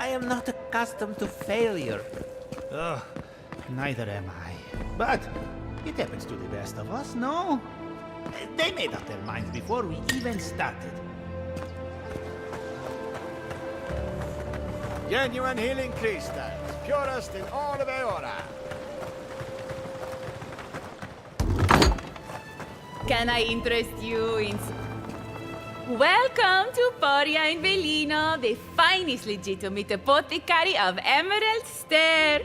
I am not accustomed to failure. Ugh, neither am I. But it happens to the best of us, no? They made up their minds before we even started. Genuine healing crystals, purest in all of Eora. Can I interest you in... Welcome to Poria in Velino, the finest legitimate apothecary of Emerald Stair.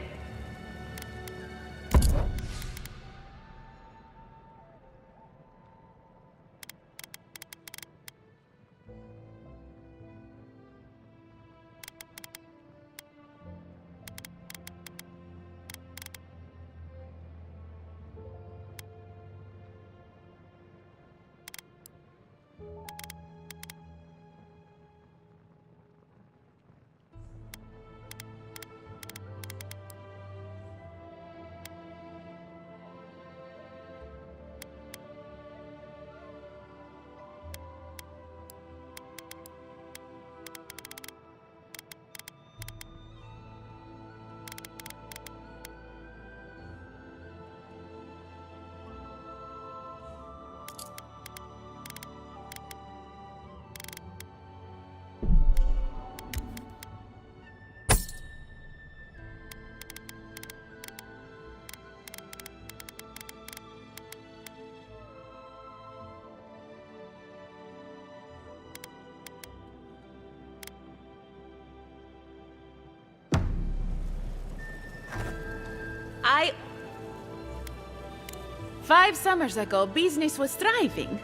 Five summers ago, business was thriving.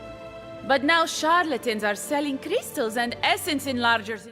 But now charlatans are selling crystals and essence enlargers.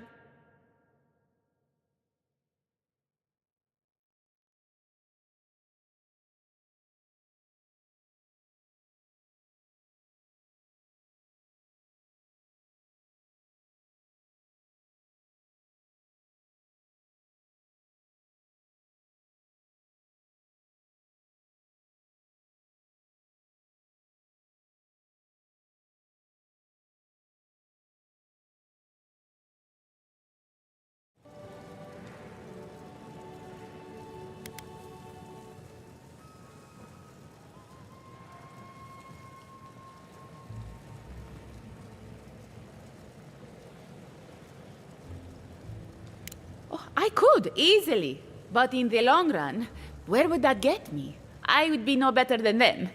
I could, easily. But in the long run, where would that get me? I would be no better than them.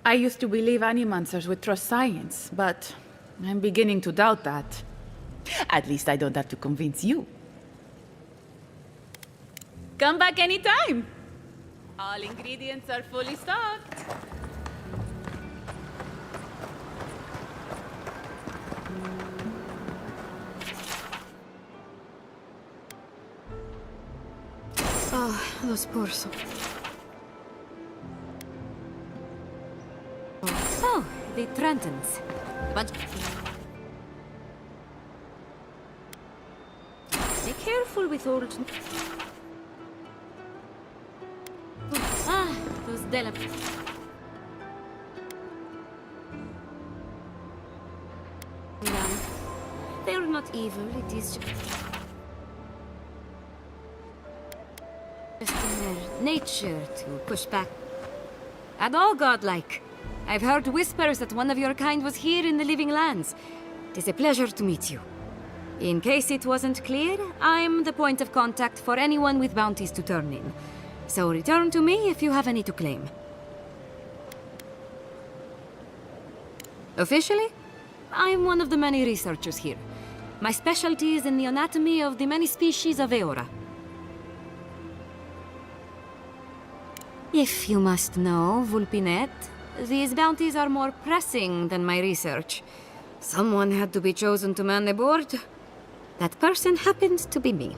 I used to believe animancers would trust science, but I'm beginning to doubt that. At least I don't have to convince you. Come back anytime. All ingredients are fully stocked. Oh, those poor souls. Oh, the Trentons. But... Be careful with old... Ah, those They're not evil, it is just in their nature to push back. And all godlike. I've heard whispers that one of your kind was here in the Living Lands. It is a pleasure to meet you. In case it wasn't clear, I'm the point of contact for anyone with bounties to turn in. So return to me if you have any to claim. Officially, I'm one of the many researchers here. My specialty is in the anatomy of the many species of Eora. If you must know, Vulpinet, these bounties are more pressing than my research. Someone had to be chosen to man the board. That person happened to be me.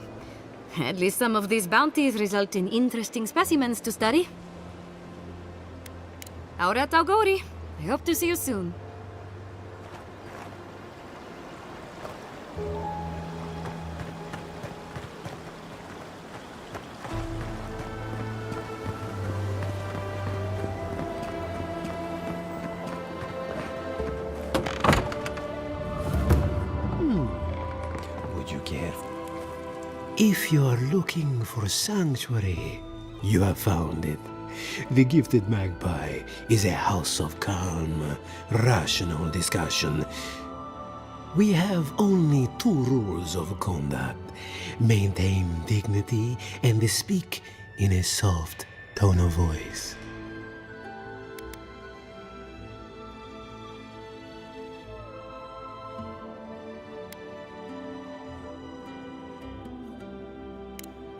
At least some of these bounties result in interesting specimens to study. Auret Auguri. I hope to see you soon. Would you care? If you are looking for sanctuary, you have found it. The Gifted Magpie is a house of calm, rational discussion. We have only 2 rules of conduct. Maintain dignity and speak in a soft tone of voice.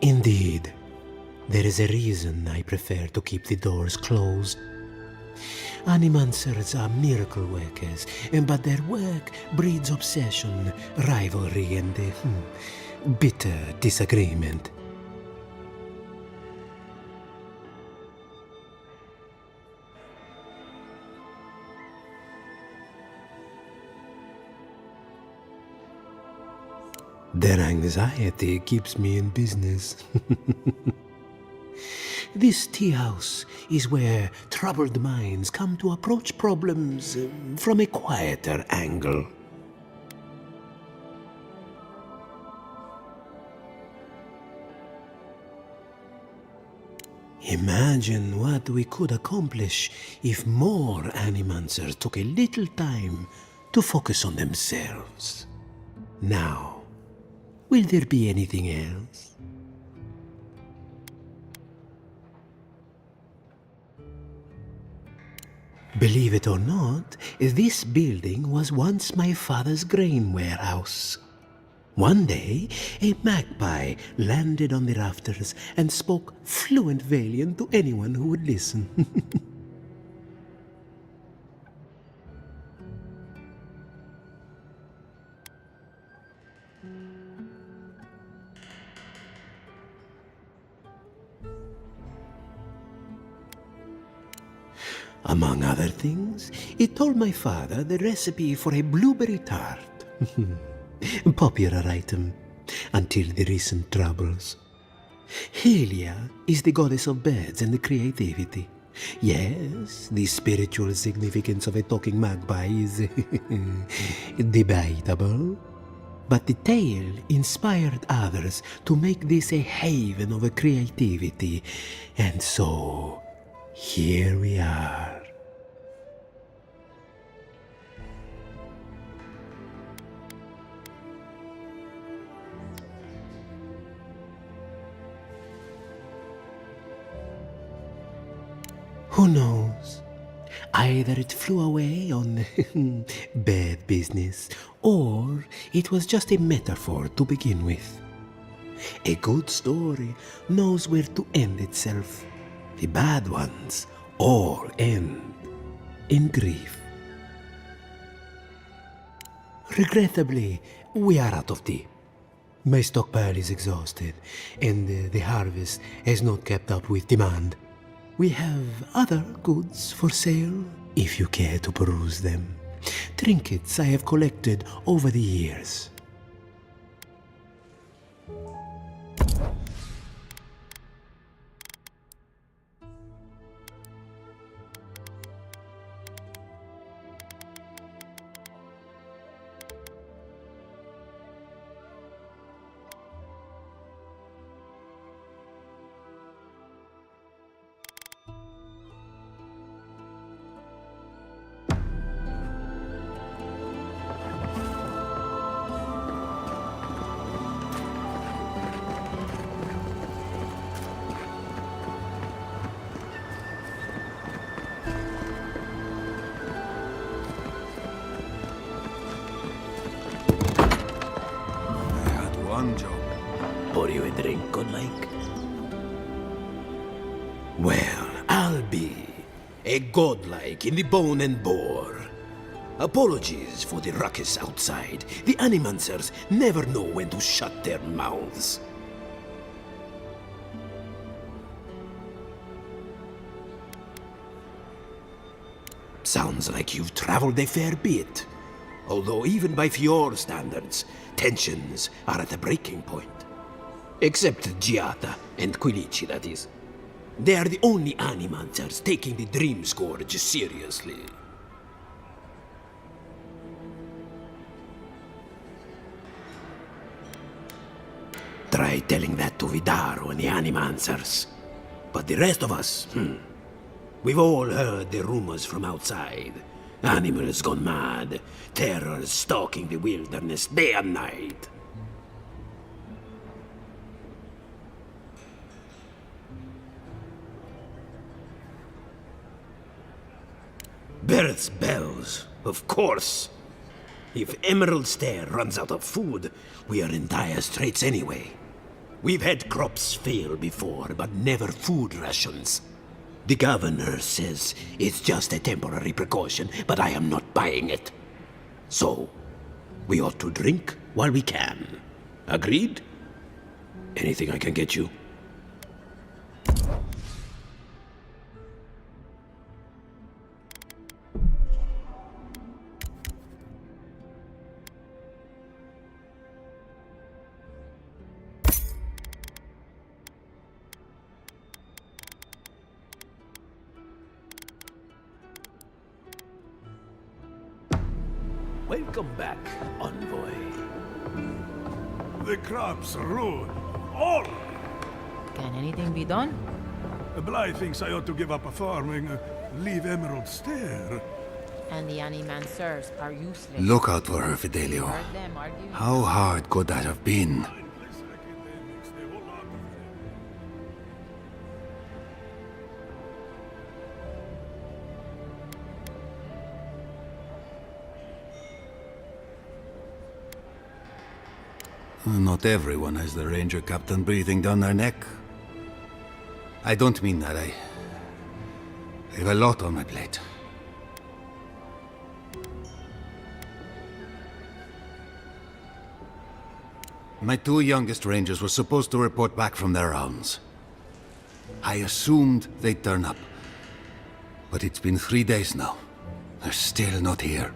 Indeed, there is a reason I prefer to keep the doors closed. Animancers are miracle workers, but their work breeds obsession, rivalry, and bitter disagreement. Their anxiety keeps me in business. This tea house is where troubled minds come to approach problems from a quieter angle. Imagine what we could accomplish if more Animancers took a little time to focus on themselves. Now, will there be anything else? Believe it or not, this building was once my father's grain warehouse. One day, a magpie landed on the rafters and spoke fluent Valian to anyone who would listen. Among other things, it told my father the recipe for a blueberry tart. Popular item until the recent troubles. Helia is the goddess of birds and creativity. Yes, the spiritual significance of a talking magpie is debatable. But the tale inspired others to make this a haven of creativity. And so, here we are. Who knows? Either it flew away on bad business, or it was just a metaphor to begin with. A good story knows where to end itself. The bad ones all end in grief. Regrettably, we are out of tea. My stockpile is exhausted, and the harvest has not kept up with demand. We have other goods for sale, if you care to peruse them. Trinkets I have collected over the years. Pour you a drink, godlike? Well, I'll be a godlike in the bone and bore. Apologies for the ruckus outside. The Animancers never know when to shut their mouths. Sounds like you've traveled a fair bit. Although even by Fjord standards, tensions are at a breaking point. Except Giata and Quilici, that is. They are the only Animancers taking the Dream Scourge seriously. try telling that to Vidaro and the Animancers. But the rest of us, we've all heard the rumors from outside. Animals gone mad, terror stalking the wilderness day and night. Birth's bells, of course. If Emerald Stair runs out of food, we are in dire straits anyway. We've had crops fail before, but never food rations. The governor says it's just a temporary precaution, but I am not buying it. So, we ought to drink while we can. Agreed? Anything I can get you? Welcome back, envoy. The crops are ruined. All of them. Can anything be done? Bly thinks I ought to give up farming, leave Emerald Stair. And the Animancers are useless. Look out for her, Fidelio. Heard them arguing. How hard could that have been? Mindless academics, the whole lot of them. Not everyone has the ranger captain breathing down their neck. I don't mean that. I have a lot on my plate. My two youngest rangers were supposed to report back from their rounds. I assumed they'd turn up. But it's been 3 days now. They're still not here.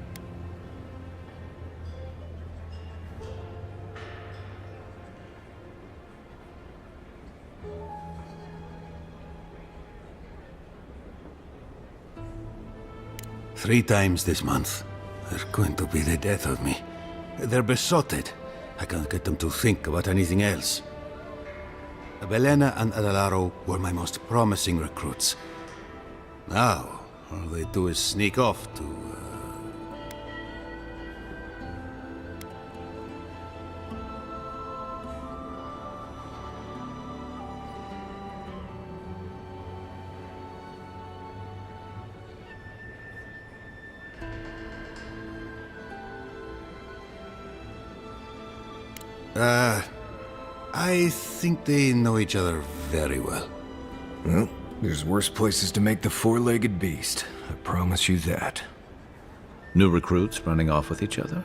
Three times this month. They're going to be the death of me. They're besotted. I can't get them to think about anything else. Belena and Adelaro were my most promising recruits. Now, all they do is sneak off to... I think they know each other very well. Well, there's worse places to make the four-legged beast. I promise you that. New recruits running off with each other?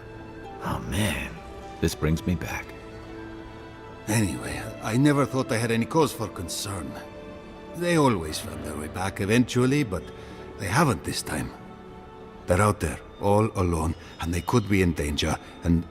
Oh man, this brings me back. Anyway, I never thought I had any cause for concern. They always found their way back eventually, but they haven't this time. They're out there, all alone, and they could be in danger, and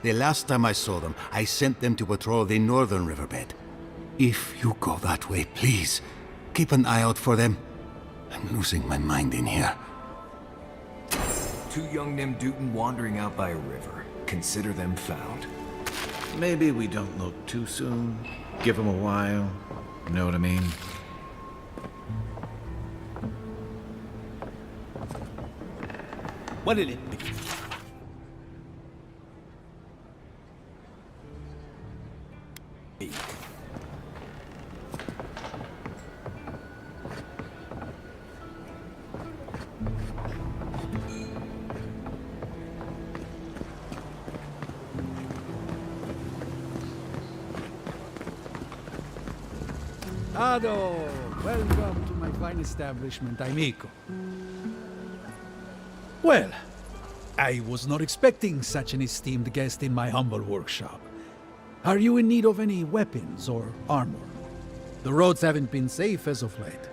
The last time I saw them, I sent them to patrol the northern riverbed. If you go that way, please, keep an eye out for them. I'm losing my mind in here. Two young Nemdutin wandering out by a river. Consider them found. Maybe we don't look too soon. Give them a while. You know what I mean? What'll it be? Ado, welcome to my fine establishment, amico. Well, I was not expecting such an esteemed guest in my humble workshop. Are you in need of any weapons or armor? The roads haven't been safe as of late.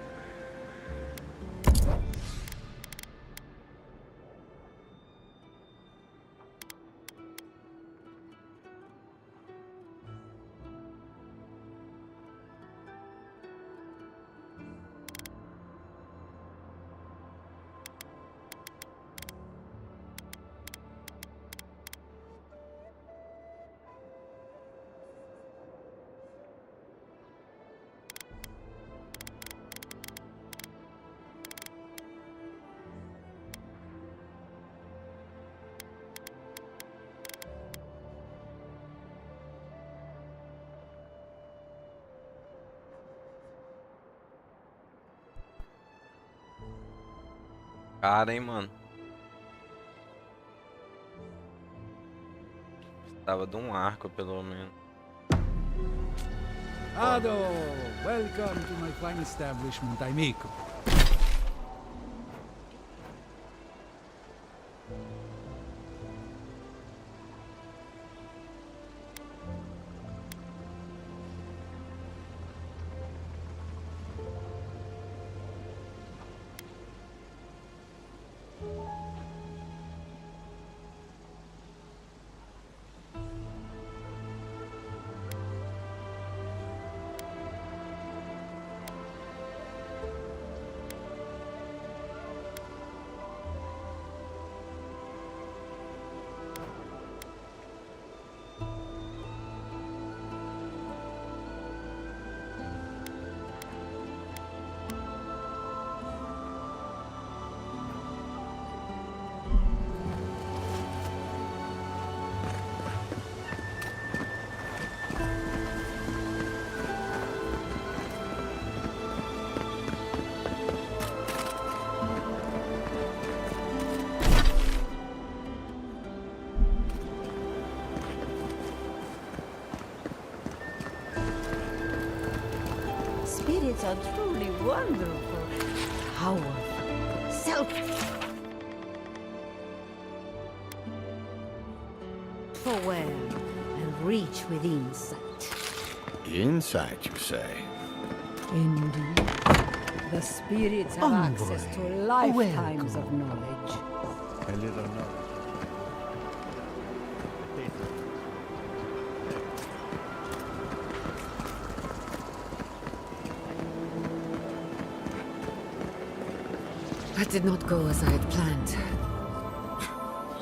Cara, hein, mano. Precisava de um arco, pelo menos. Ado, welcome to my fine establishment, amico. Spirits are truly wonderful, powerful, self-aware, and reach with insight. Insight, you say? Indeed. The spirits have access to lifetimes of knowledge. A little knowledge. That did not go as I had planned.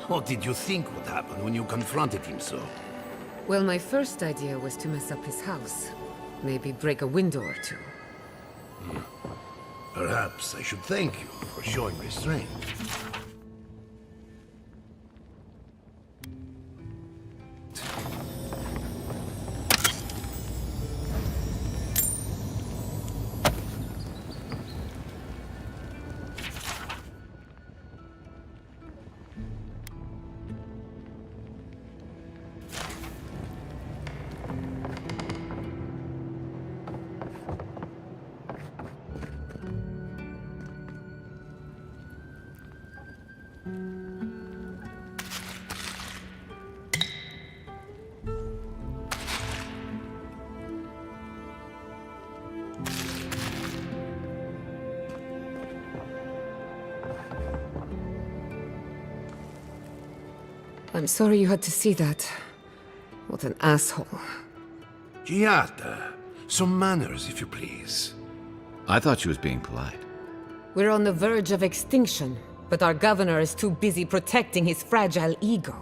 What did you think would happen when you confronted him so? Well, my first idea was to mess up his house. Maybe break a window or two. Perhaps I should thank you for showing restraint. I'm sorry you had to see that. What an asshole. Giata, some manners, if you please. I thought she was being polite. We're on the verge of extinction, but our governor is too busy protecting his fragile ego.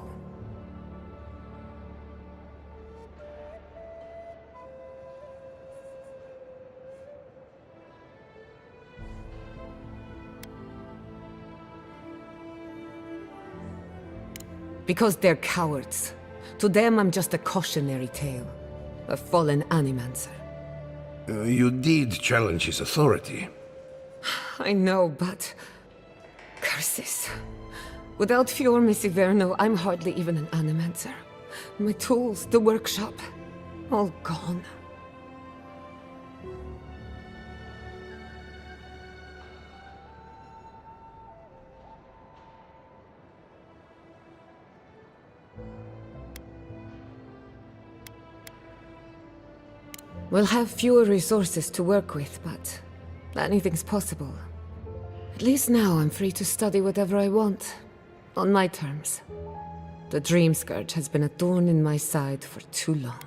Because they're cowards. To them, I'm just a cautionary tale. A fallen animancer. You did challenge his authority. I know, but... curses. Without Fior Messiverno, I'm hardly even an animancer. My tools, the workshop, all gone. We'll have fewer resources to work with, but anything's possible. At least now I'm free to study whatever I want, on my terms. The Dream Scourge has been a thorn in my side for too long.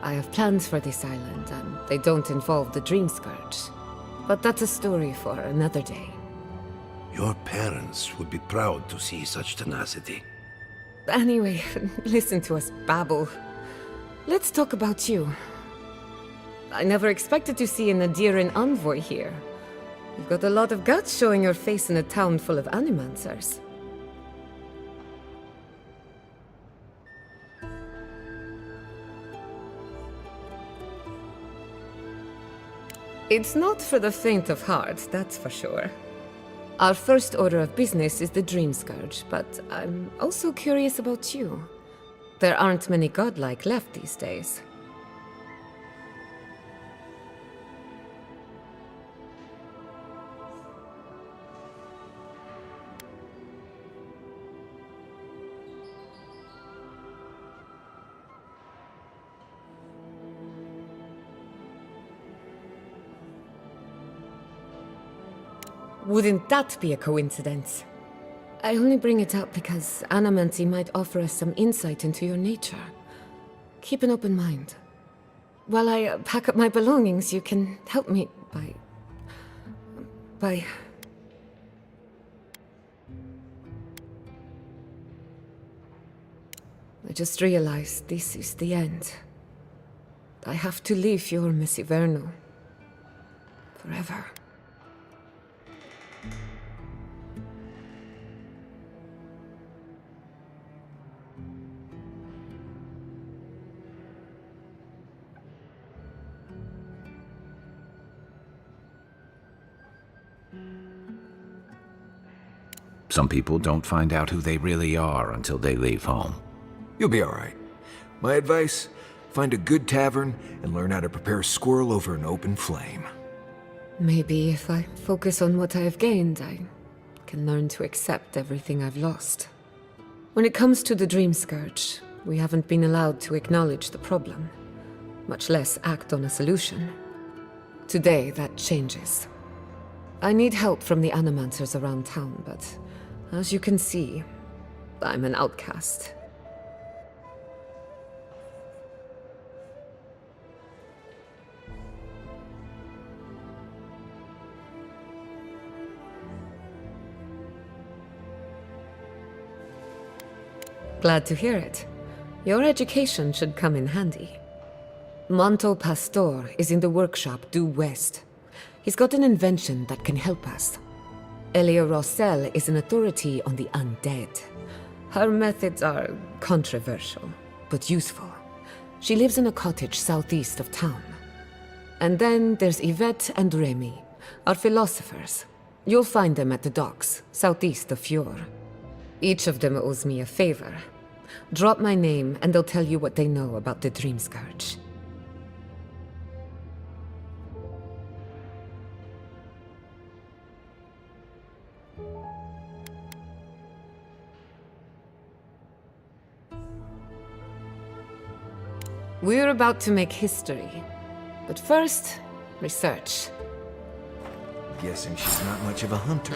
I have plans for this island, and they don't involve the Dream Scourge. But that's a story for another day. Your parents would be proud to see such tenacity. Anyway, listen to us babble. Let's talk about you. I never expected to see an Adiran envoy here. You've got a lot of guts showing your face in a town full of animancers. It's not for the faint of heart, that's for sure. Our first order of business is the Dream Scourge, but I'm also curious about you. There aren't many godlike left these days. Wouldn't that be a coincidence? I only bring it up because Anamancy might offer us some insight into your nature. Keep an open mind. While I pack up my belongings, you can help me by... I just realized this is the end. I have to leave your Messiverno. Forever. Some people don't find out who they really are until they leave home. You'll be all right. My advice, find a good tavern and learn how to prepare a squirrel over an open flame. Maybe if I focus on what I have gained, I can learn to accept everything I've lost. When it comes to the Dream Scourge, we haven't been allowed to acknowledge the problem, much less act on a solution. Today, that changes. I need help from the animancers around town, but as you can see, I'm an outcast. Glad to hear it. Your education should come in handy. Manto Pastor is in the workshop due west. He's got an invention that can help us. Elia Rossell is an authority on the undead. Her methods are controversial, but useful. She lives in a cottage southeast of town. And then there's Yvette and Remy, our philosophers. You'll find them at the docks, southeast of Fjord. Each of them owes me a favor. Drop my name and they'll tell you what they know about the Dream Scourge. We're about to make history. But first, research. Guessing she's not much of a hunter.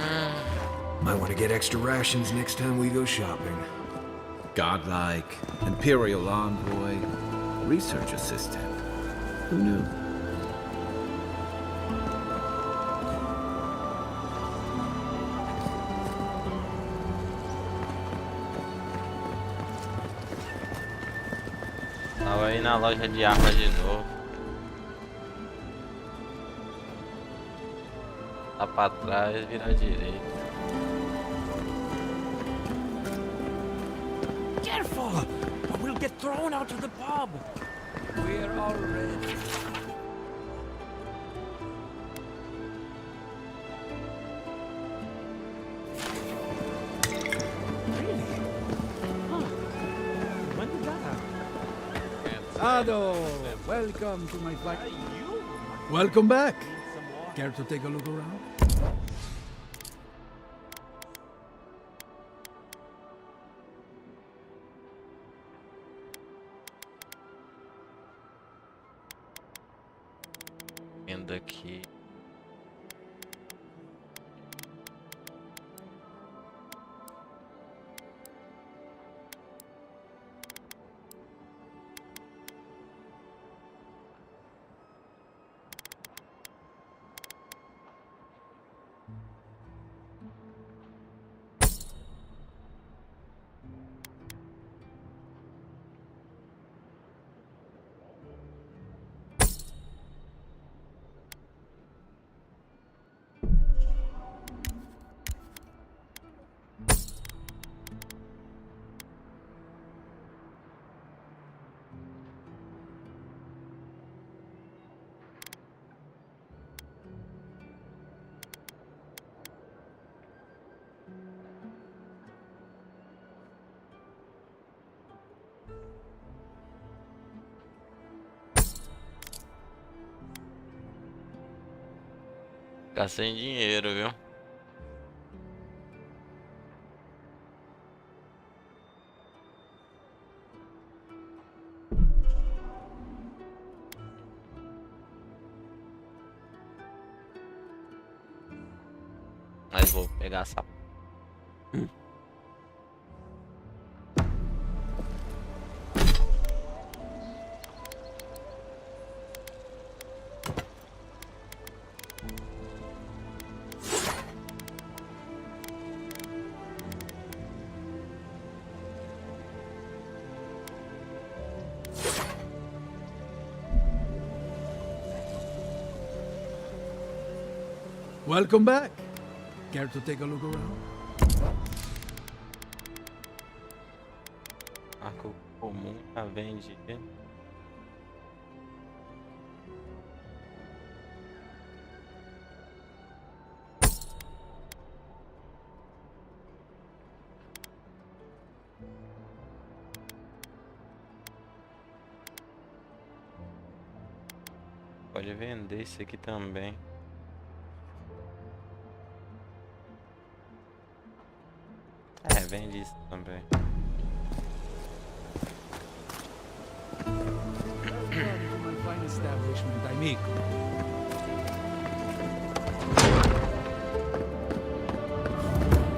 Might want to get extra rations next time we go shopping. Godlike, Imperial Envoy, Research Assistant. Who knew? Tava aí na loja de armas de novo. Lá pra trás, virar direito. Careful! Or we'll get thrown out of the pub. We're all ready. Really? Huh. When did that happen? Ado, welcome to my flight. Welcome back. Care to take a look around? Vindo aqui. Ficar sem dinheiro, viu? Mas vou pegar essa. Welcome back. Care to take a look around? Arco comum já vende. Pode vender esse aqui também. É, vende isso também. Welcome to my fine establishment, amigo.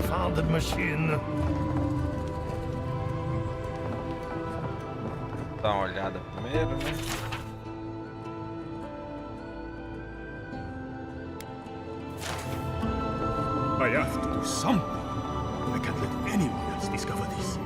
Found the machine. Dá uma olhada primeiro, né? I have to do something. I can't let anyone else discover this.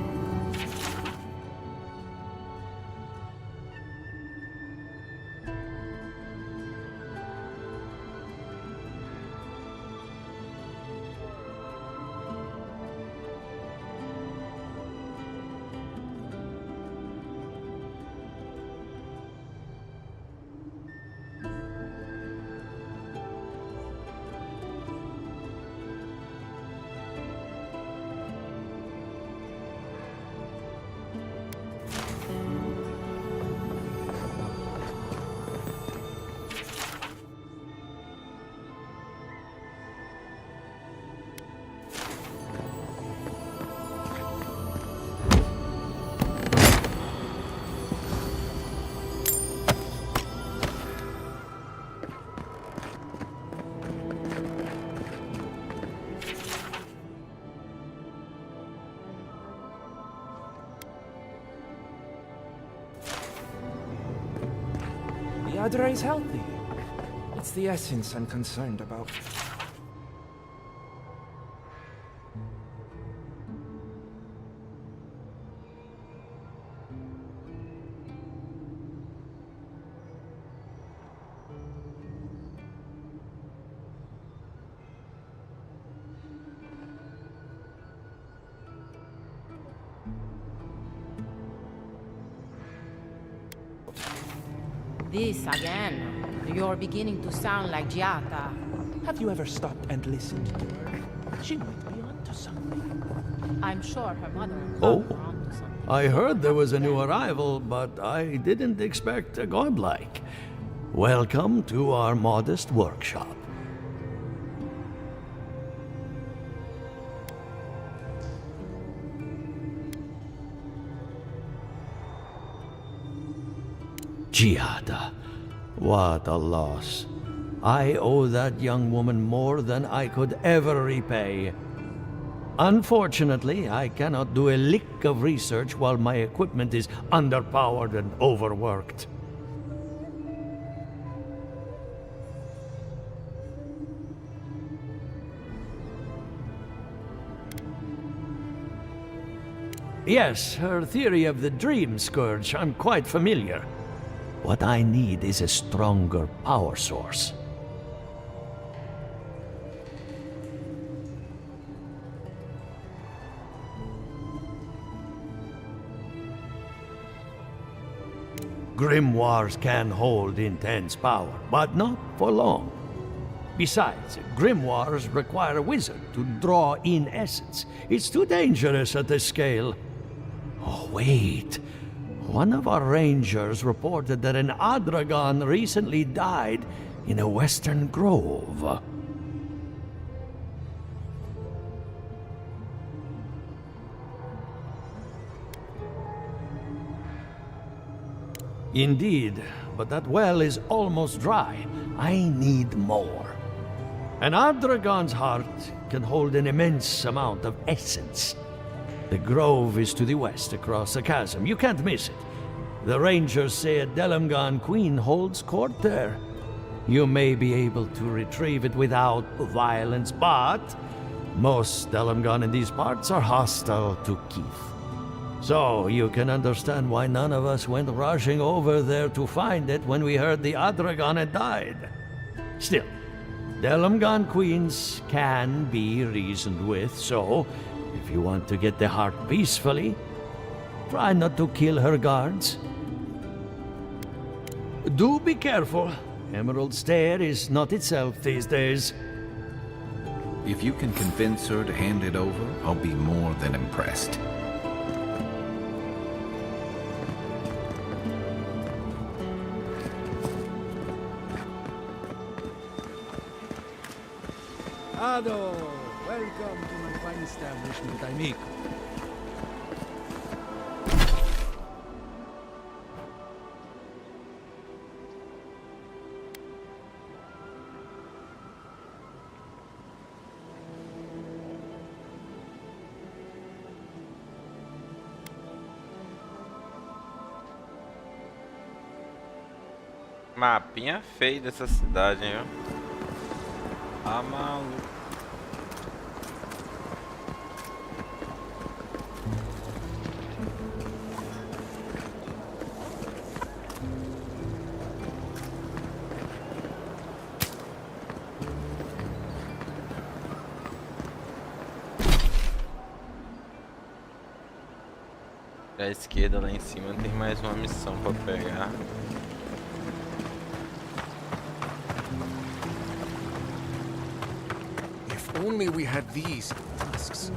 Yadra is healthy. It's the essence I'm concerned about. This again. You're beginning to sound like Giata. Have you ever stopped and listened to her? She might be onto something. I'm sure her mother. Oh, I heard there was a new arrival, but I didn't expect a godlike. Welcome to our modest workshop. Giada, what a loss. I owe that young woman more than I could ever repay. Unfortunately, I cannot do a lick of research while my equipment is underpowered and overworked. Yes, her theory of the dream scourge, I'm quite familiar. What I need is a stronger power source. Grimoires can hold intense power, but not for long. Besides, grimoires require a wizard to draw in essence. It's too dangerous at this scale. Oh, wait. One of our rangers reported that an Adragon recently died in a western grove. Indeed, but that well is almost dry. I need more. An Adragon's heart can hold an immense amount of essence. The grove is to the west, across the chasm. You can't miss it. The rangers say a Delamgan queen holds court there. You may be able to retrieve it without violence, but most Delamgan in these parts are hostile to Keith. So you can understand why none of us went rushing over there to find it when we heard the Adragon had died. Still, Delamgan queens can be reasoned with, so if you want to get the heart peacefully, try not to kill her guards. Do be careful. Emerald Stair is not itself these days. If you can convince her to hand it over, I'll be more than impressed. Ado, welcome to my fine establishment, amigo. Mapinha feio dessa cidade, hein, viu? Ah, maluco. À esquerda lá em cima tem mais uma missão pra pegar. If only we had these tusks.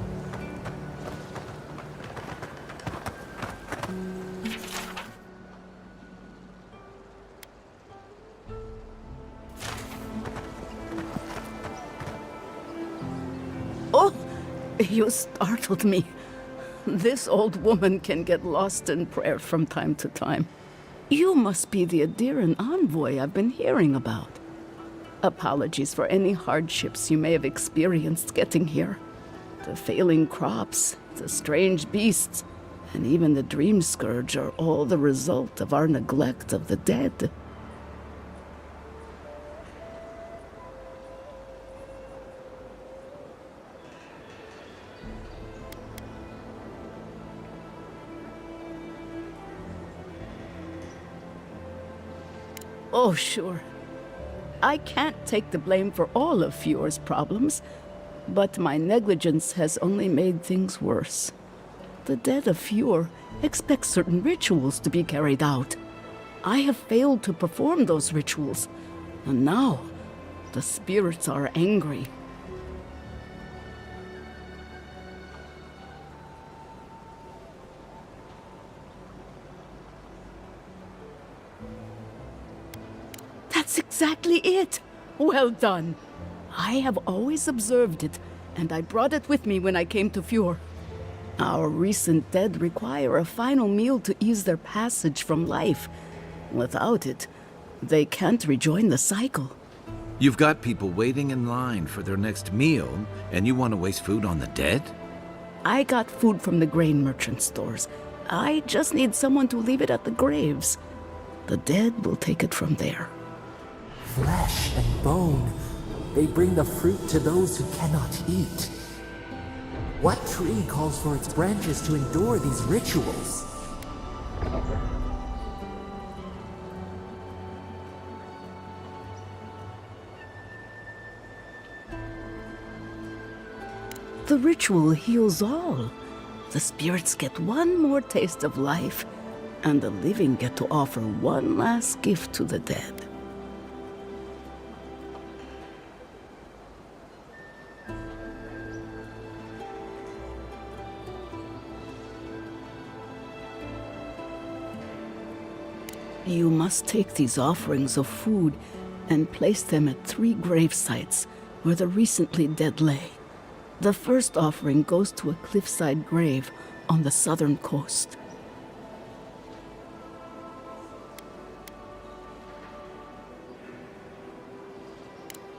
Oh, you startled me. This old woman can get lost in prayer from time to time. You must be the Adiran envoy I've been hearing about. Apologies for any hardships you may have experienced getting here. The failing crops, the strange beasts, and even the dream scourge are all the result of our neglect of the dead. Oh, sure. I can't take the blame for all of Fjord's problems, but my negligence has only made things worse. The dead of Fjord expect certain rituals to be carried out. I have failed to perform those rituals, and now the spirits are angry. That's exactly it! Well done! I have always observed it, and I brought it with me when I came to Fjord. Our recent dead require a final meal to ease their passage from life. Without it, they can't rejoin the cycle. You've got people waiting in line for their next meal, and you want to waste food on the dead? I got food from the grain merchant stores. I just need someone to leave it at the graves. The dead will take it from there. Flesh and bone. They bring the fruit to those who cannot eat. What tree calls for its branches to endure these rituals? The ritual heals all. The spirits get one more taste of life, and the living get to offer one last gift to the dead. You must take these offerings of food and place them at 3 grave sites where the recently dead lay. The first offering goes to a cliffside grave on the southern coast.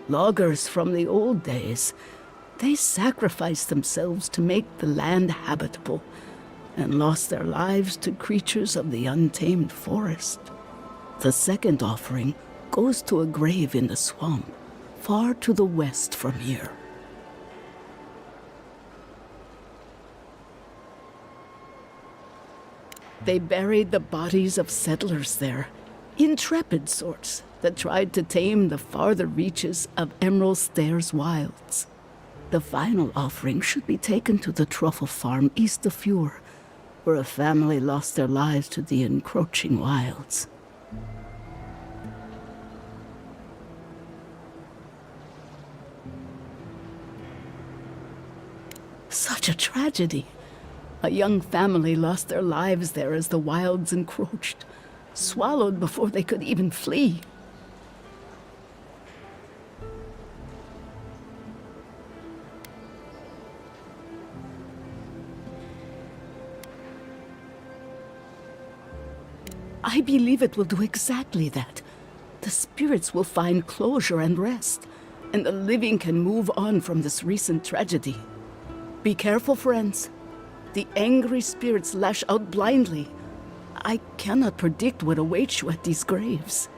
Loggers from the old days, they sacrificed themselves to make the land habitable and lost their lives to creatures of the untamed forest. The second offering goes to a grave in the swamp, far to the west from here. They buried the bodies of settlers there, intrepid sorts that tried to tame the farther reaches of Emerald Stairs wilds. The final offering should be taken to the truffle farm east of Fure, where a family lost their lives to the encroaching wilds. Such a tragedy. A young family lost their lives there as the wilds encroached, swallowed before they could even flee. I believe it will do exactly that. The spirits will find closure and rest, and the living can move on from this recent tragedy. Be careful, friends. The angry spirits lash out blindly. I cannot predict what awaits you at these graves.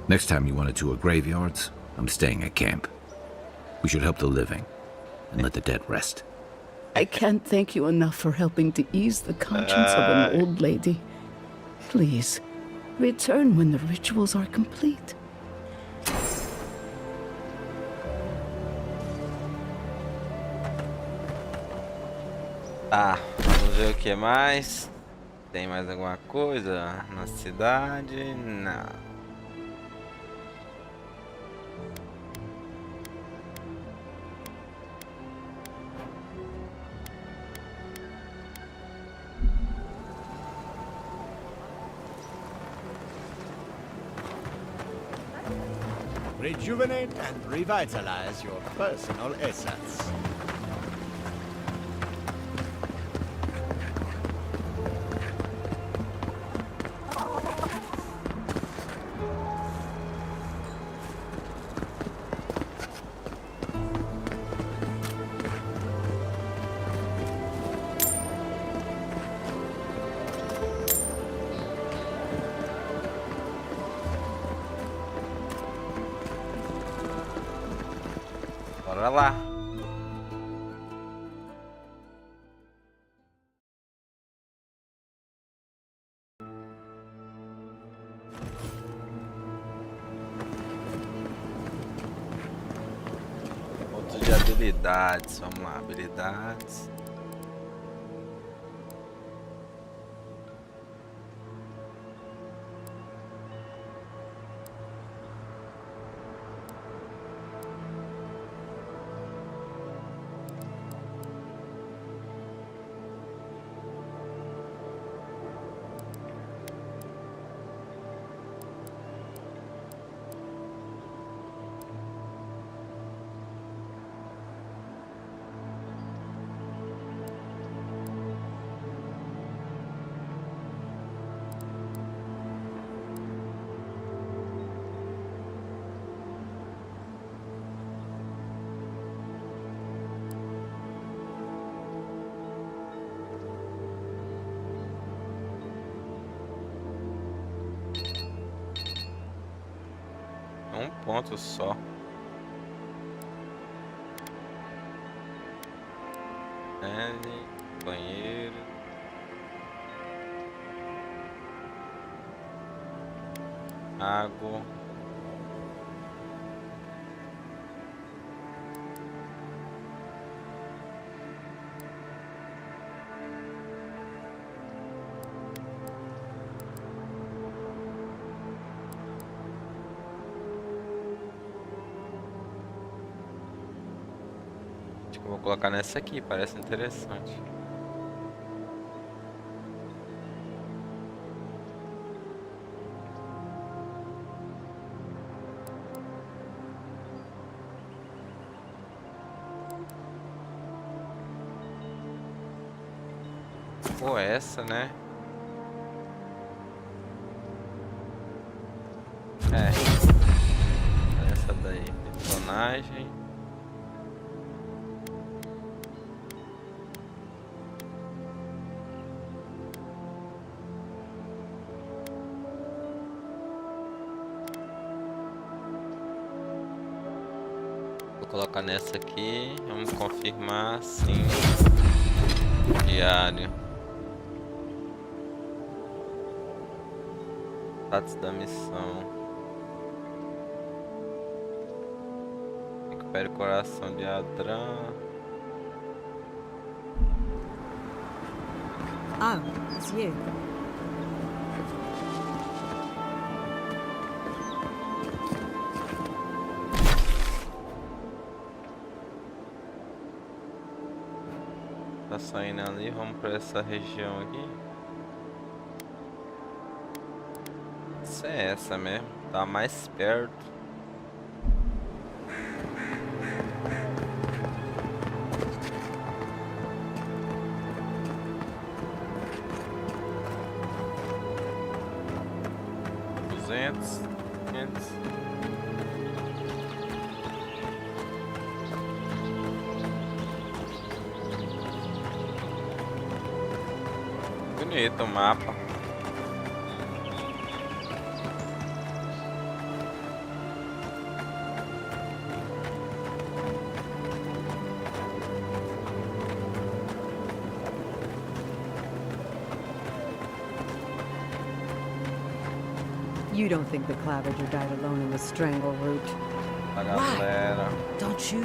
Next time you want to tour graveyards, I'm staying at camp. We should help the living and let the dead rest. I can't thank you enough for helping to ease the conscience of an old lady. Please, return when the rituals are complete. Tá, vamos ver o que mais. Tem mais alguma coisa na cidade? Não. Rejuvenate and revitalize your personal assets. Bora lá. Pontos de habilidades. Vamos lá, habilidades. Um ponto só. Banheiro. Água. Vou colocar nessa aqui, parece interessante. Ou essa, né? É. Essa daí, personagem. Vou colocar nessa aqui. Vamos confirmar, sim. Diário. Status da missão. Recupere o coração de Adran. Ah, it's you. Tá saindo ali, vamos pra essa região aqui. Isso é essa mesmo, tá mais perto. Bonito o mapa. You don't think the Clavager died alone in the strangle route? A galera. Don't you?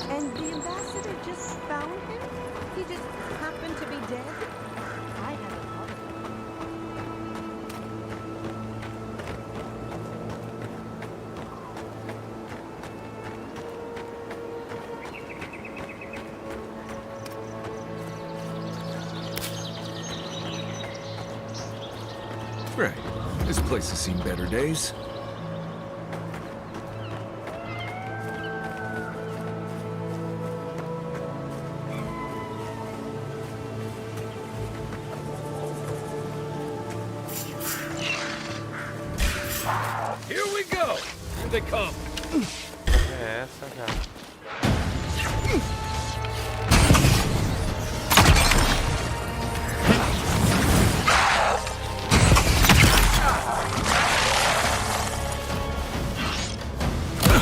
And the ambassador just found him? He just happened to be dead? I had a thought. Right. This place has seen better days. Here we go! Here they come! É essa, cara.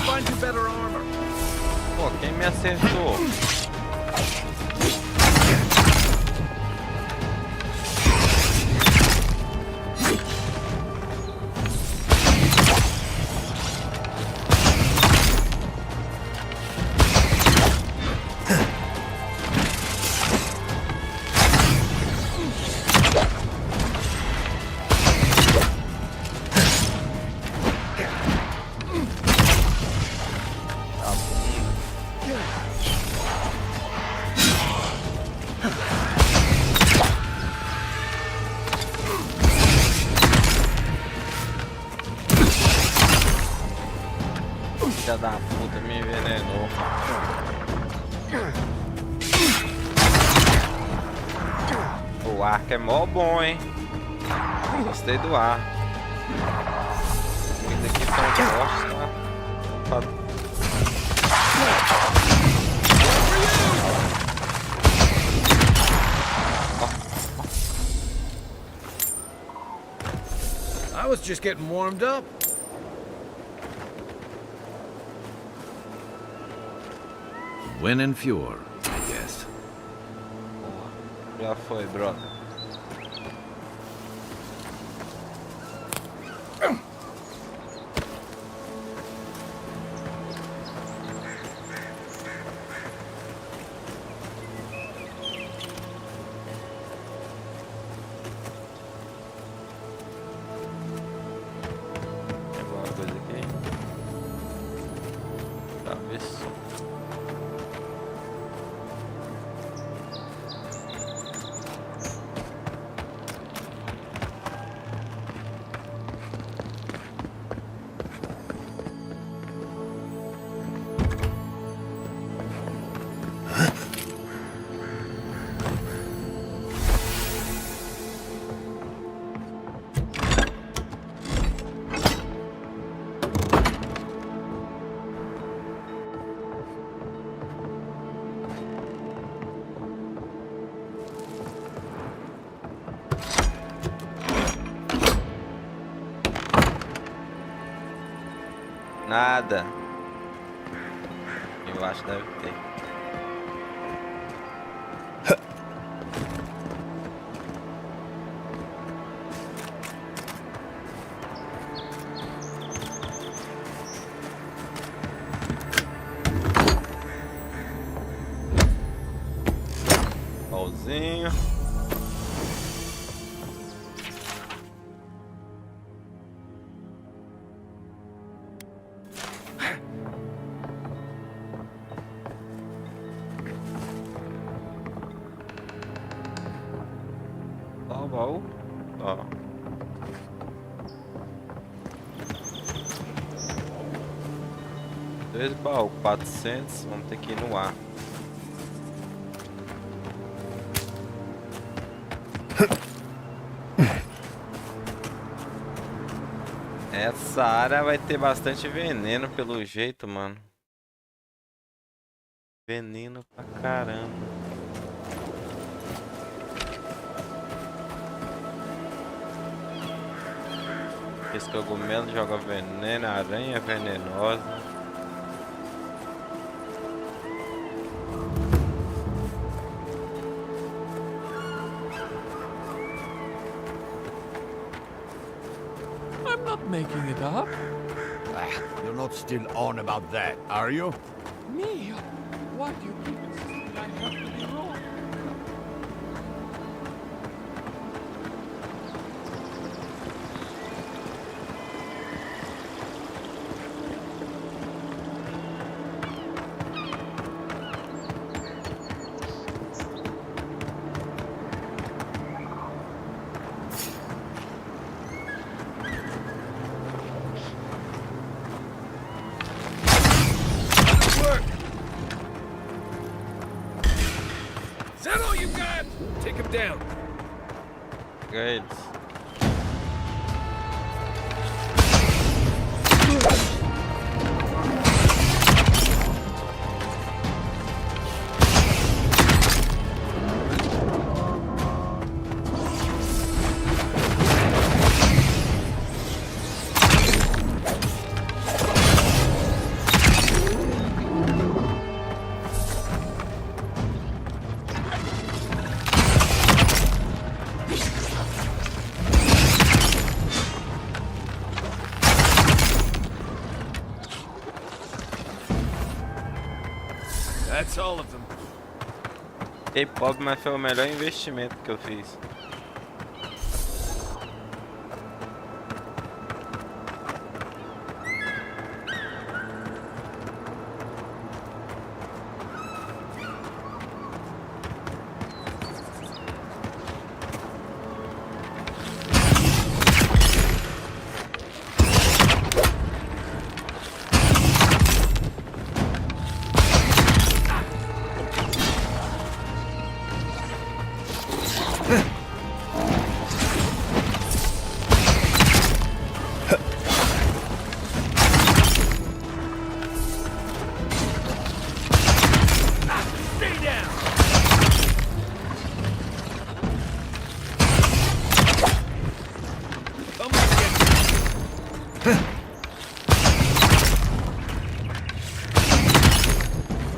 Find you better armor. Pô, quem me acertou? Filha da puta, me envenenou. O arco é mó bom, hein? Gostei do arco. Esse aqui tá um bosta. I was just getting warmed up. Win and Fjord, I guess. Já foi, brother. Tem alguma coisa aqui? Talvez. Nada. Eu acho que deve ter. Pauzinho. Ó o baú. Ó. Dois baús, 400. Vamos ter que ir no ar. Essa área vai ter bastante veneno pelo jeito, mano. Veneno pra caramba. Esse cogumelo joga veneno, aranha venenosa. I'm not making it up. You're not still on about that, are you? Me? Why do you keep insisting I have to be wrong? Is that all you got? Take him down. Good. That's all of them. Fiquei pobre, mas foi o melhor investimento que eu fiz.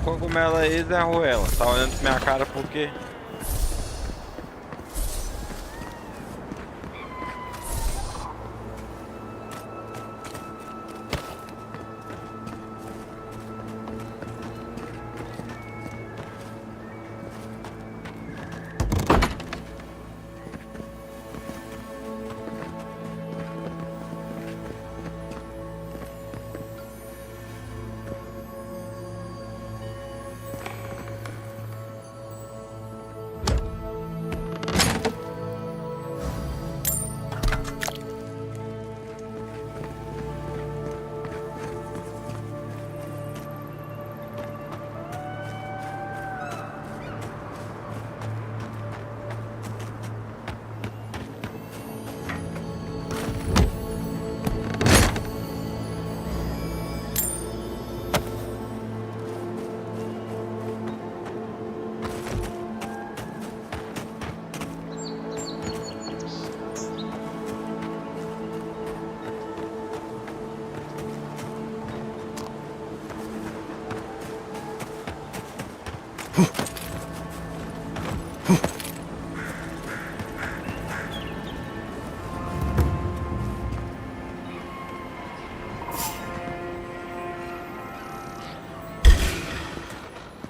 Cogumelo aí, Zé Ruela. Tá olhando pra minha cara por quê?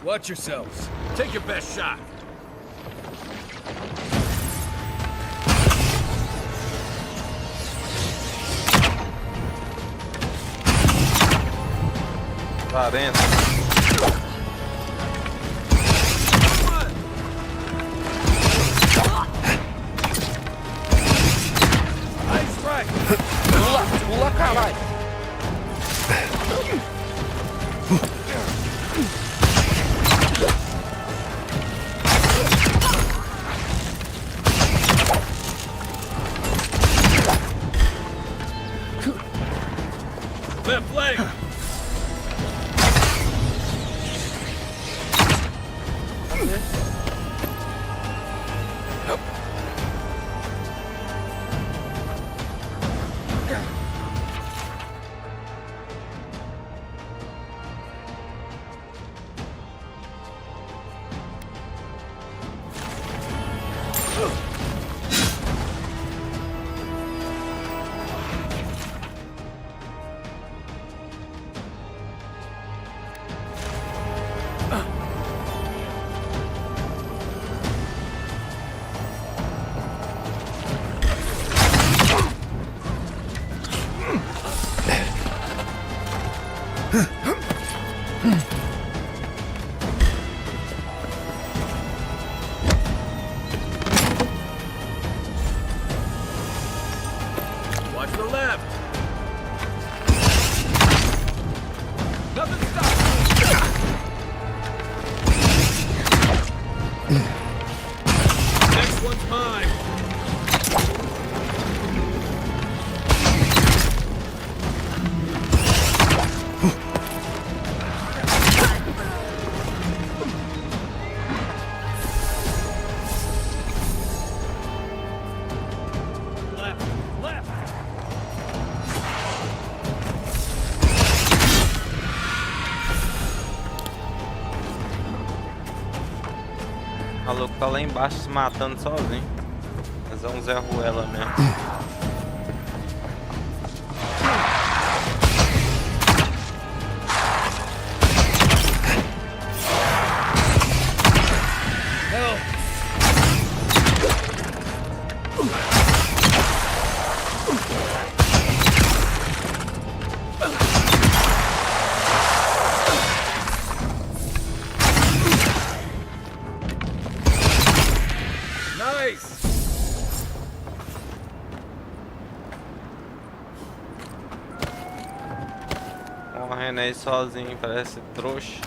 Watch yourselves. Take your best shot. Lá dentro. Nice strike. Pula, caralho. Left leg. Watch the left. Nothing stops. Next one's mine. O maluco tá lá embaixo se matando sozinho. Mas é um Zé Ruela mesmo. Nice. Correndo aí sozinho, parece trouxa.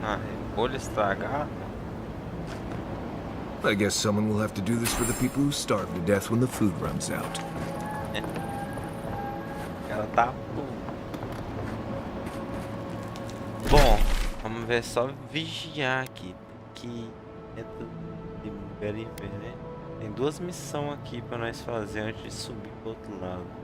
Ah, repolho estragado. I guess someone will have to do this for the people who starve to death when the food runs out. Ela tá puta. Bom, vamos ver, só vigiar aqui. Que é de Beriver, né? Tem duas missões aqui pra nós fazer antes de subir pro outro lado.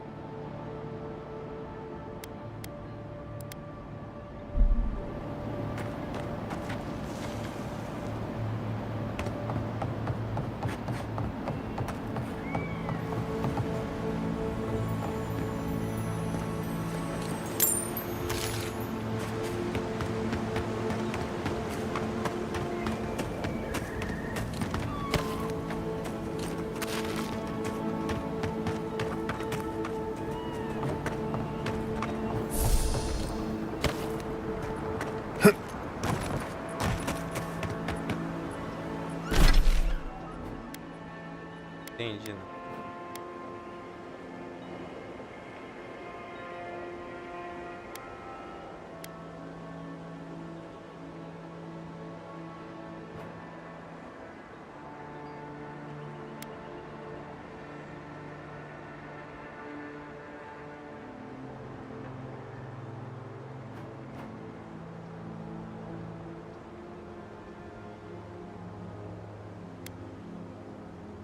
Entendi.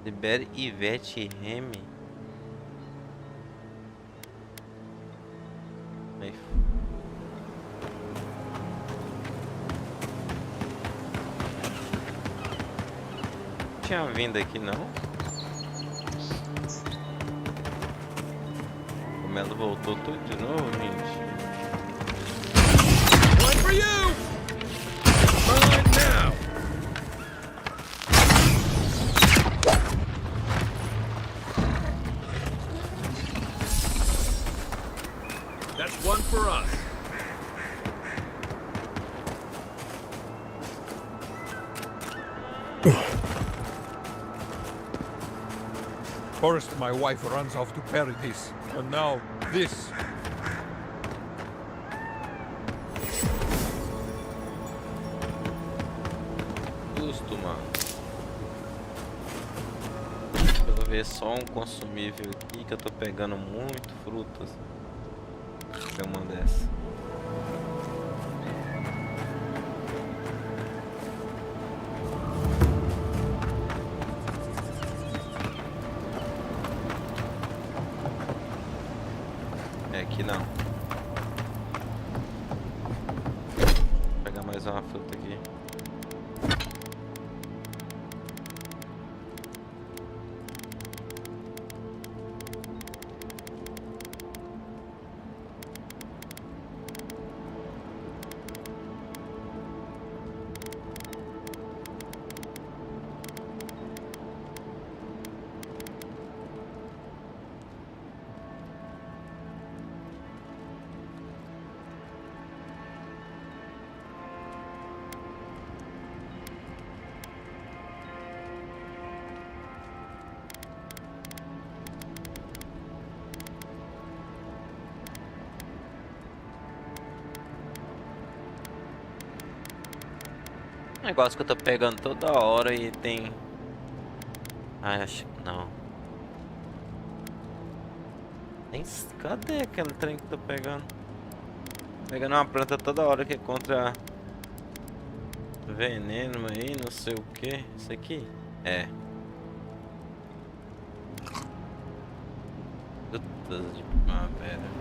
Libere Ivete e Remy. tinha vindo aqui, não. O Melo voltou tudo de novo, gente. One for you! Mine now! That's one for us. First, my wife runs off to bury this, and now this. Justo, mano. Deixa eu ver só um consumível aqui que eu tô pegando muito frutas. Deixa eu uma dessa. Aqui não. Vou pegar mais uma fruta aqui. Negócio que eu tô pegando toda hora e tem... Ai, acho que não. Tem... Cadê aquele trem que eu tô pegando? Pegando uma planta toda hora que é contra veneno aí, não sei o que. Isso aqui? É. Frutas de primavera.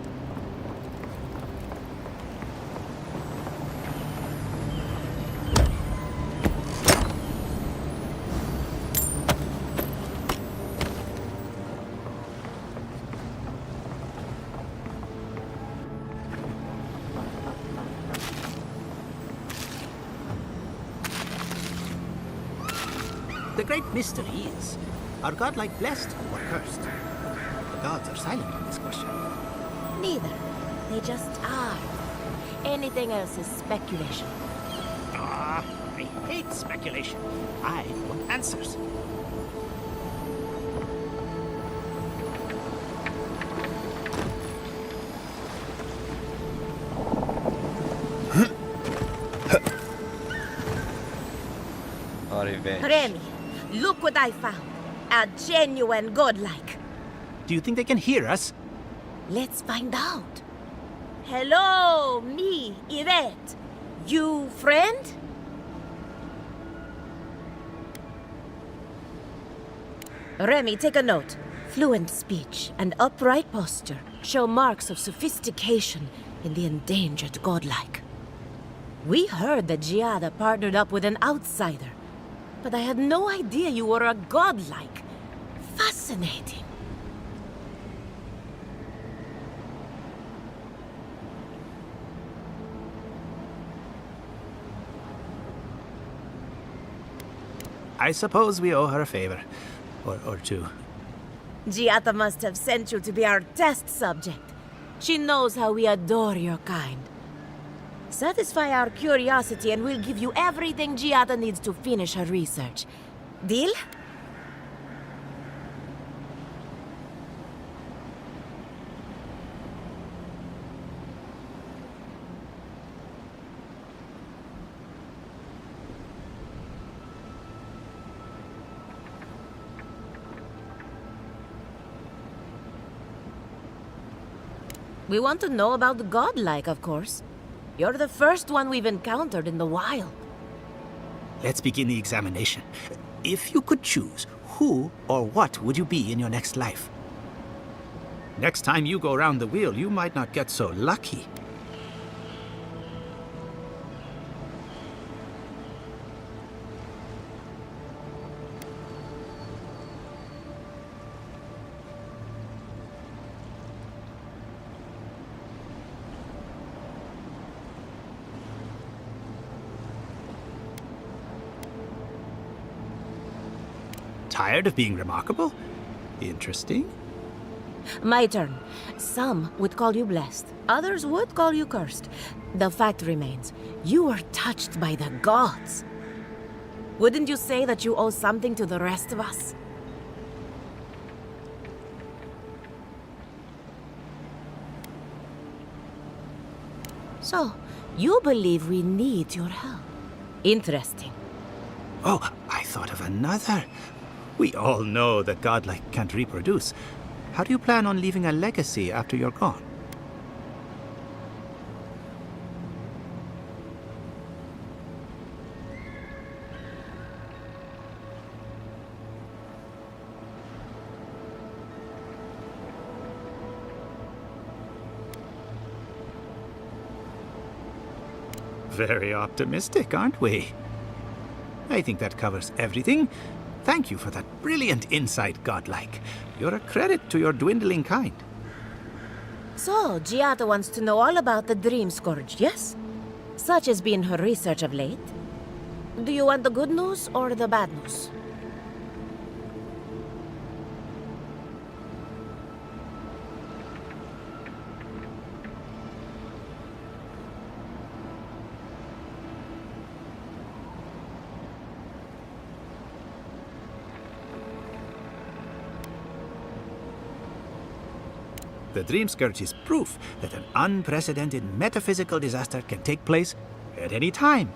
The great mystery is, are godlike blessed or cursed? The gods are silent on this question. Neither. They just are. Anything else is speculation. Ah, I hate speculation. I want answers. Remy, look what I found. A genuine godlike. Do you think they can hear us? Let's find out. Hello, me, Yvette. You friend? Remy, take a note. Fluent speech and upright posture show marks of sophistication in the endangered godlike. We heard that Giada partnered up with an outsider, but I had no idea you were a godlike. Fascinating. I suppose we owe her a favor. Or two. Giada must have sent you to be our test subject. She knows how we adore your kind. Satisfy our curiosity and we'll give you everything Giada needs to finish her research. Deal? We want to know about the godlike, of course. You're the first one we've encountered in the wild. Let's begin the examination. If you could choose, who or what would you be in your next life? Next time you go around the wheel, you might not get so lucky. tired of being remarkable? Interesting. My turn. Some would call you blessed. Others would call you cursed. The fact remains, you were touched by the gods. Wouldn't you say that you owe something to the rest of us? So, you believe we need your help. Interesting. Oh, I thought of another. We all know that godlike can't reproduce. How do you plan on leaving a legacy after you're gone? Very optimistic, aren't we? I think that covers everything. Thank you for that brilliant insight, godlike. You're a credit to your dwindling kind. So, Giada wants to know all about the Dream Scourge, yes? Such has been her research of late. Do you want the good news or the bad news? The Dream Scourge is proof that an unprecedented metaphysical disaster can take place at any time.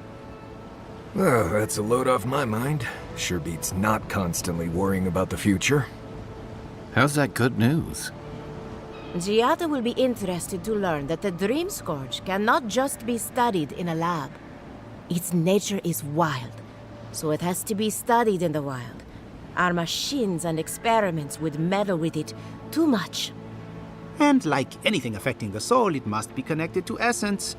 Oh, that's a load off my mind. Sure beats not constantly worrying about the future. How's that good news? Giada will be interested to learn that the Dream Scourge cannot just be studied in a lab. Its nature is wild, so it has to be studied in the wild. Our machines and experiments would meddle with it too much. And like anything affecting the soul, it must be connected to essence.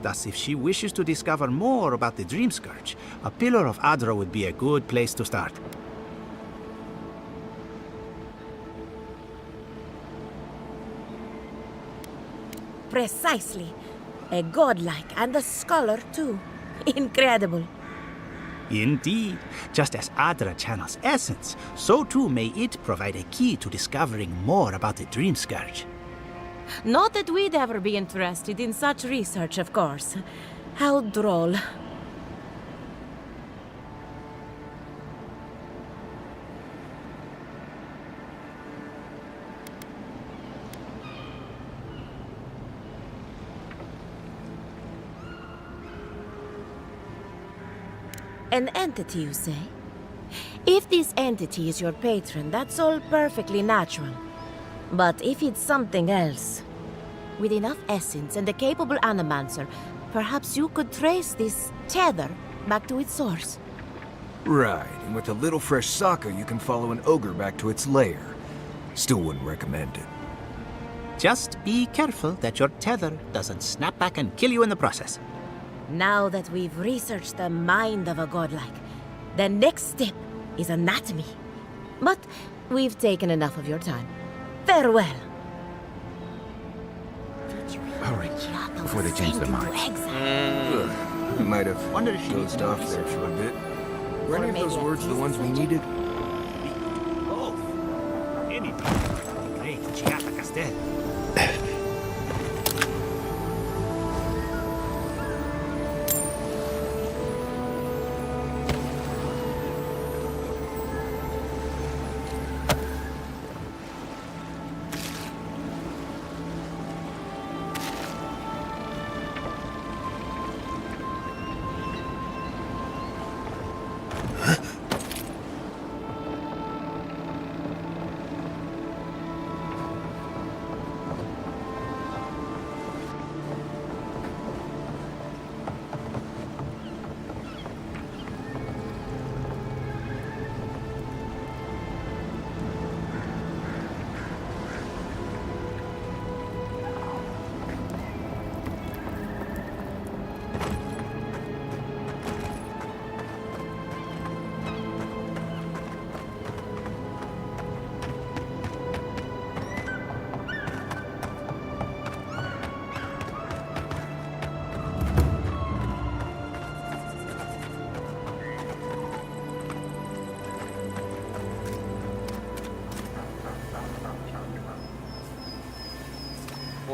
Thus, if she wishes to discover more about the Dream Scourge, a Pillar of Adra would be a good place to start. Precisely. A godlike and a scholar, too. Incredible. Indeed. Just as Adra channels essence, so too may it provide a key to discovering more about the Dream Scourge. Not that we'd ever be interested in such research, of course. How droll. An entity, you say? If this entity is your patron, that's all perfectly natural. But if it's something else, with enough essence and a capable animancer, perhaps you could trace this tether back to its source. Right, and with a little fresh sake, you can follow an ogre back to its lair. Still wouldn't recommend it. Just be careful that your tether doesn't snap back and kill you in the process. Now that we've researched the mind of a godlike, the next step is anatomy. But we've taken enough of your time. Farewell. Hurry, before they change their minds. We might have dozed off there for a bit. Were any of those words the ones we needed? Great, Giada Castel.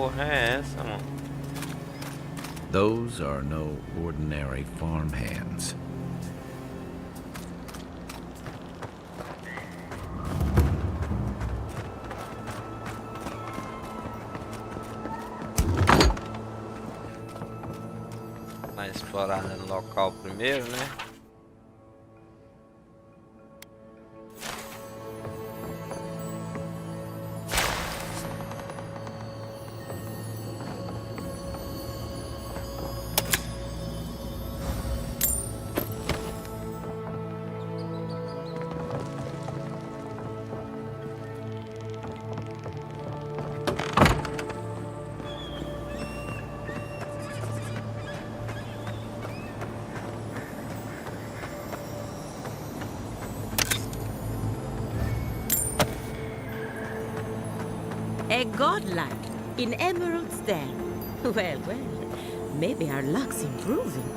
porra é essa, mano? Those are no ordinary farm hands. Vai explorar no local primeiro, né? A godlike in Emerald's Den. Well, maybe our luck's improving.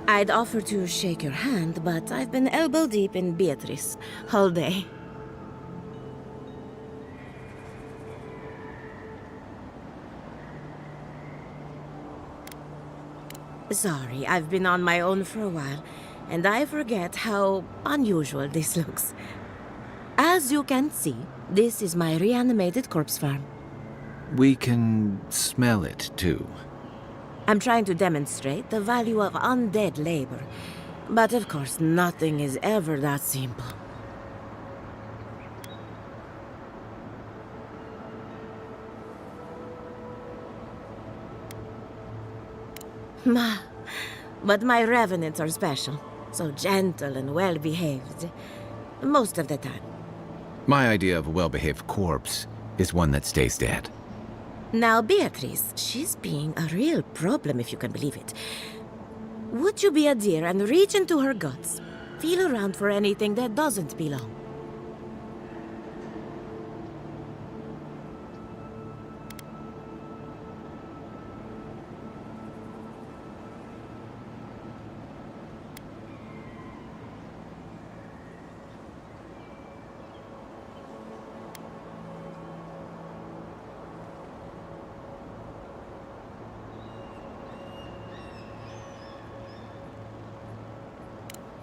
I'd offer to shake your hand, but I've been elbow deep in Beatrice all day. Sorry, I've been on my own for a while, and I forget how unusual this looks. As you can see, this is my reanimated corpse farm. We can smell it, too. I'm trying to demonstrate the value of undead labor, but of course nothing is ever that simple. But my revenants are special, so gentle and well-behaved, most of the time. My idea of a well-behaved corpse is one that stays dead. Now, Beatrice, she's being a real problem, if you can believe it. Would you be a dear and reach into her guts? Feel around for anything that doesn't belong.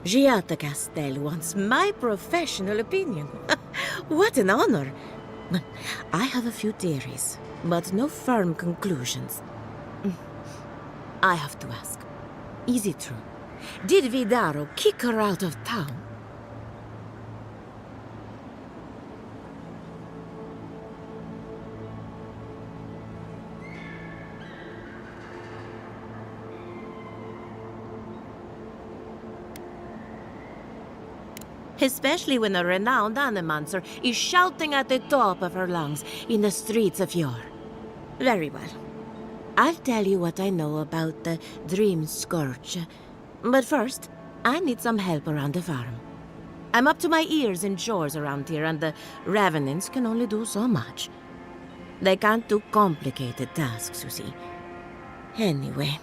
Giata Castel wants my professional opinion. What an honor! I have a few theories, but no firm conclusions. I have to ask, is it true? Did Vidaro kick her out of town? Especially when a renowned animancer is shouting at the top of her lungs in the streets of yore. Very well. I'll tell you what I know about the Dream Scourge. But first, I need some help around the farm. I'm up to my ears in chores around here, and the Revenants can only do so much. They can't do complicated tasks, you see. Anyway,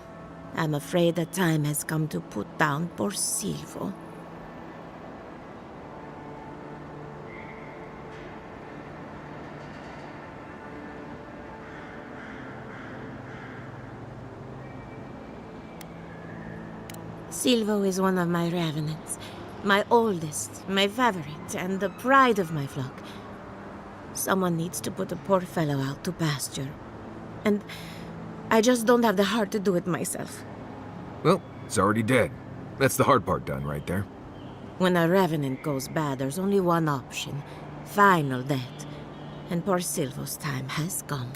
I'm afraid the time has come to put down poor Silvo. Silvo is one of my revenants. My oldest, my favorite, and the pride of my flock. Someone needs to put the poor fellow out to pasture. And I just don't have the heart to do it myself. Well, it's already dead. That's the hard part done right there. When a revenant goes bad, there's only one option. Final death. And poor Silvo's time has come.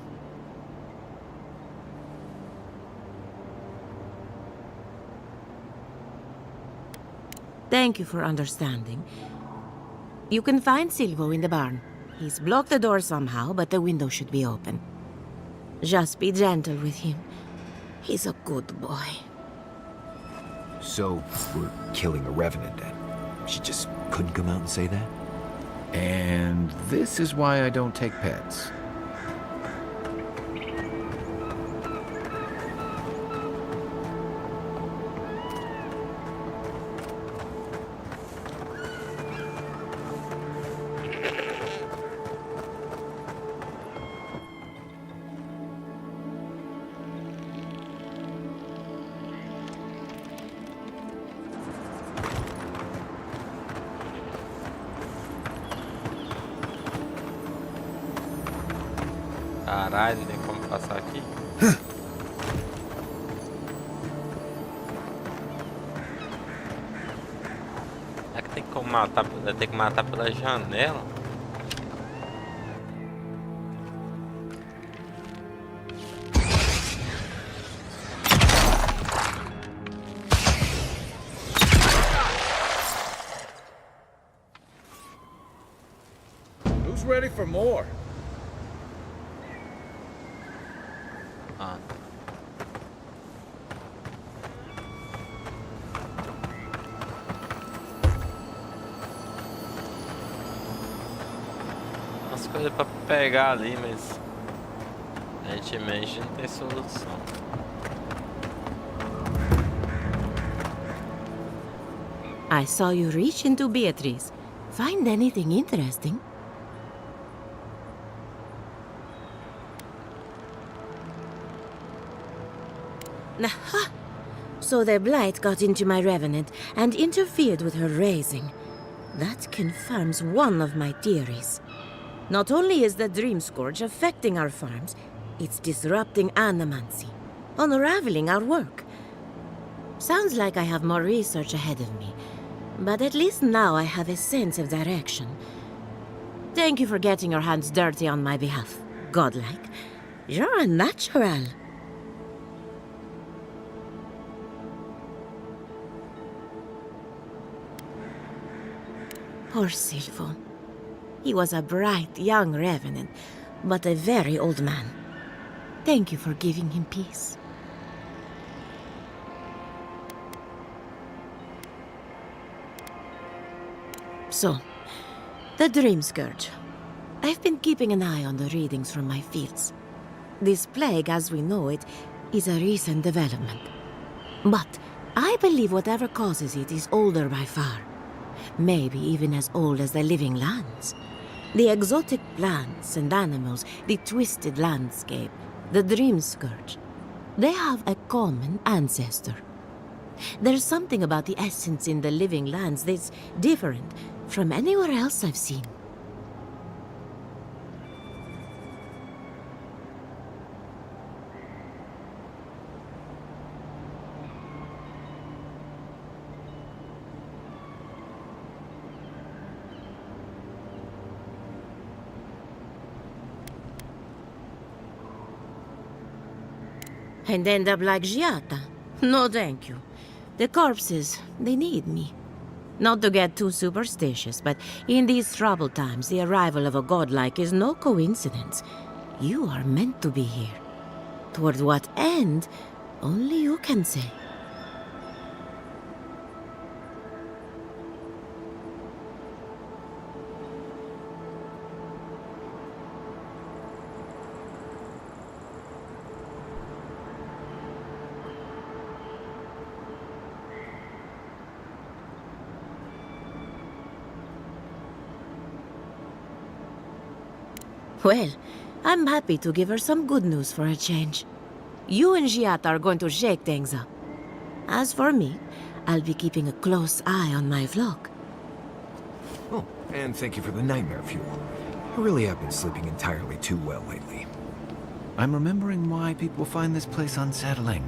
Thank you for understanding. You can find Silvo in the barn. He's blocked the door somehow, but the window should be open. Just be gentle with him. He's a good boy. So, we're killing a revenant then? She just couldn't come out and say that? And this is why I don't take pets. Caralho, tem como passar aqui? Será que tem como matar? Tem que matar pela janela? Who's ready for more? Umas coisas pra pegar ali, mas aparentemente não tem solução. I saw you reach into Beatrice. Find anything interesting? Aha! So the blight got into my revenant and interfered with her raising. That confirms one of my theories. Not only is the Dream Scourge affecting our farms, it's disrupting animancy, unraveling our work. Sounds like I have more research ahead of me, but at least now I have a sense of direction. Thank you for getting your hands dirty on my behalf, godlike. You're a natural. Poor Silvo. He was a bright young revenant, but a very old man. Thank you for giving him peace. So, the Dream Scourge. I've been keeping an eye on the readings from my fields. This plague, as we know it, is a recent development. But I believe whatever causes it is older by far. Maybe even as old as the living lands. The exotic plants and animals, the twisted landscape, the Dream Scourge. They have a common ancestor. There's something about the essence in the living lands that's different from anywhere else I've seen. And end up like Giata. No, thank you. The corpses, they need me. Not to get too superstitious, but in these troubled times, the arrival of a godlike is no coincidence. You are meant to be here. Toward what end, only you can say. Well, I'm happy to give her some good news for a change. You and Giata are going to shake things up. As for me, I'll be keeping a close eye on my flock. Oh, and thank you for the nightmare fuel. I really have been sleeping entirely too well lately. I'm remembering why people find this place unsettling.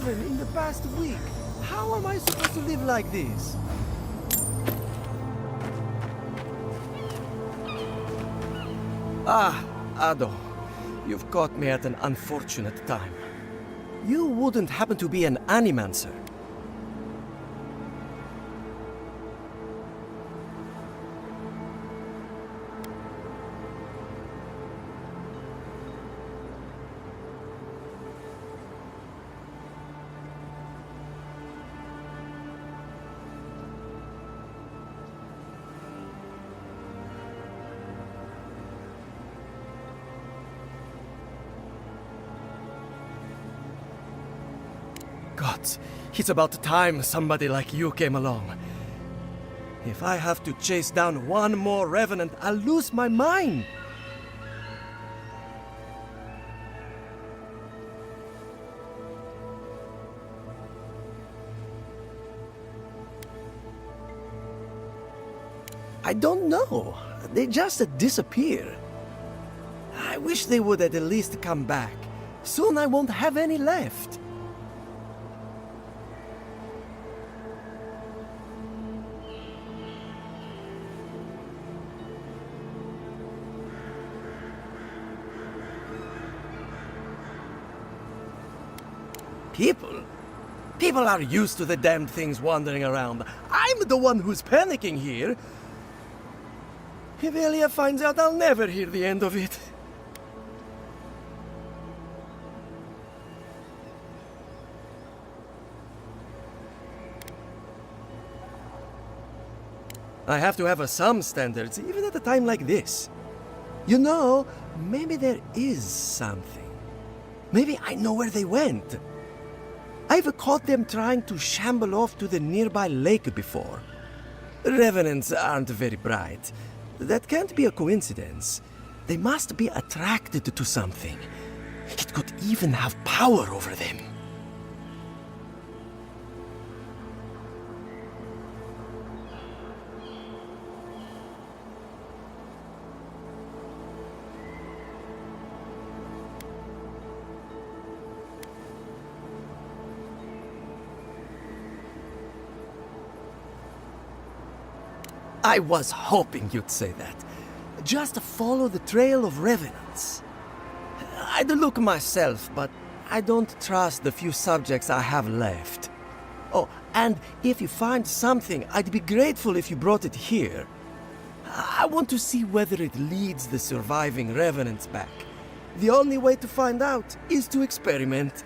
7 in the past week. How am I supposed to live like this? Ah, Ado. You've caught me at an unfortunate time. You wouldn't happen to be an animancer? Gods, it's about time somebody like you came along. If I have to chase down one more revenant, I'll lose my mind. I don't know. They just disappear. I wish they would at least come back. Soon I won't have any left. People are used to the damned things wandering around. I'm the one who's panicking here. If Elia finds out, I'll never hear the end of it. I have to have some standards, even at a time like this. You know, maybe there is something. Maybe I know where they went. I've caught them trying to shamble off to the nearby lake before. Revenants aren't very bright. That can't be a coincidence. They must be attracted to something. It could even have power over them. I was hoping you'd say that. Just follow the trail of revenants. I'd look myself, but I don't trust the few subjects I have left. Oh, and if you find something, I'd be grateful if you brought it here. I want to see whether it leads the surviving revenants back. The only way to find out is to experiment.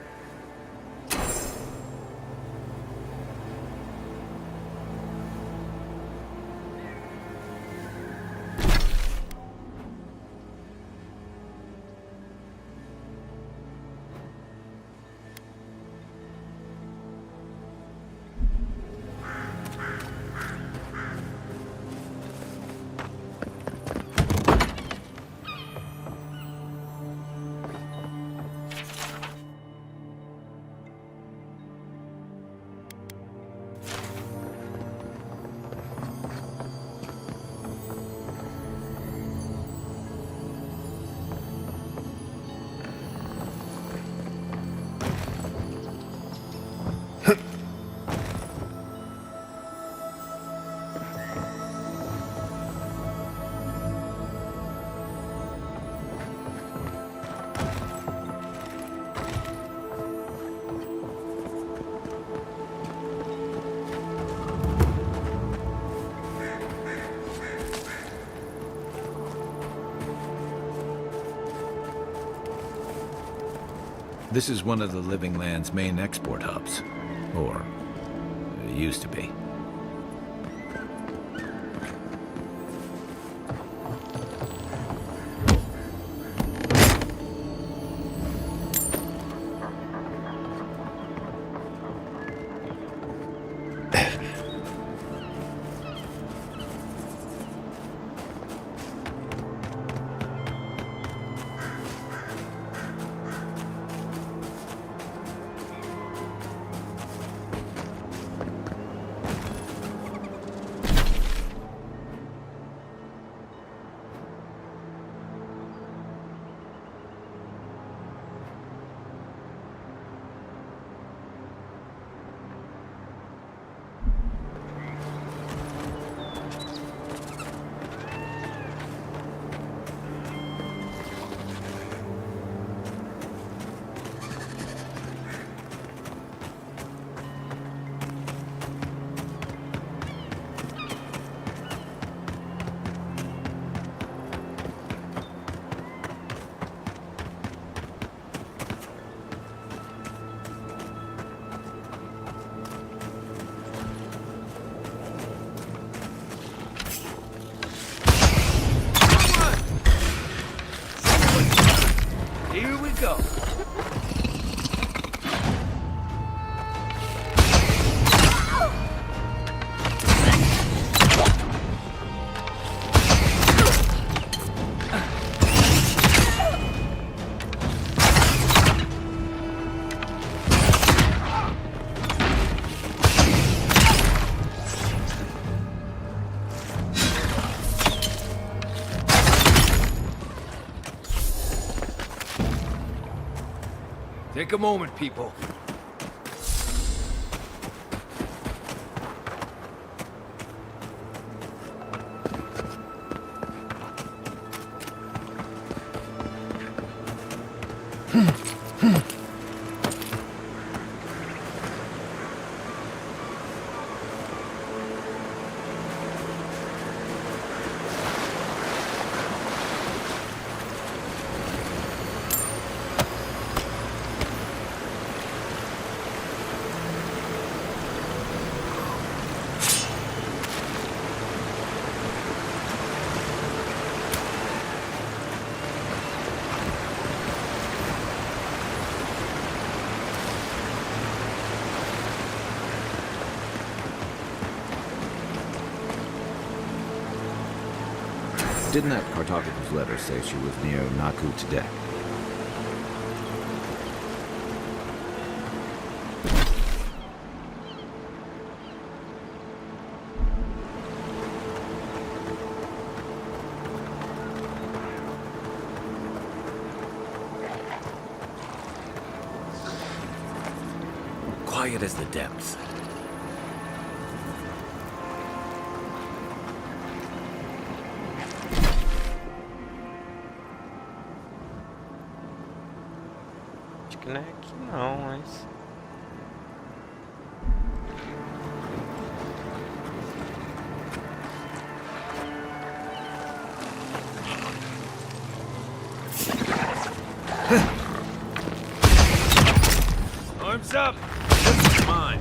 This is one of the Living Land's main export hubs. Or, it used to be. go. Take a moment, people. Didn't that cartographer's letter say she was near Naku today? Quiet as the depths. Acho que não é aqui não, mas... Arms up! This is mine.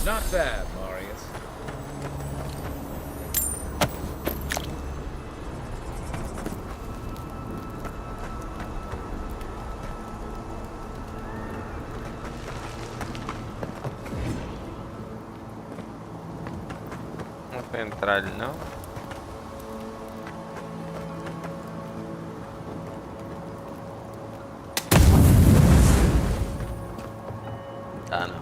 Not bad, Marius. Não foi entrar ali não? Tá não.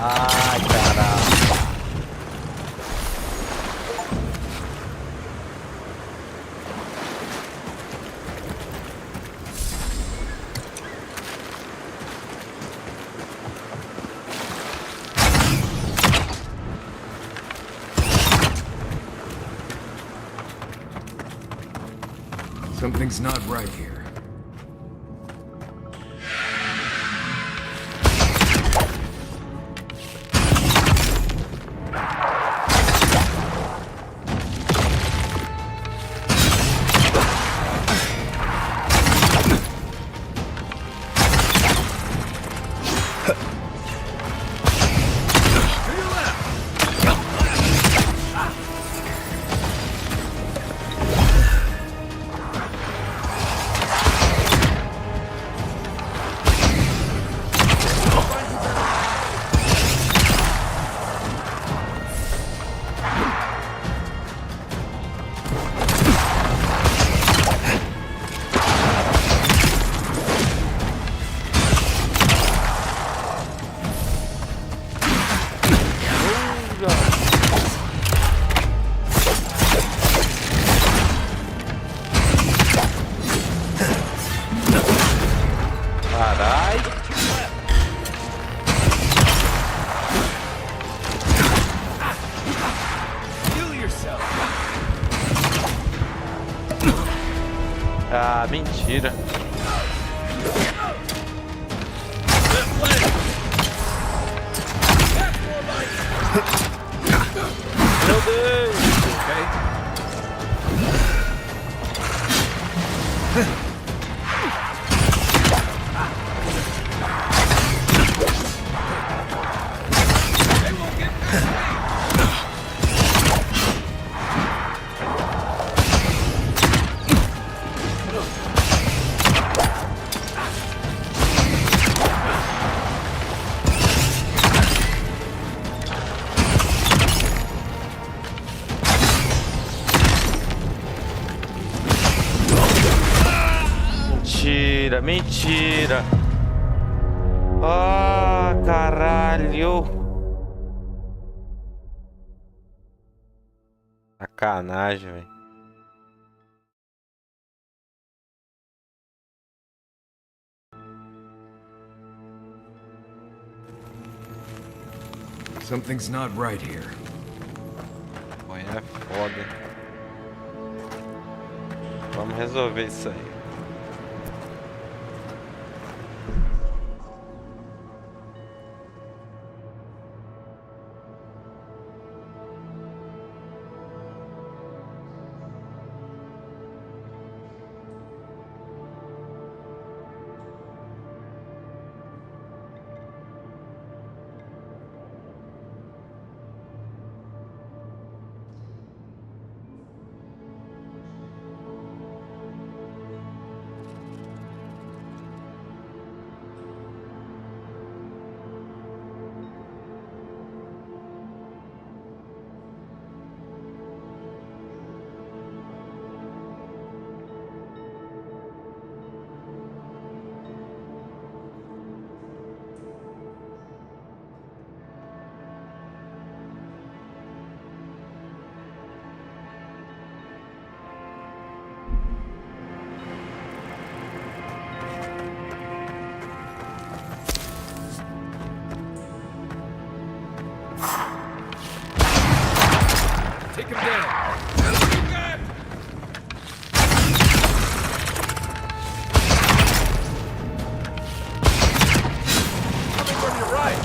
Ai, caralho. Something's not right here. Ah, mentira. Meu Deus! Mentira, mentira. Ah, caralho. Sacanagem, velho. Something's not right here. Pô, é foda. Vamos resolver isso aí. Take him down. Coming from your right.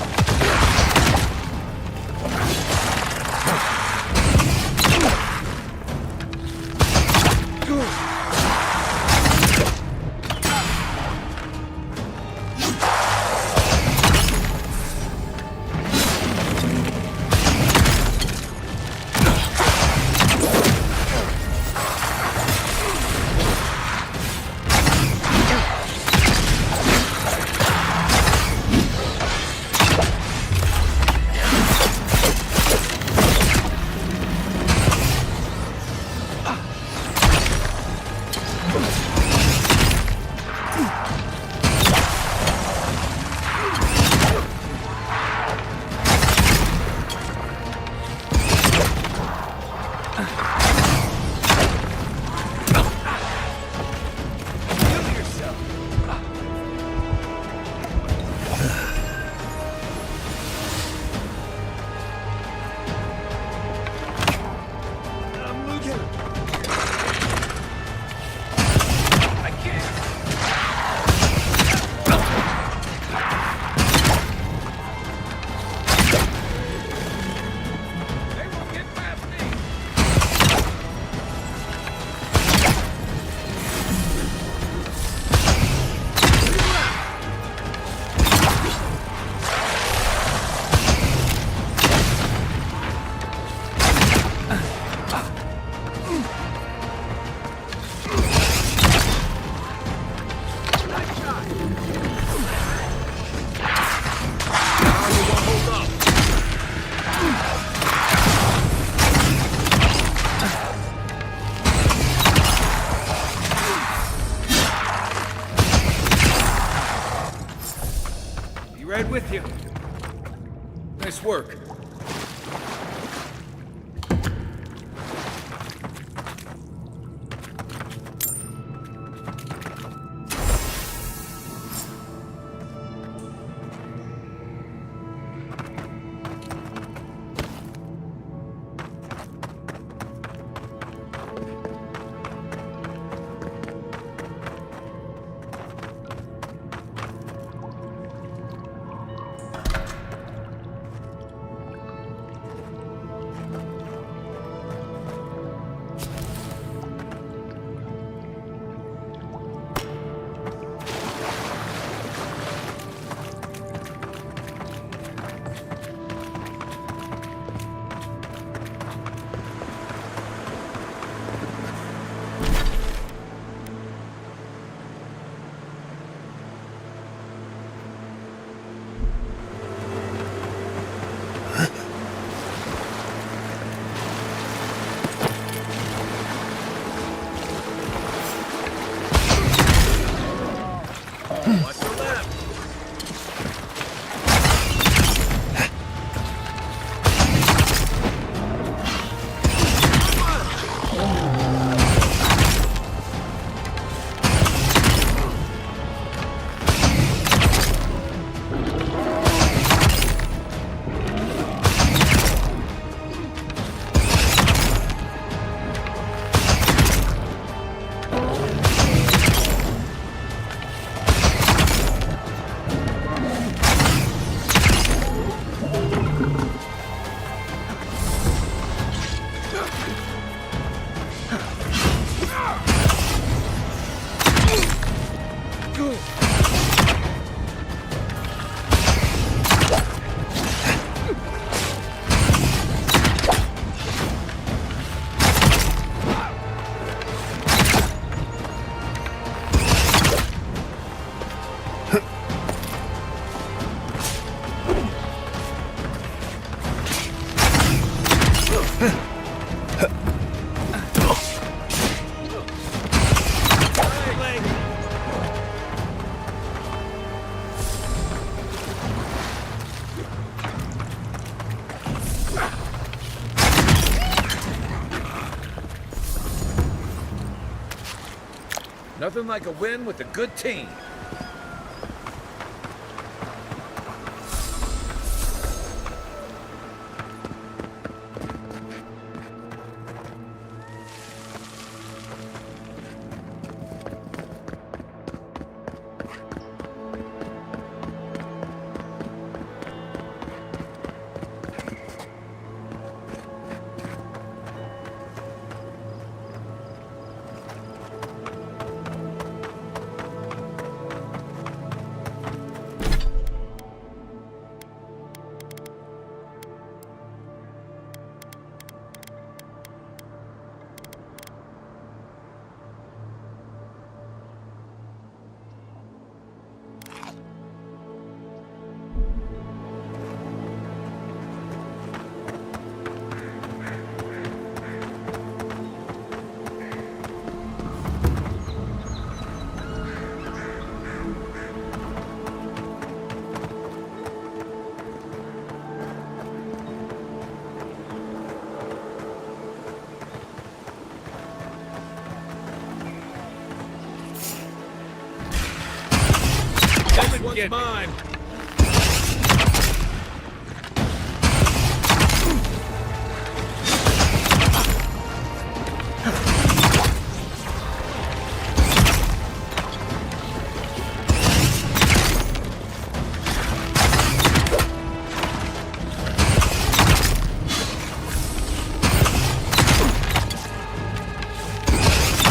Right with you. Nice work. Nothing like a win with a good team. One's mine.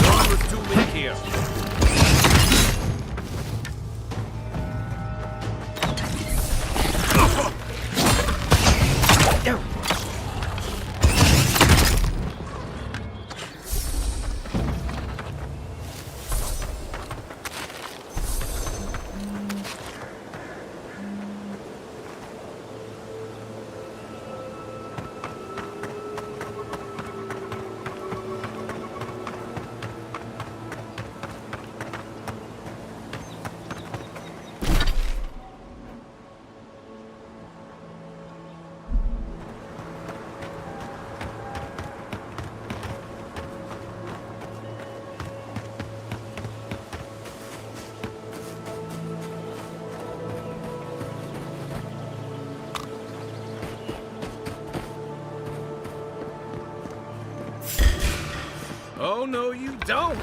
Armor's too weak here. no, you don't.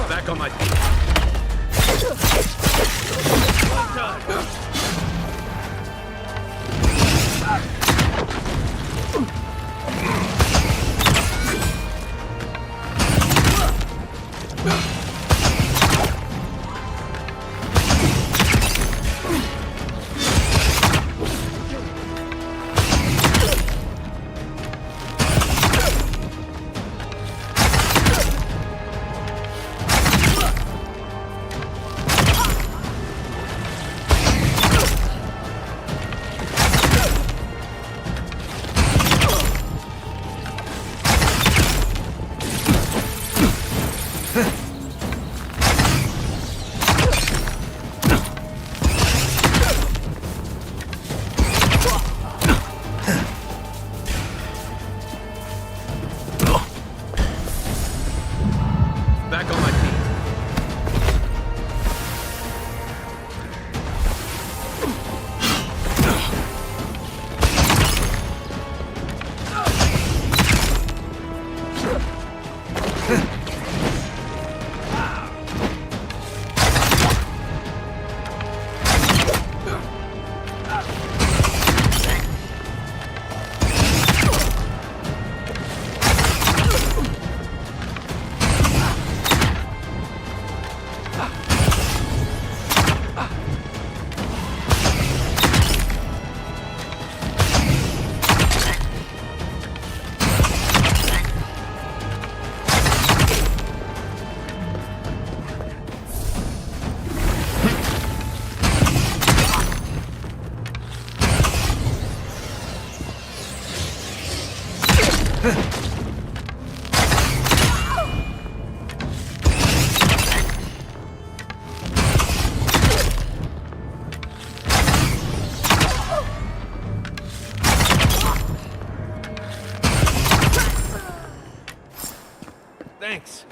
Back on my feet. Well done. Back on my feet. Thanks.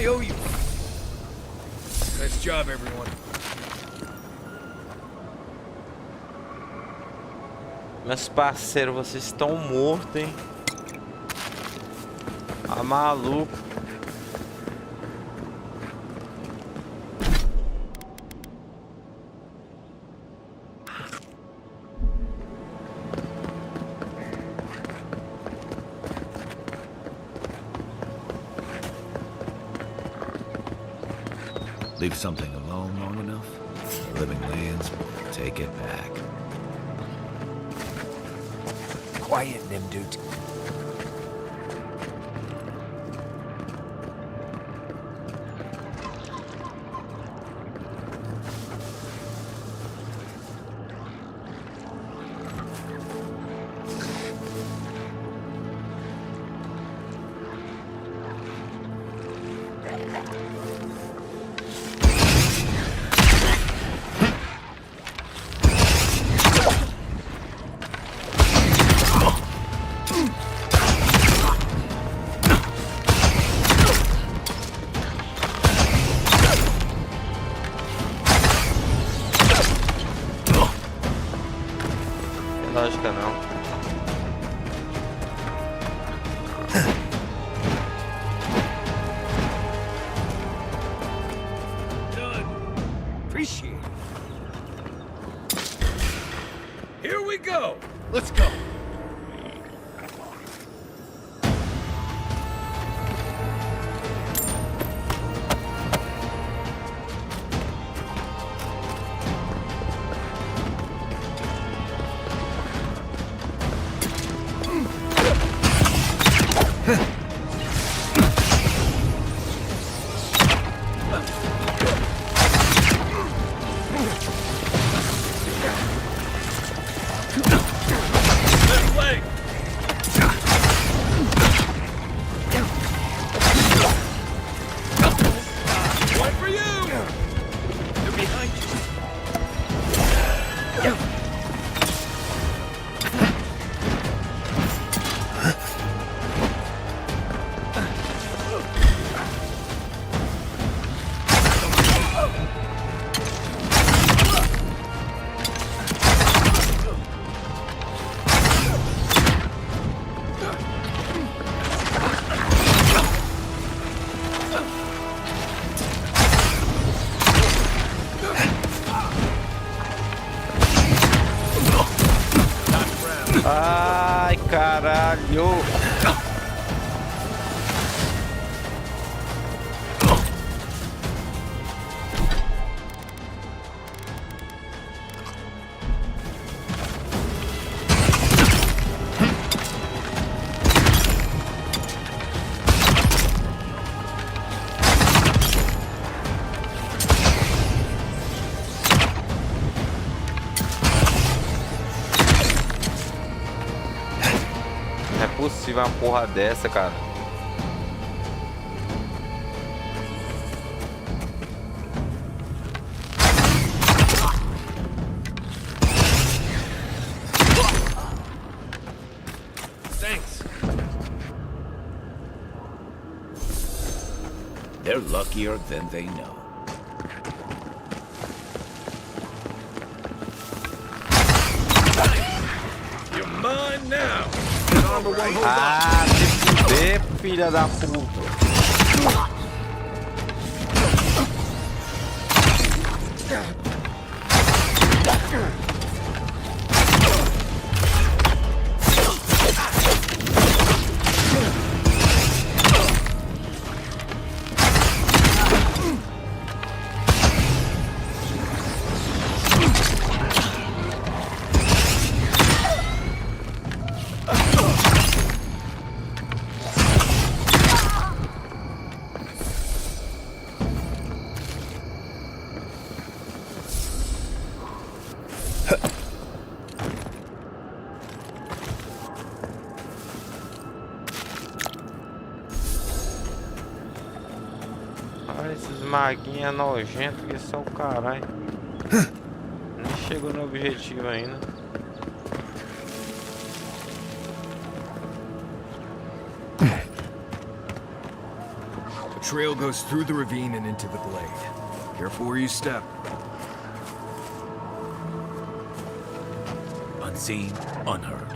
I owe you. Nice job, everyone. Meus parceiros, vocês estão mortos, hein? Ah, maluco. Leave something alone long enough, the living lands will take it back. Quiet, them dude. Lógica não. Done. Appreciate it. Here we go. Let's go. Ai, caralho. Não é possível uma porra dessa, cara. Thanks. They're luckier than they know. You're mine now. Ah, se fuder, filha da puta. Olha esses maguinhos nojentos que são o caralho. Nem chegou no objetivo ainda. The trail goes through the ravine and into the glade. Careful where you step. Unseen, unheard.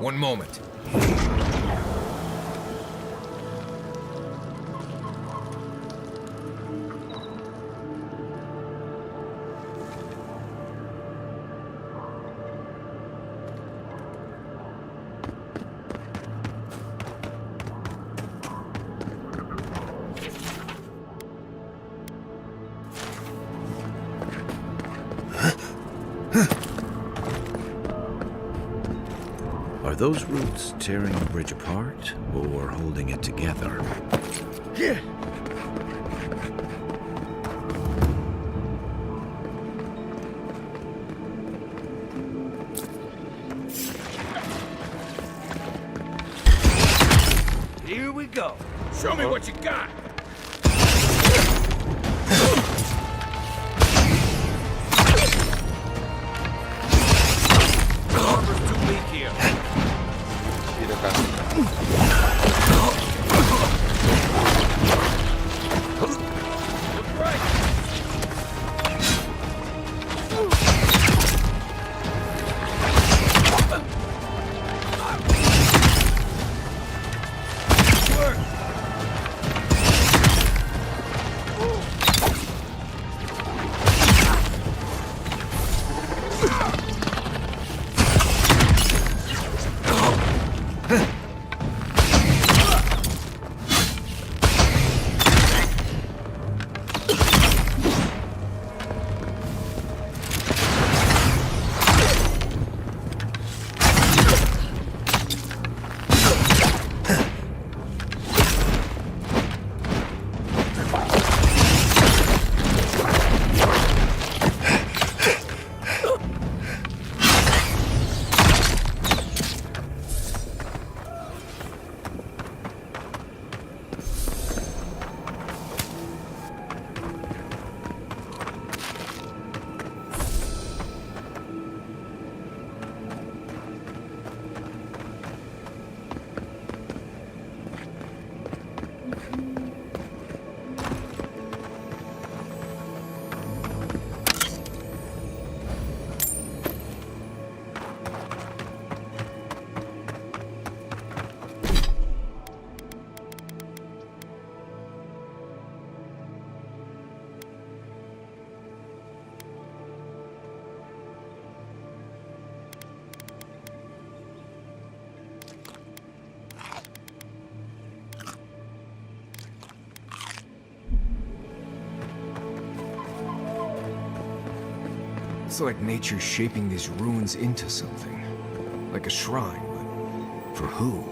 One moment. Are those roots tearing the bridge apart or holding it together? Yeah. Here we go. Show me what you got. Armor's too weak here. Feels like nature's shaping these ruins into something. Like a shrine, but for who?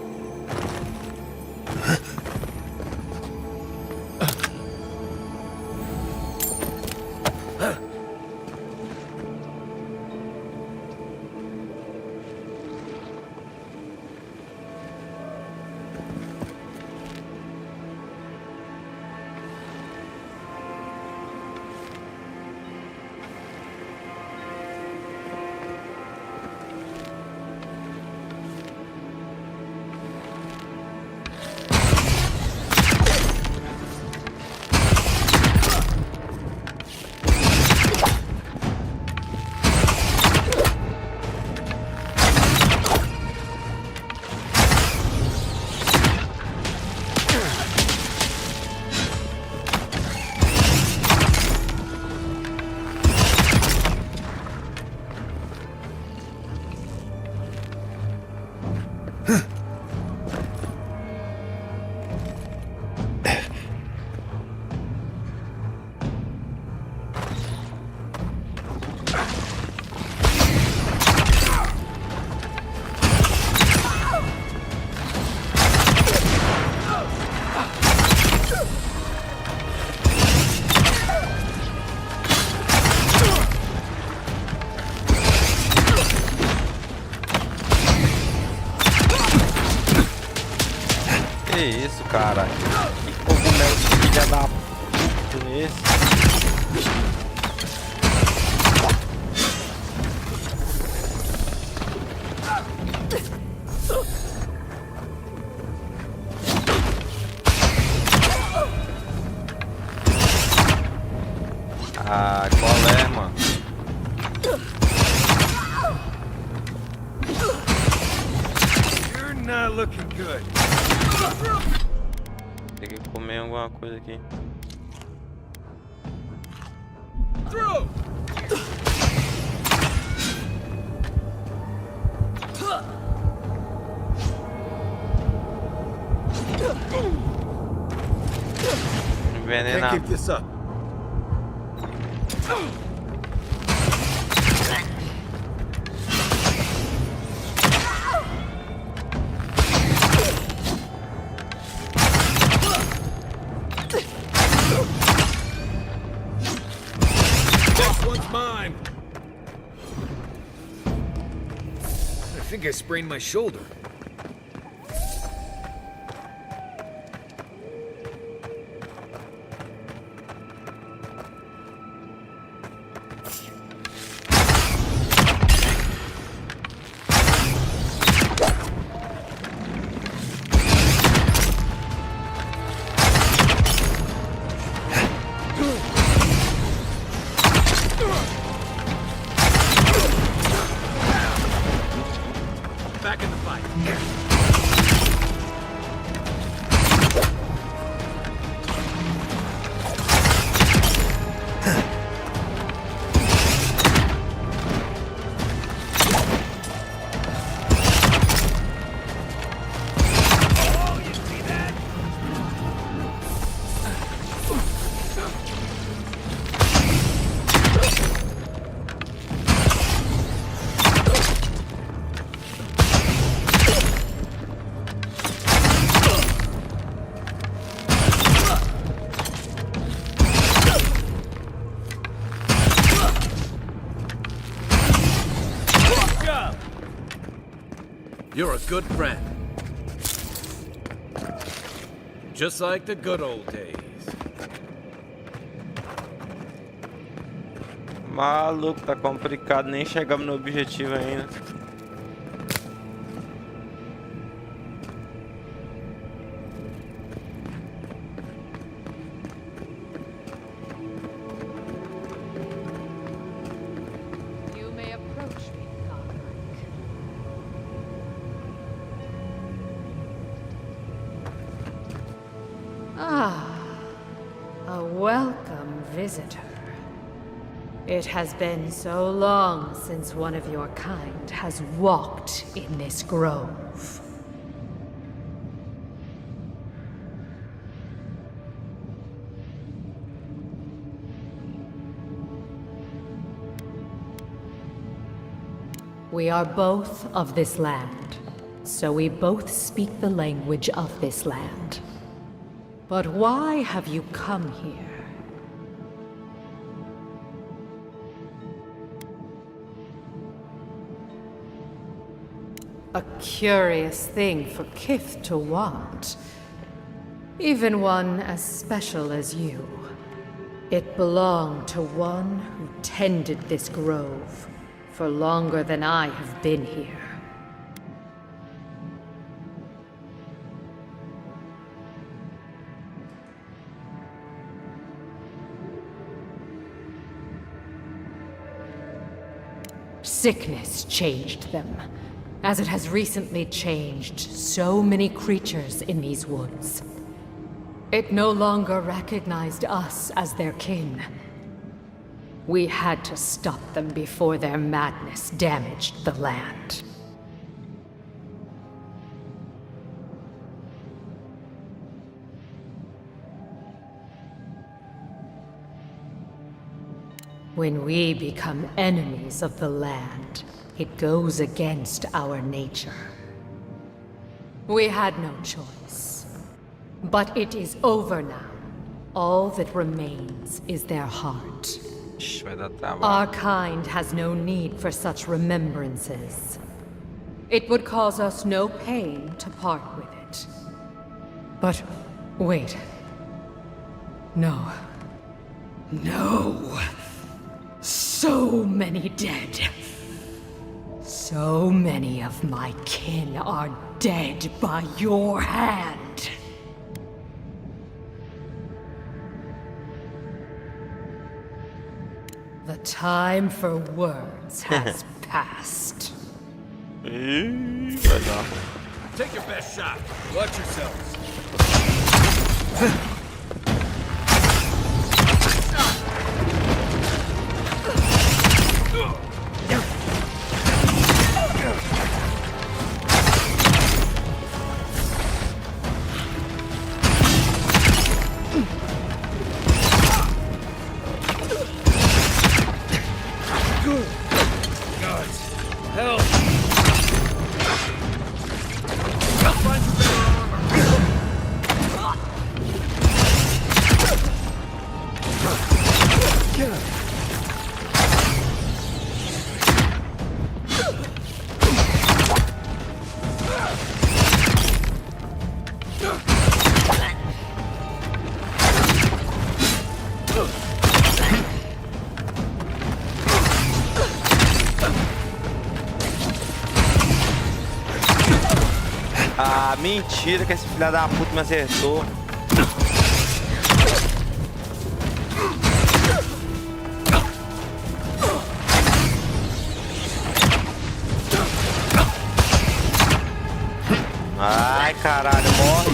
Que isso, cara? Que cogumelo filha da puta é esse? Ah, qual é, mano? You're not looking good. Tem que comer alguma coisa aqui. Through! Envenenar. Can't keep this up. Next one's mine. I think I sprained my shoulder. Back in the fight. Oh, you see that? You're a good friend. Just like the good old days. Maluco, tá complicado. Nem chegamos no objetivo ainda. You may approach me, godlike. Ah, a welcome visitor. It has been so long since one of your kind has walked in this grove. We are both of this land, so we both speak the language of this land. But why have you come here? A curious thing for Kith to want. Even one as special as you. It belonged to one who tended this grove for longer than I have been here. Sickness changed them, as it has recently changed so many creatures in these woods. It no longer recognized us as their kin. We had to stop them before their madness damaged the land. When we become enemies of the land, it goes against our nature. We had no choice. But it is over now. All that remains is their heart. Our kind has no need for such remembrances. It would cause us no pain to part with it. But wait. No. No. So many dead. So many of my kin are dead by your hand. The time for words has passed. Take your best shot. Watch yourselves. Ah, mentira que esse filho da puta me acertou. Ai, caralho, morre.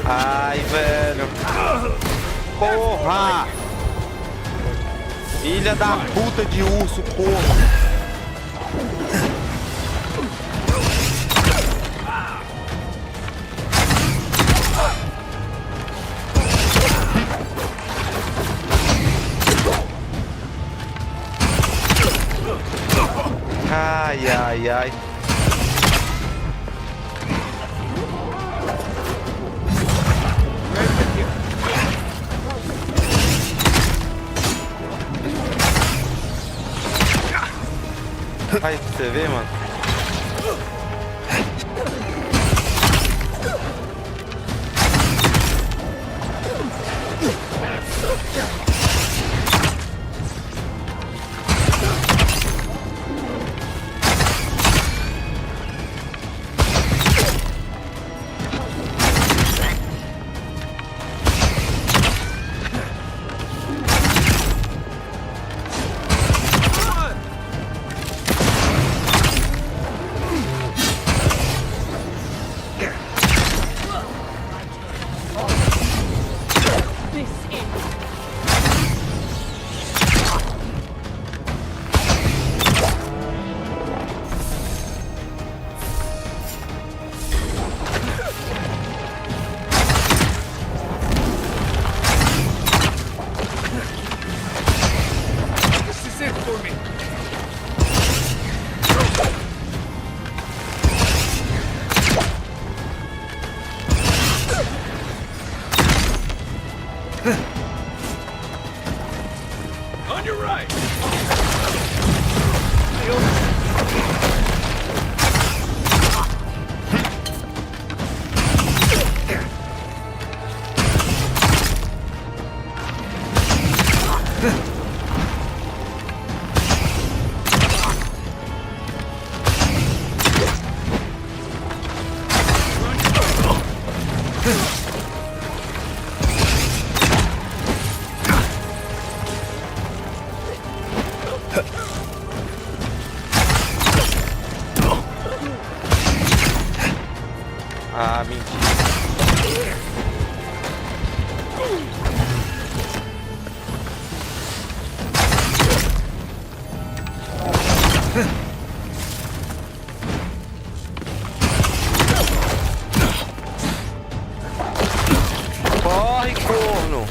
Ai, velho. Porra! Filha da puta de urso, porra! Ai, ai, ai. Aí, você vê, mano? Ah, mentira. Corre, corno!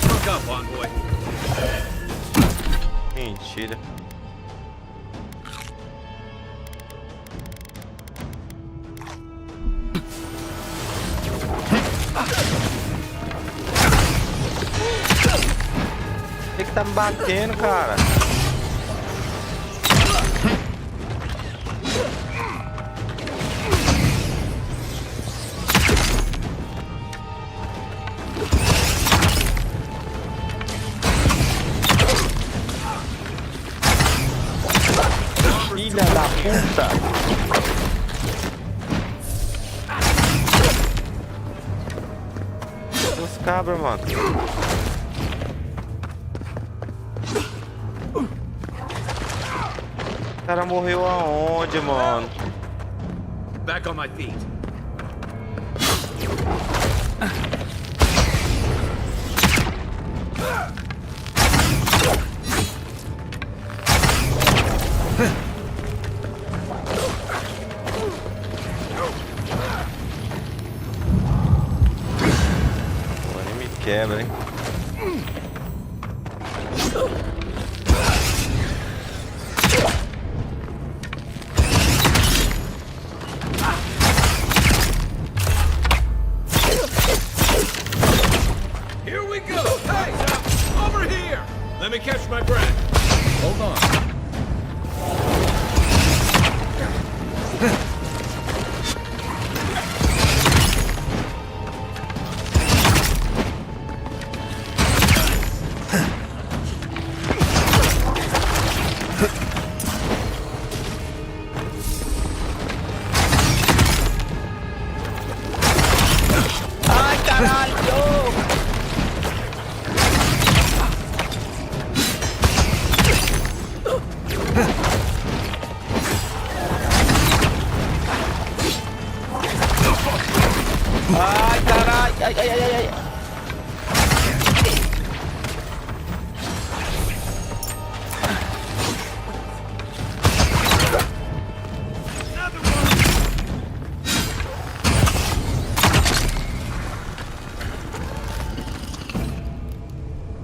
Fuck up, envoy. Mentira. Por que tá me batendo, cara? Filha da puta! Os cabras, mano. O cara morreu aonde, mano? Back on my feet. Agora me quebra, hein? Here we go! Hey! Over here! Let me catch my breath. Hold on. Ai, caralho! Ai, caralho! Ai, ai, ai, ai!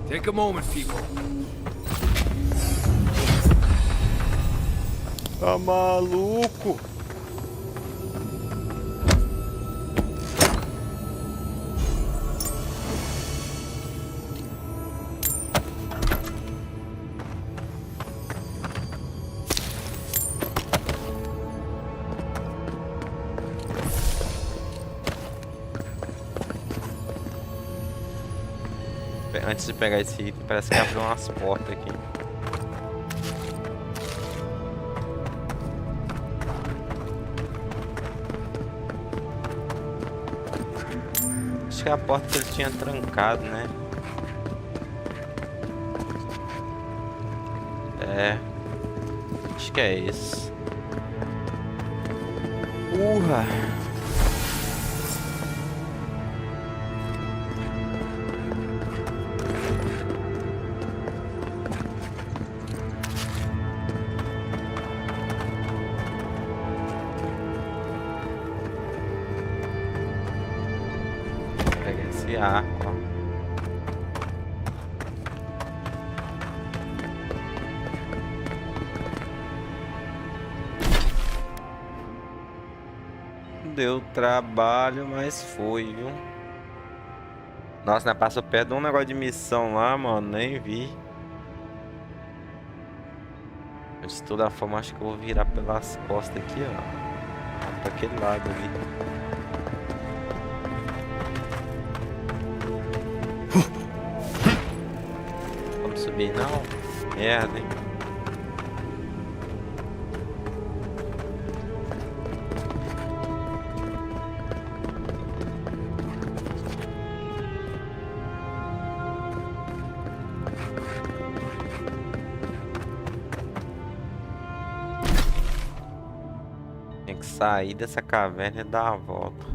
Take a moment, people. Tá maluco? Antes de pegar esse item, parece que abriu umas portas aqui. Acho que é a porta que ele tinha trancado, né? É. Acho que é isso. Urra! Arco, ó. Deu trabalho, mas foi, viu? Nossa, né? Passou perto de um negócio de missão lá, mano. Nem vi. De toda forma, acho que eu vou virar pelas costas aqui, ó. Pra aquele lado ali. Vamos subir não? Merda, hein? Tem que sair dessa caverna e dar a volta.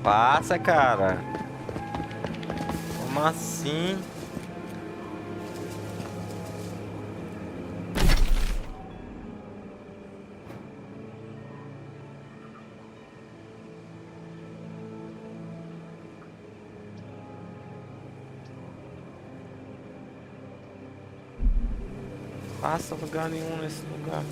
Passa, cara. Como assim? Passa lugar nenhum nesse lugar.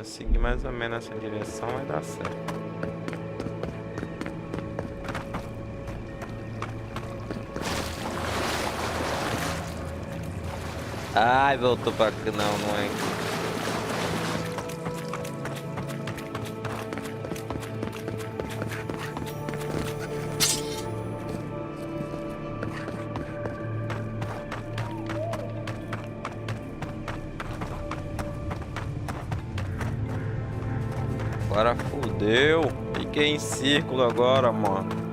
Seguir mais ou menos essa direção vai dar certo. Ai, voltou pra cá. Não é. Agora fudeu. Fiquei em círculo agora, mano.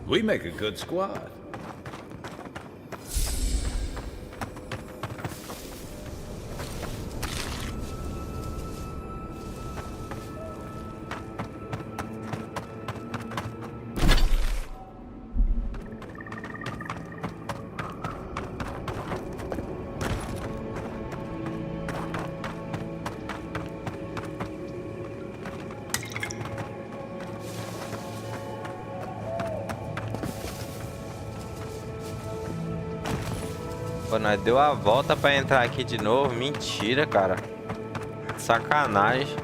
We make a good squad. Pô, nós deu a volta pra entrar aqui de novo. Mentira, cara. Sacanagem.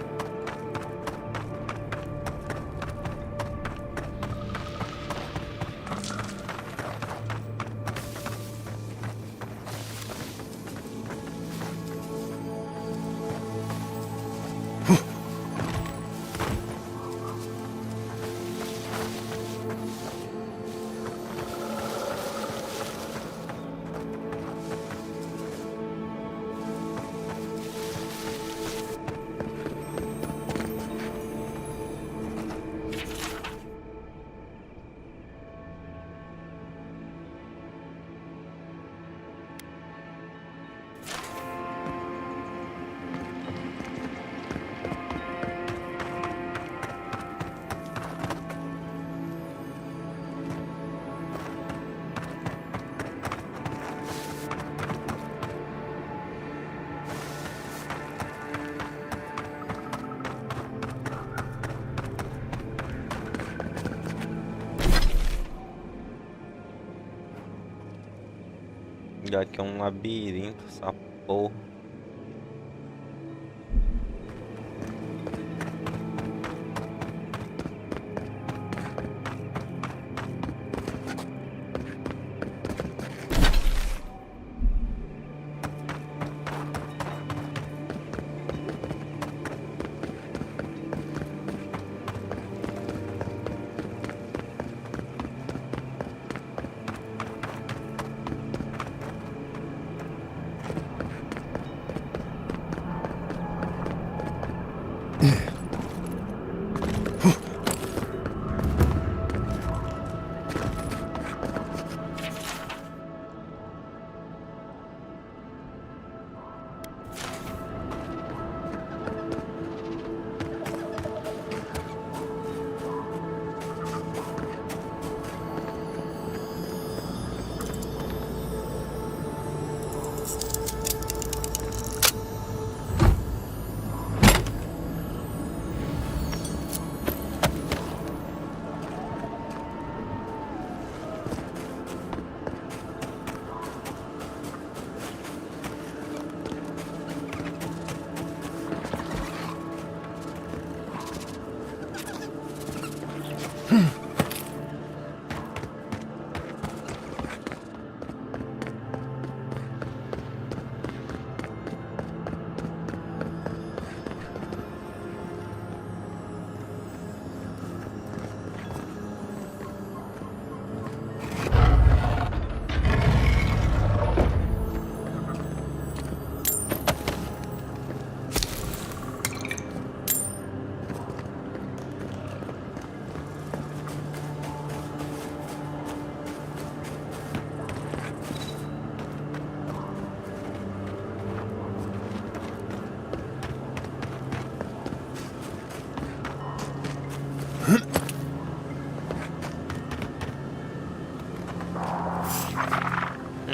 ligado que é um labirinto, essa porra.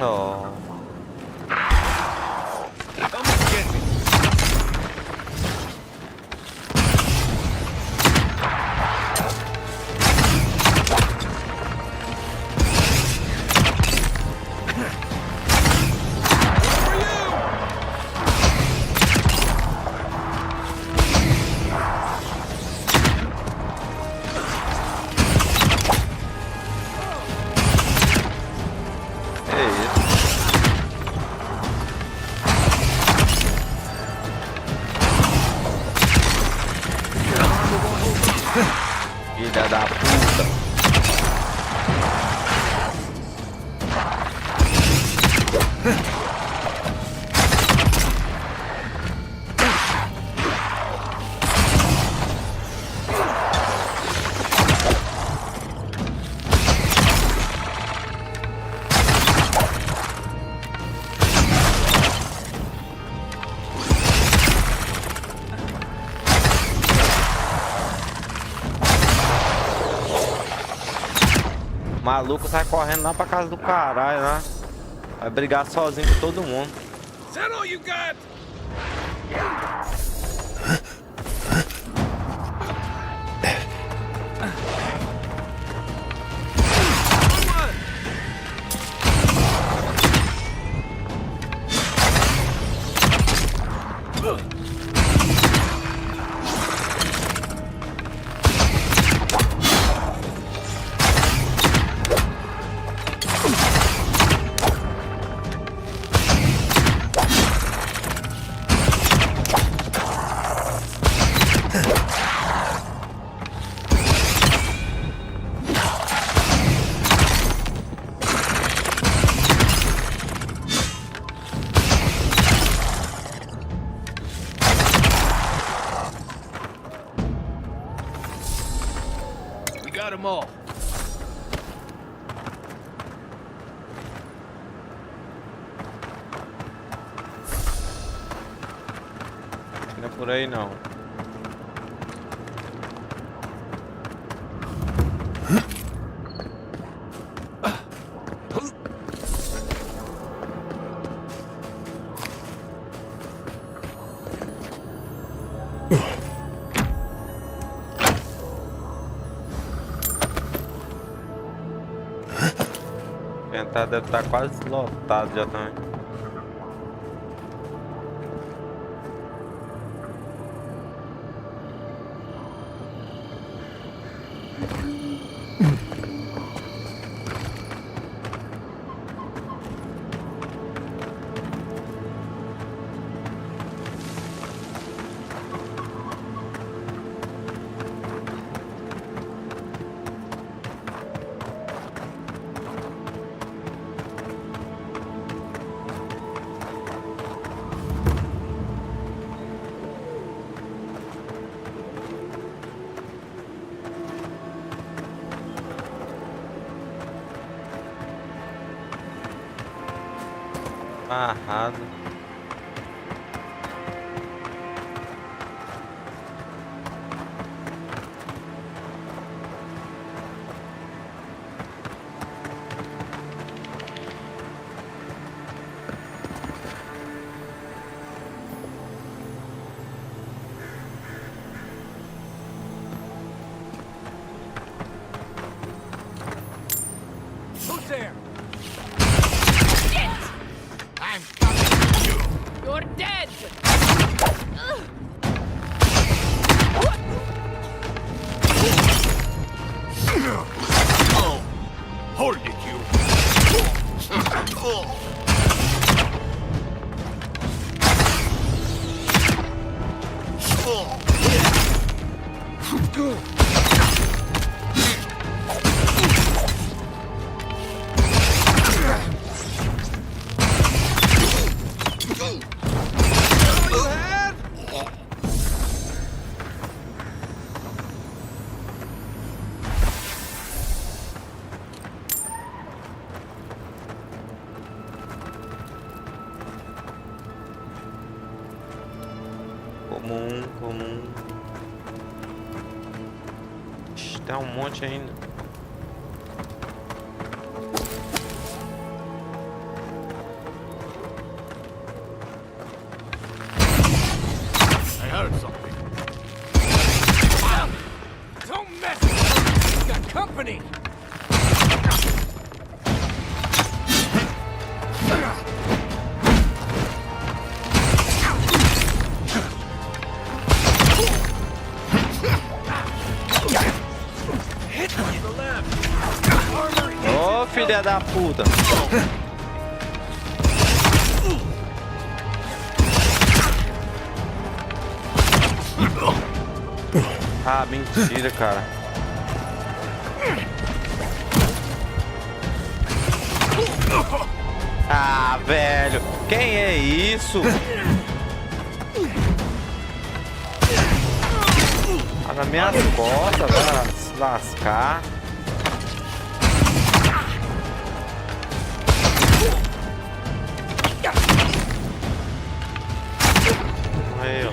Oh. Filha da puta. O maluco sai correndo lá pra casa do caralho, né? Vai brigar sozinho com todo mundo. Is that all you got? Got them all. Não é por aí não. inventário deve estar quase lotado já também. Amarrado. Who's there? I'm coming for you! You're dead! Oh, hold it, you! Comum. Ixi, tem um monte ainda. I heard something. Don't mess with me! He's got company! Ô, filha da puta! Ah, mentira, cara. Ah, velho. Quem é isso? Tá nas minhas costas, vai se lascar. Morreu.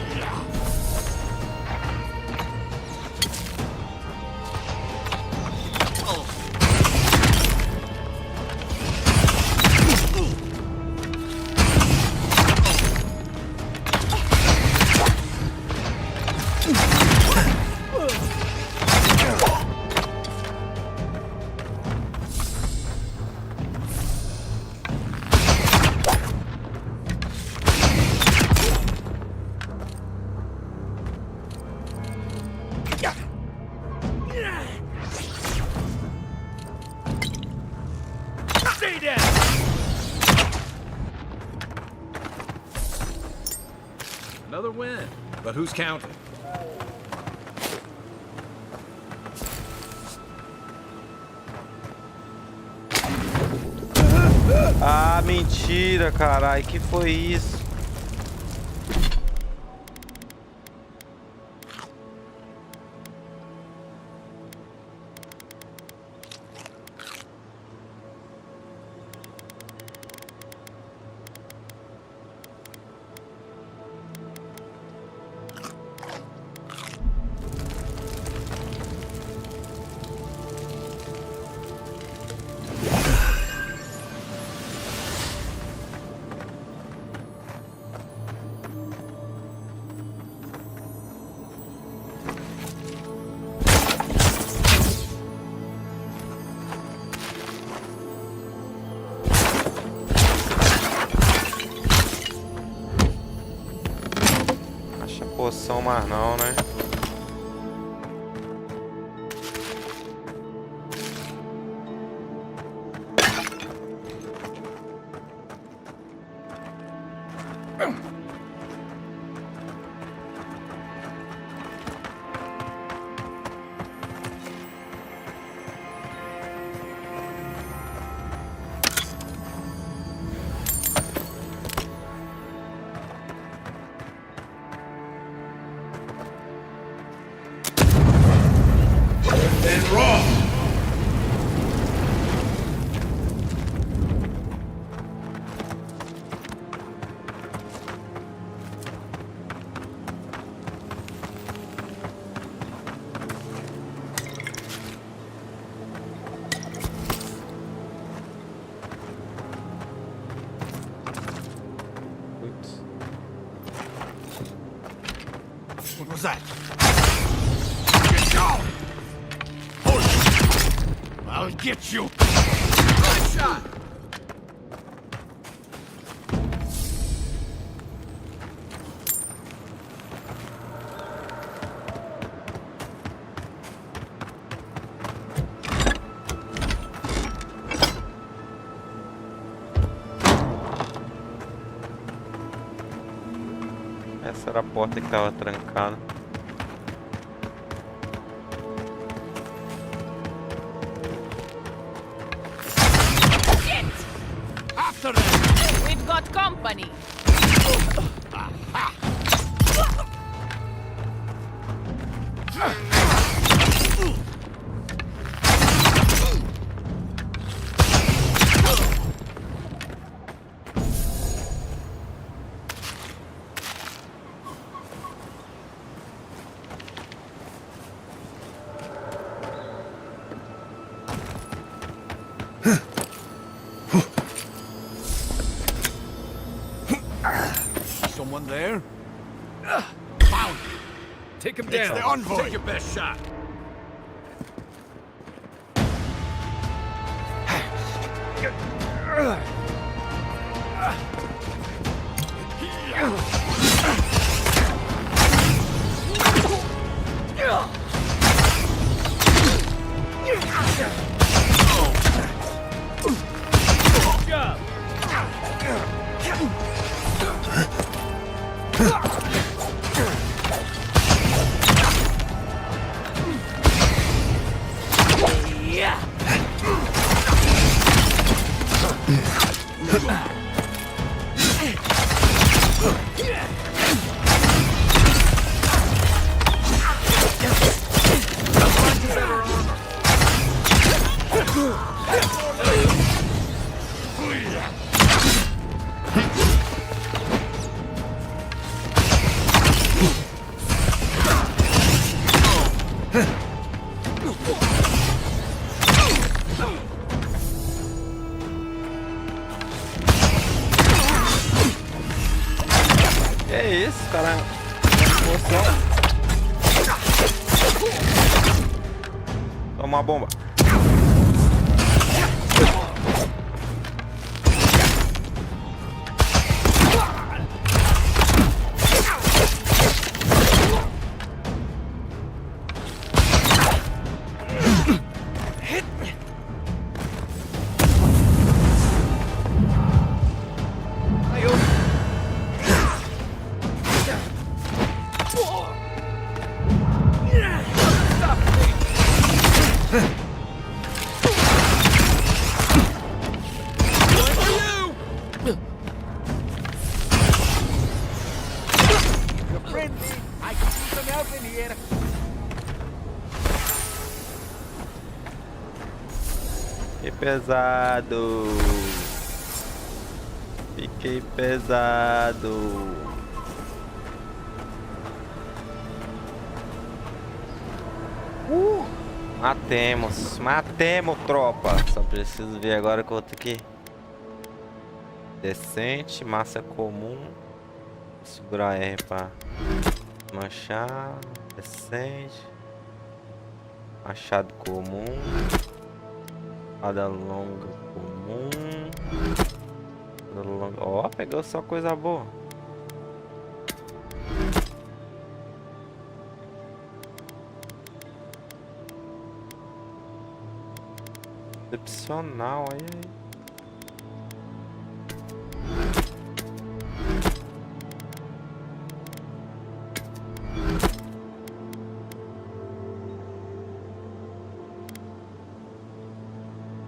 Stay down! Another win. But who's counting? Ah, mentira, caralho. Que foi isso? poção mais não, né? What was that? Get down! Hold it! I'll get you! Good shot! Essa era a porta que tava trancada. After them! We've got company! Someone there? Found him. Take him It's down. the envoy. Take your best shot. Que isso, cara? Poção. Toma uma bomba. Fiquei pesado. Fiquei pesado. Matemos, tropa. Só preciso ver agora que eu vou ter que... Decente, massa comum. Vou segurar R pra manchar. Decente. Machado comum. Espada longa comum. Ó, pegou só coisa boa. Excepcional, aí.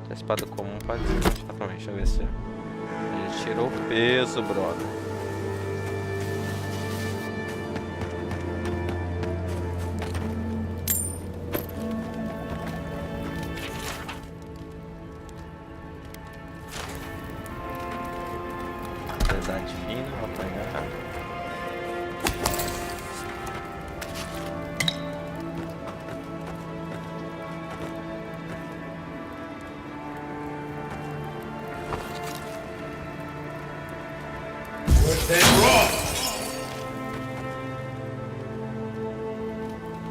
A espada comum pode ser mais facilmente. Deixa eu ver se ele tirou o peso, brother. Habilidade fina, vou apanhar.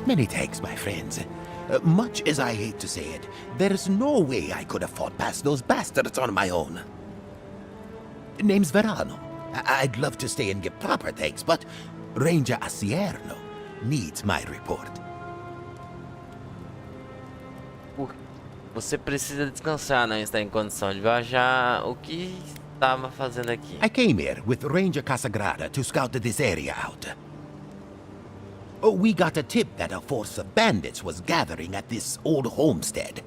Many thanks, my friends. Much as I hate to say it, there's no way I could have fought past those bastards on my own. Name's Verano. I'd love to stay and give proper thanks, but Ranger Acierno needs my report. Você precisa descansar, não está em condição de viajar. O que estava fazendo aqui? I came here with Ranger Casagrada to scout this area out. Oh, we got a tip that a force of bandits was gathering at this old homestead.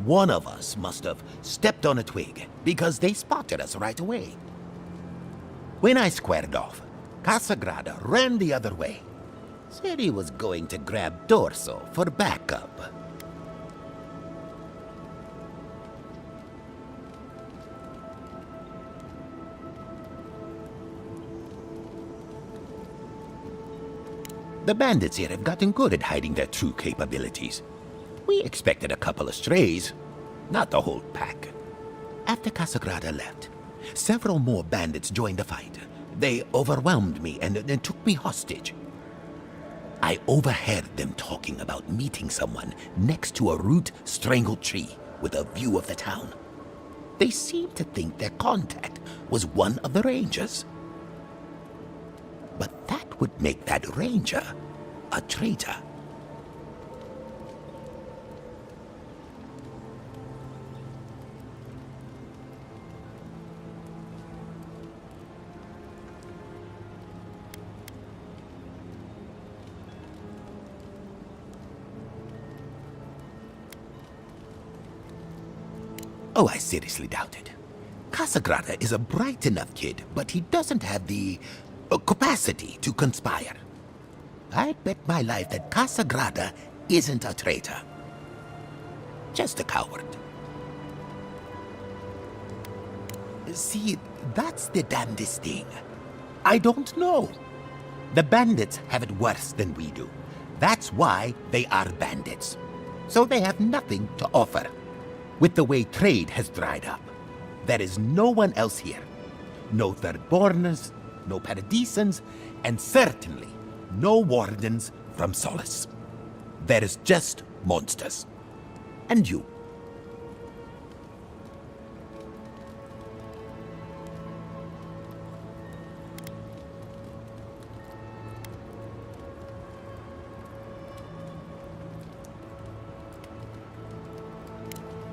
One of us must have stepped on a twig, because they spotted us right away. When I squared off, Casagrada ran the other way. Said he was going to grab Dorso for backup. The bandits here have gotten good at hiding their true capabilities. We expected a couple of strays, not the whole pack. After Casagrada left, several more bandits joined the fight. They overwhelmed me and took me hostage. I overheard them talking about meeting someone next to a root-strangled tree with a view of the town. They seemed to think their contact was one of the rangers. But that would make that ranger a traitor. Oh, I seriously doubt it. Casagrada is a bright enough kid, but he doesn't have the capacity to conspire. I'd bet my life that Casagrada isn't a traitor. Just a coward. See, that's the damnedest thing. I don't know. The bandits have it worse than we do. That's why they are bandits. So they have nothing to offer. With the way trade has dried up, there is no one else here. No Thirdborners, no Paradisans, and certainly no wardens from Solace. There is just monsters. And you.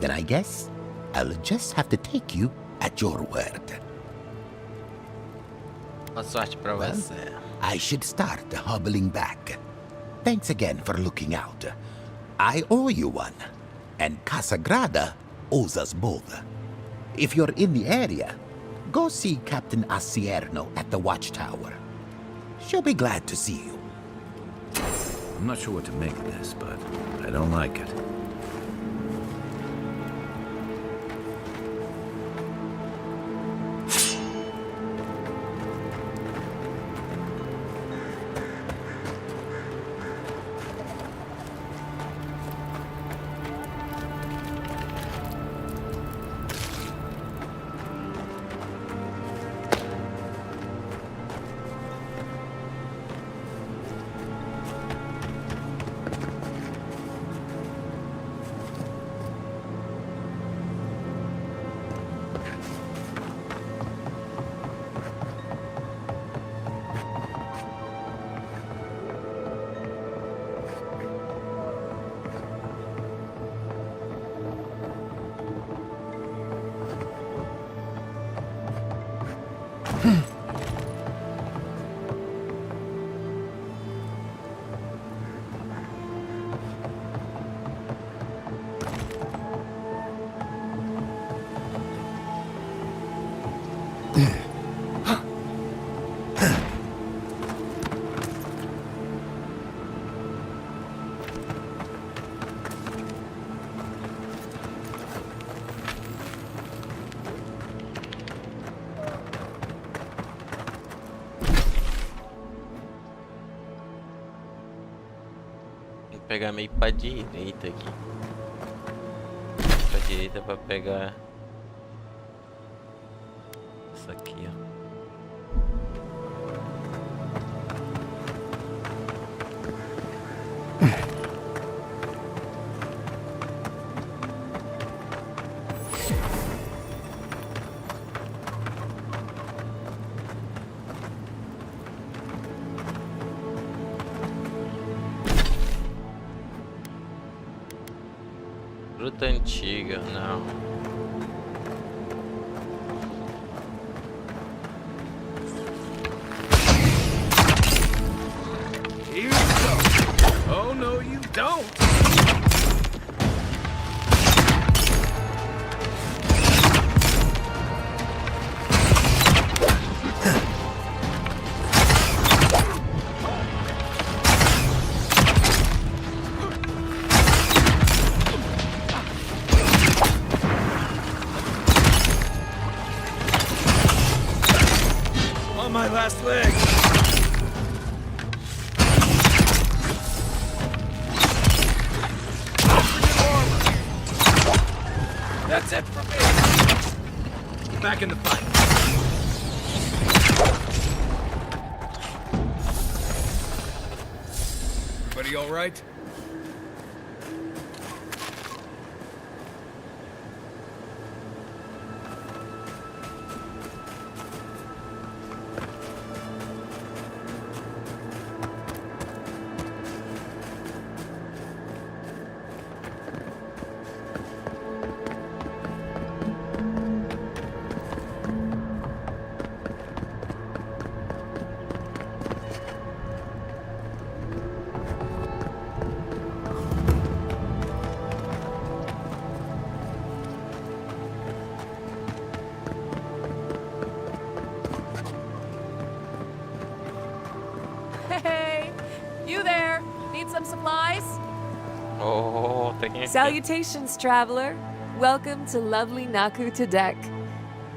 Then I guess I'll just have to take you at your word. Boa sorte pra você. I should start hobbling back. Thanks again for looking out. I owe you one, and Casagrada owes us both. If you're in the area, go see Captain Acierno at the watchtower. She'll be glad to see you. I'm not sure what to make of this, but I don't like it. Vou pegar meio pra direita aqui. Pra direita pra pegar isso aqui, ó. Fruta antiga, não. Here you go. Oh no, you don't. On my last leg. That's it for me. Back in the fight. Everybody all right? Hey, you there? Need some supplies? Oh, tem aqui. Salutations, traveler. Welcome to lovely Naku Tedek.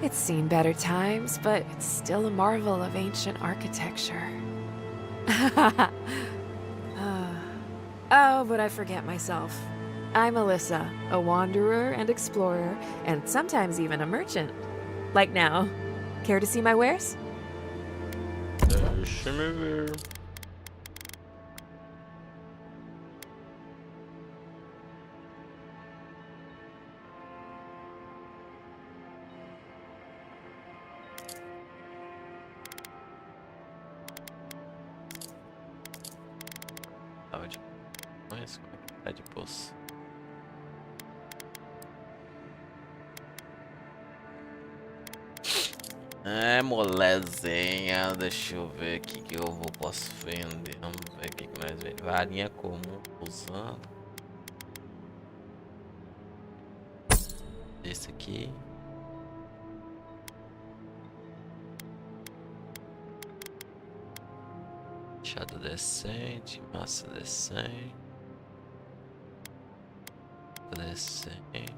It's seen better times, but it's still a marvel of ancient architecture. Oh, but I forget myself. I'm Alyssa, a wanderer and explorer, and sometimes even a merchant. Like now. Care to see my wares? Deixa me ver. Mas como é que tá de poço? É, molezinha, deixa eu ver o que eu posso vender. Vamos ver o que nós vendemos. Varinha comum usando. Esse aqui. Machado decente, massa decente. Decente.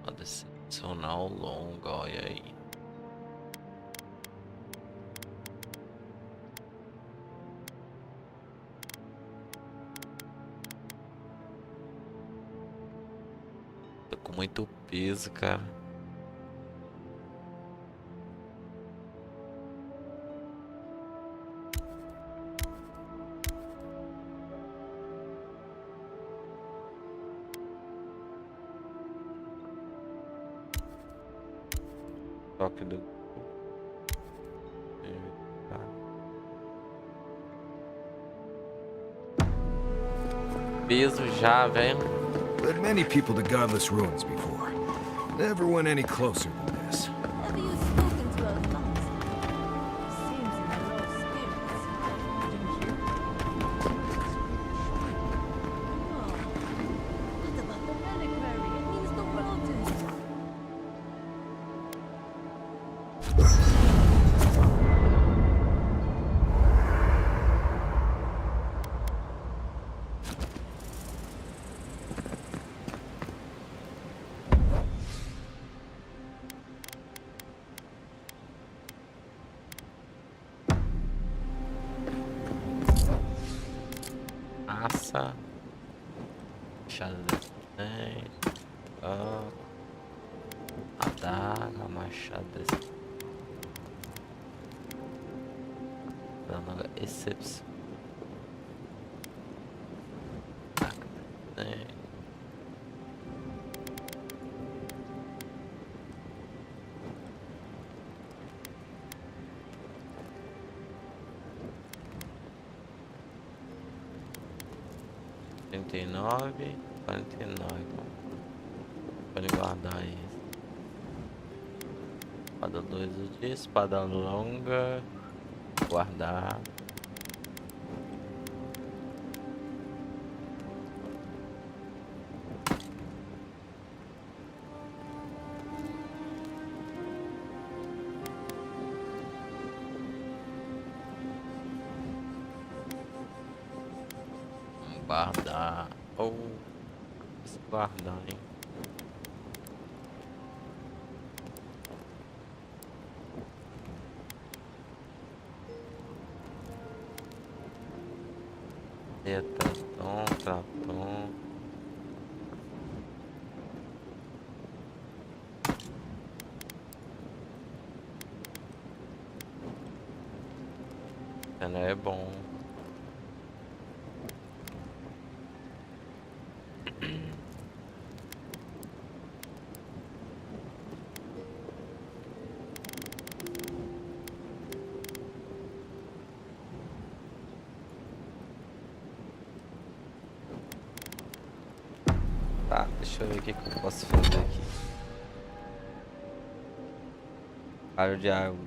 Pode selecionar o longo, olha aí. Tô com muito peso, cara. Toque do peso já, velho. Led many people to godless ruins before. Never went any closer than this. caça. Machado de adaga, machado de dano excepção. R$39, R$49. Pode guardar isso. Espada 2 o dia, espada longa. Guardar. Guardar ou guardar, hein? Tratom. Ela é bom. Tá, deixa eu ver o que eu posso fazer aqui. Palho de água,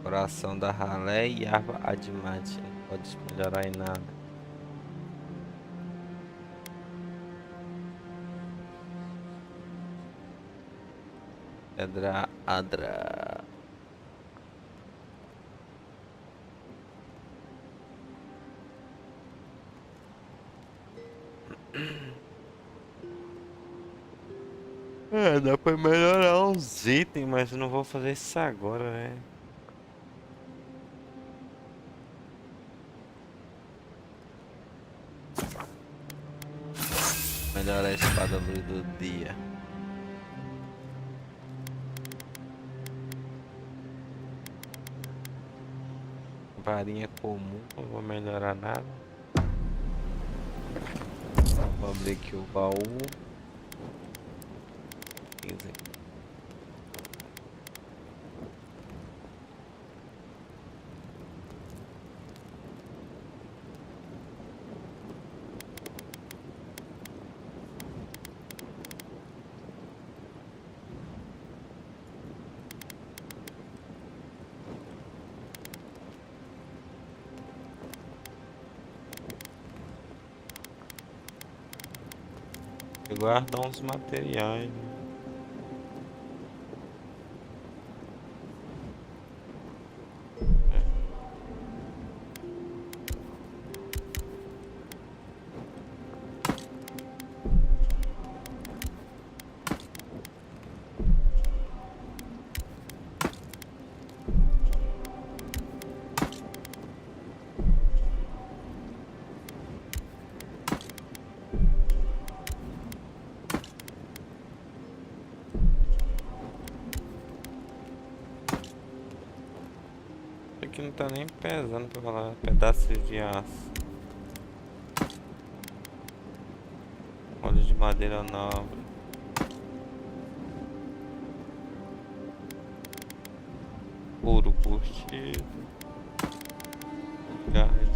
coração da ralé e erva adimate. Não pode melhorar em nada. Pedra adra. É, dá pra melhorar uns itens, mas eu não vou fazer isso agora, né? Melhorar a espada luz do dia. Varinha comum, não vou melhorar nada. Vou abrir aqui o baú. Eu guardo uns materiais. Que não tá nem pesando pra falar pedaços de aço. Óleo de madeira nobre. Ouro curtido. Gás.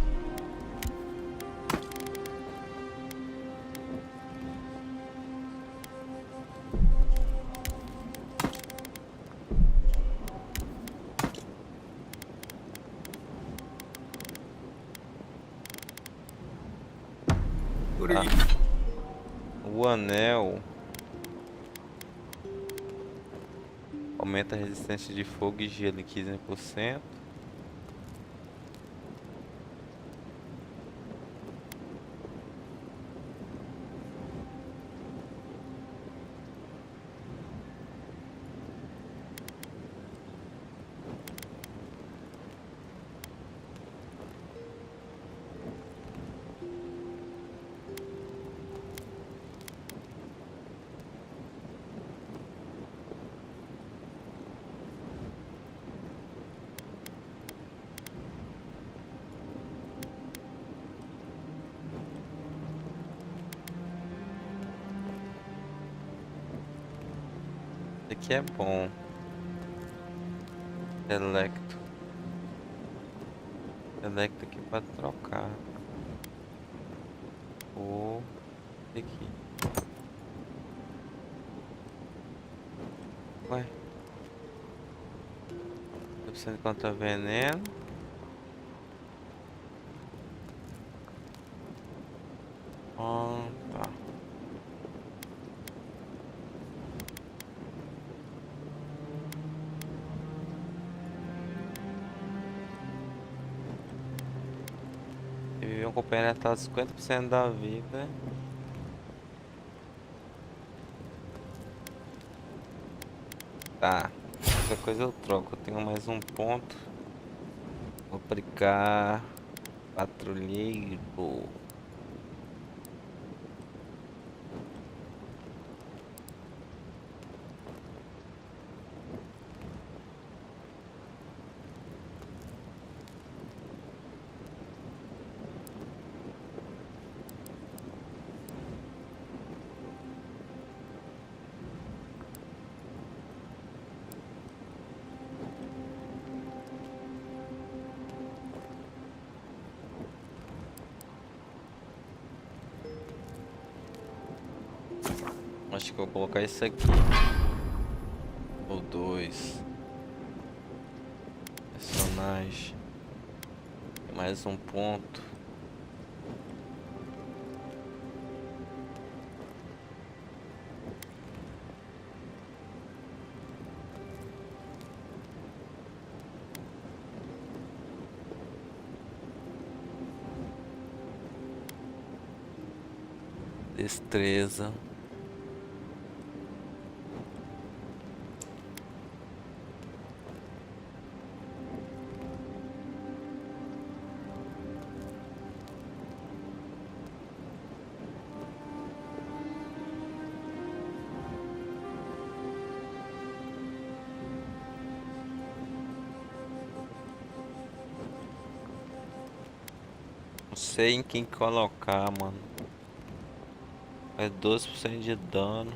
O anel aumenta a resistência de fogo e gelo em 15%. aqui é bom. Electro aqui pra trocar. Ou aqui. Ué. 100% contra veneno. Tá. E um companheiro tá 50% da vida. Tá. Qualquer coisa eu troco. Eu tenho mais um ponto. Vou aplicar patrulheiro. Acho que eu vou colocar isso aqui. Ou 2. Personagem. Mais um ponto. Destreza. Não sei em quem colocar, mano. É 12% de dano.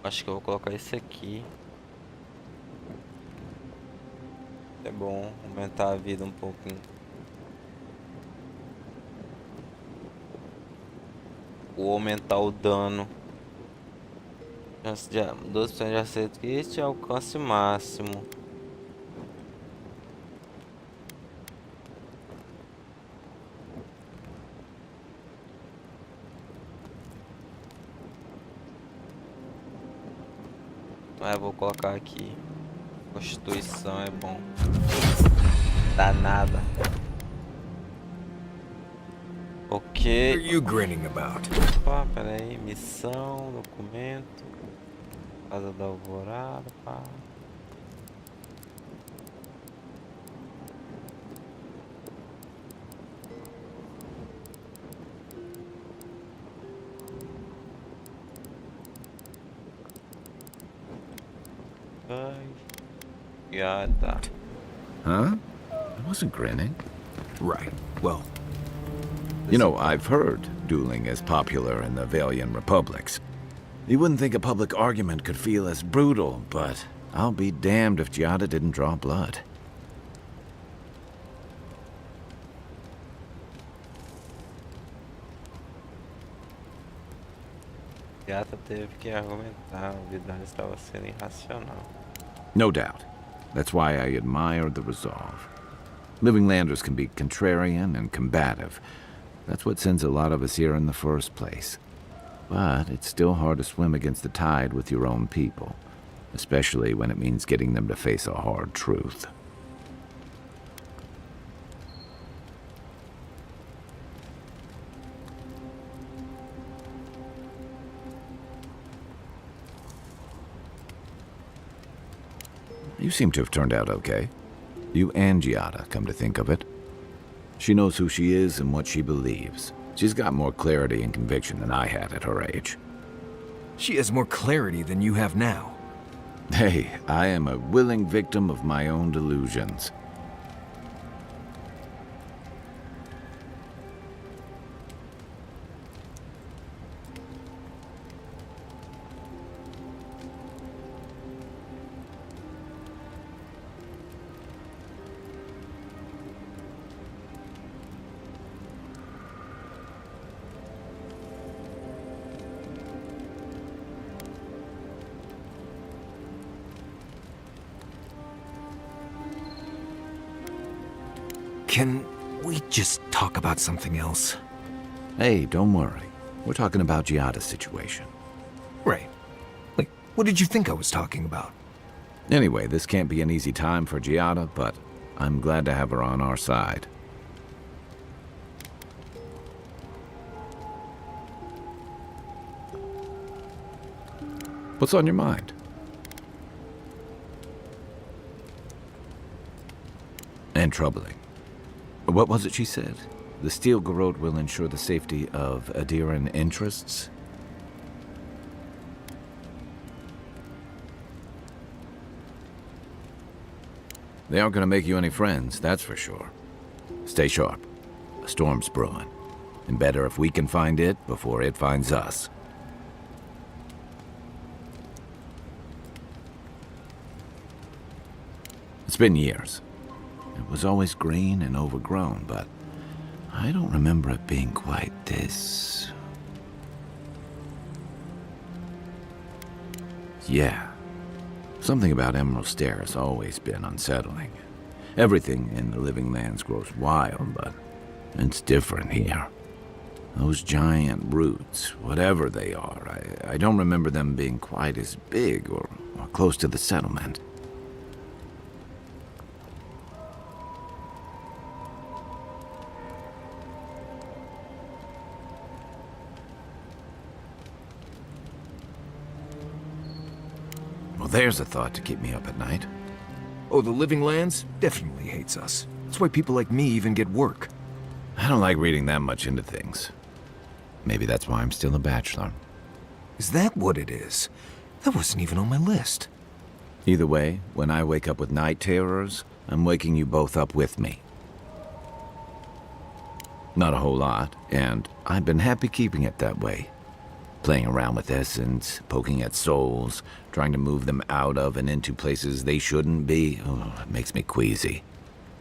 Acho que eu vou colocar esse aqui. É bom aumentar a vida um pouquinho. Vou aumentar o dano. 12% de acerto crítico e alcance máximo. Eu vou colocar aqui. Constituição é bom. Dá nada. Ok. What are you grinning about? Opa, pera aí. Missão, documento. Casa da Alvorada, pá. Yeah, that. Huh? I wasn't grinning. Right. Well, you know, I've heard dueling is popular in the Valian republics. You wouldn't think a public argument could feel as brutal, but I'll be damned if Giada didn't draw blood. Giada teve que argumentar, a vida estava sendo irracional. No doubt. That's why I admire the resolve. Living Landers can be contrarian and combative. That's what sends a lot of us here in the first place. But it's still hard to swim against the tide with your own people, especially when it means getting them to face a hard truth. You seem to have turned out okay. You and Giada, come to think of it. She knows who she is and what she believes. She's got more clarity and conviction than I had at her age. She has more clarity than you have now. Hey, I am a willing victim of my own delusions. Can we just talk about something else? Hey, don't worry. We're talking about Giada's situation. Right. Like, what did you think I was talking about? Anyway, this can't be an easy time for Giada, but I'm glad to have her on our side. What's on your mind? And troubling. What was it she said? The Steel Garrote will ensure the safety of Adiran interests? They aren't going to make you any friends, that's for sure. Stay sharp. A storm's brewing. And better if we can find it before it finds us. It's been years. It was always green and overgrown, but I don't remember it being quite this. Yeah. Something about Emerald Stair has always been unsettling. Everything in the Living Lands grows wild, but it's different here. Those giant roots, whatever they are, I don't remember them being quite as big or close to the settlement. Well, there's a thought to keep me up at night. Oh, the Living Lands definitely hates us. That's why people like me even get work. I don't like reading that much into things. Maybe that's why I'm still a bachelor. Is that what it is? That wasn't even on my list. Either way, when I wake up with night terrors, I'm waking you both up with me. Not a whole lot, and I've been happy keeping it that way. Playing around with essence, poking at souls, trying to move them out of and into places they shouldn't be, it makes me queasy.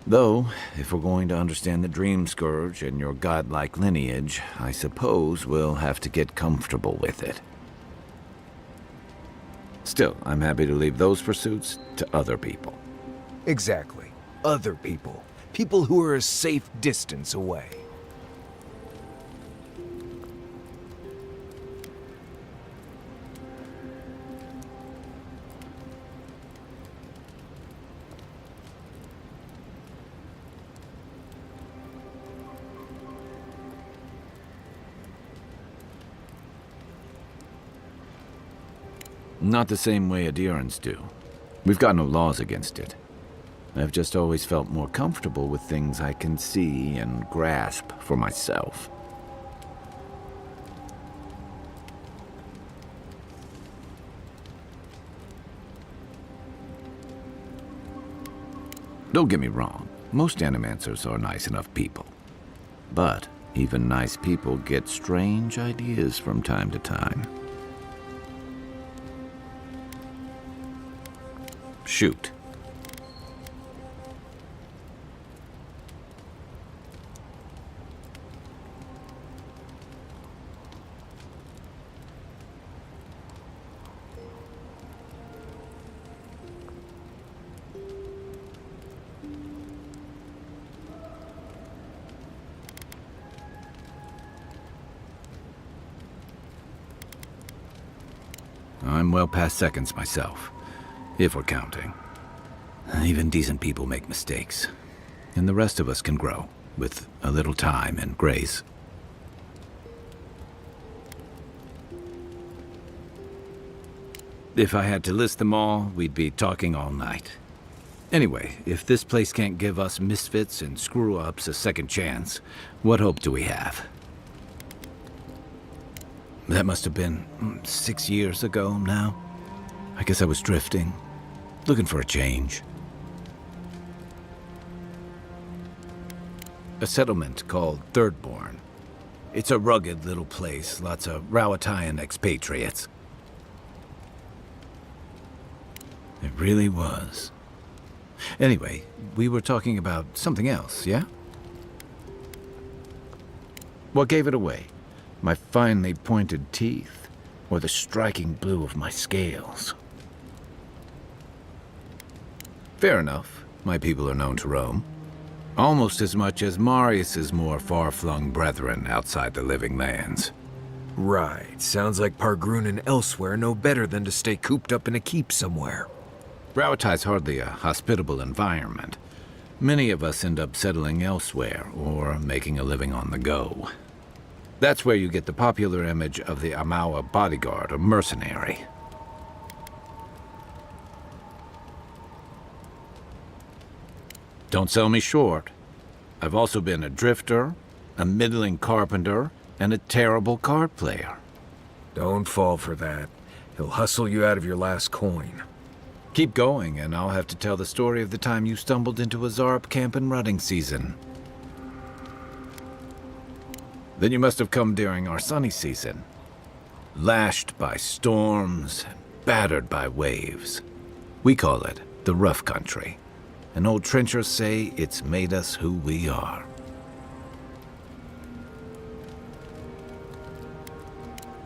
Though, if we're going to understand the Dream Scourge and your godlike lineage, I suppose we'll have to get comfortable with it. Still, I'm happy to leave those pursuits to other people. Exactly. Other people. People who are a safe distance away. Not the same way Adirans do. We've got no laws against it. I've just always felt more comfortable with things I can see and grasp for myself. Don't get me wrong, most animancers are nice enough people. But even nice people get strange ideas from time to time. Shoot. I'm well past seconds myself, if we're counting. Even decent people make mistakes, and the rest of us can grow, with a little time and grace. If I had to list them all, we'd be talking all night. Anyway, if this place can't give us misfits and screw-ups a second chance, what hope do we have? That must have been 6 years ago now. I guess I was drifting, looking for a change. A settlement called Thirdborn. It's a rugged little place, lots of Rawatayan expatriates. It really was. Anyway, we were talking about something else, yeah? What gave it away? My finely pointed teeth, or the striking blue of my scales? Fair enough. My people are known to roam. Almost as much as Marius's more far-flung brethren outside the living lands. Right. Sounds like Pargrun and elsewhere know better than to stay cooped up in a keep somewhere. Rawatai's hardly a hospitable environment. Many of us end up settling elsewhere, or making a living on the go. That's where you get the popular image of the Amawa bodyguard or mercenary. Don't sell me short. I've also been a drifter, a middling carpenter, and a terrible card player. Don't fall for that. He'll hustle you out of your last coin. Keep going, and I'll have to tell the story of the time you stumbled into a Zarp camp in rutting season. Then you must have come during our sunny season. Lashed by storms and battered by waves. We call it the rough country. And old trenchers say it's made us who we are.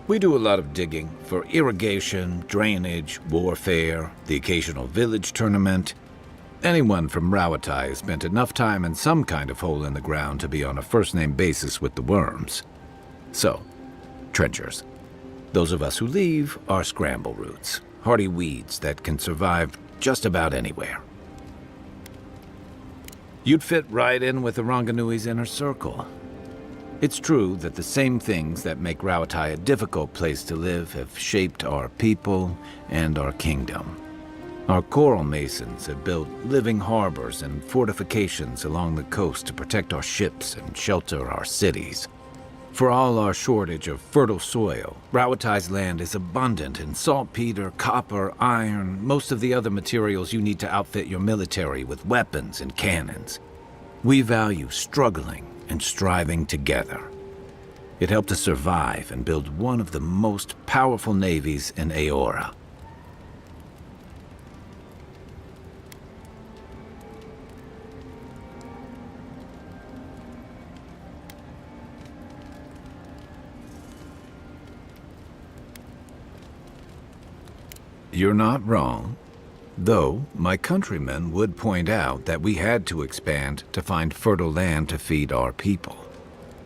We do a lot of digging for irrigation, drainage, warfare, the occasional village tournament. Anyone from Rawatai has spent enough time in some kind of hole in the ground to be on a first-name basis with the worms. So, trenchers. Those of us who leave are scramble roots, hardy weeds that can survive just about anywhere. You'd fit right in with the Ranganui's inner circle. It's true that the same things that make Rawatai a difficult place to live have shaped our people and our kingdom. Our coral masons have built living harbors and fortifications along the coast to protect our ships and shelter our cities. For all our shortage of fertile soil, Rawatai's land is abundant in saltpeter, copper, iron, most of the other materials you need to outfit your military with weapons and cannons. We value struggling and striving together. It helped us survive and build one of the most powerful navies in Aora. You're not wrong. Though, my countrymen would point out that we had to expand to find fertile land to feed our people.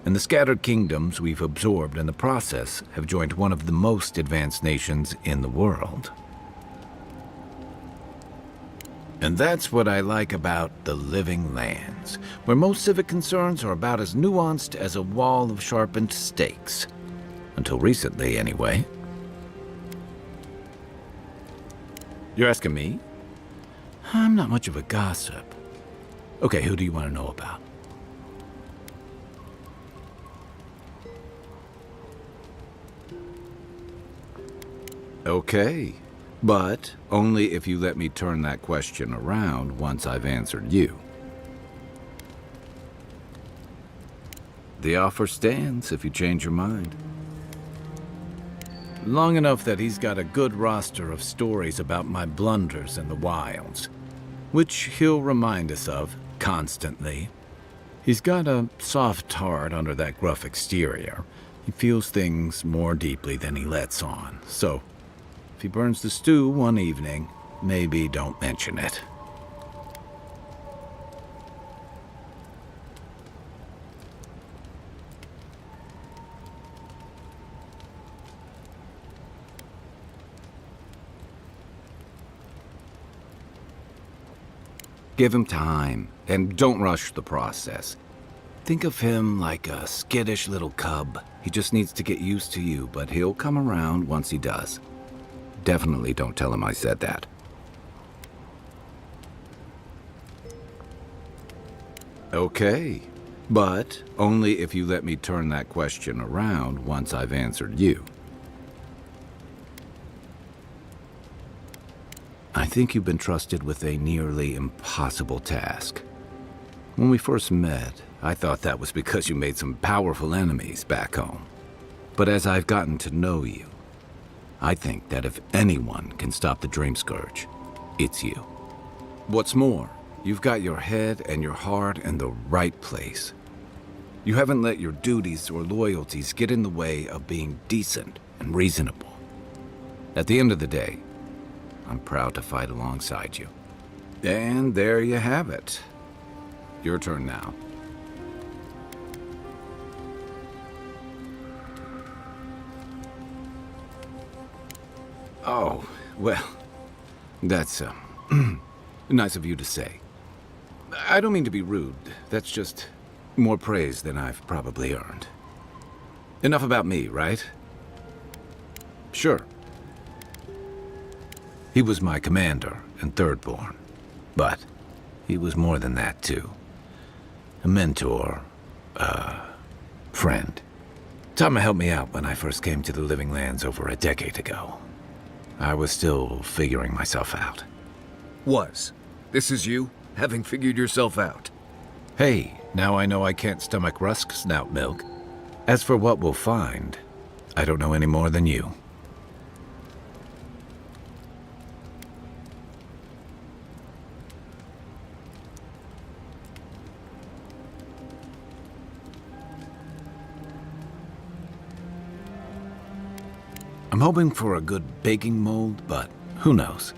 And the scattered kingdoms we've absorbed in the process have joined one of the most advanced nations in the world. And that's what I like about the living lands, where most civic concerns are about as nuanced as a wall of sharpened stakes. Until recently, anyway. You're asking me? I'm not much of a gossip. Okay, who do you want to know about? Okay, but only if you let me turn that question around once I've answered you. The offer stands if you change your mind. Long enough that he's got a good roster of stories about my blunders in the wilds, which he'll remind us of constantly. He's got a soft heart under that gruff exterior. He feels things more deeply than he lets on, so if he burns the stew one evening, maybe don't mention it. Give him time, and don't rush the process. Think of him like a skittish little cub. He just needs to get used to you, but he'll come around once he does. Definitely don't tell him I said that. Okay, but only if you let me turn that question around once I've answered you. think you've been trusted with a nearly impossible task. When we first met, I thought that was because you made some powerful enemies back home. But as I've gotten to know you, I think that if anyone can stop the Dream Scourge, it's you. What's more, you've got your head and your heart in the right place. You haven't let your duties or loyalties get in the way of being decent and reasonable. At the end of the day, I'm proud to fight alongside you. And there you have it. Your turn now. Oh, well, that's nice of you to say. I don't mean to be rude. That's just more praise than I've probably earned. Enough about me, right? Sure. He was my commander and thirdborn, but he was more than that too. A mentor, a friend. Tama helped me out when I first came to the Living Lands over a decade ago. I was still figuring myself out. Was. This is you, having figured yourself out. Hey, now I know I can't stomach rusk snout milk. As for what we'll find, I don't know any more than you. I'm hoping for a good baking mold, but who knows?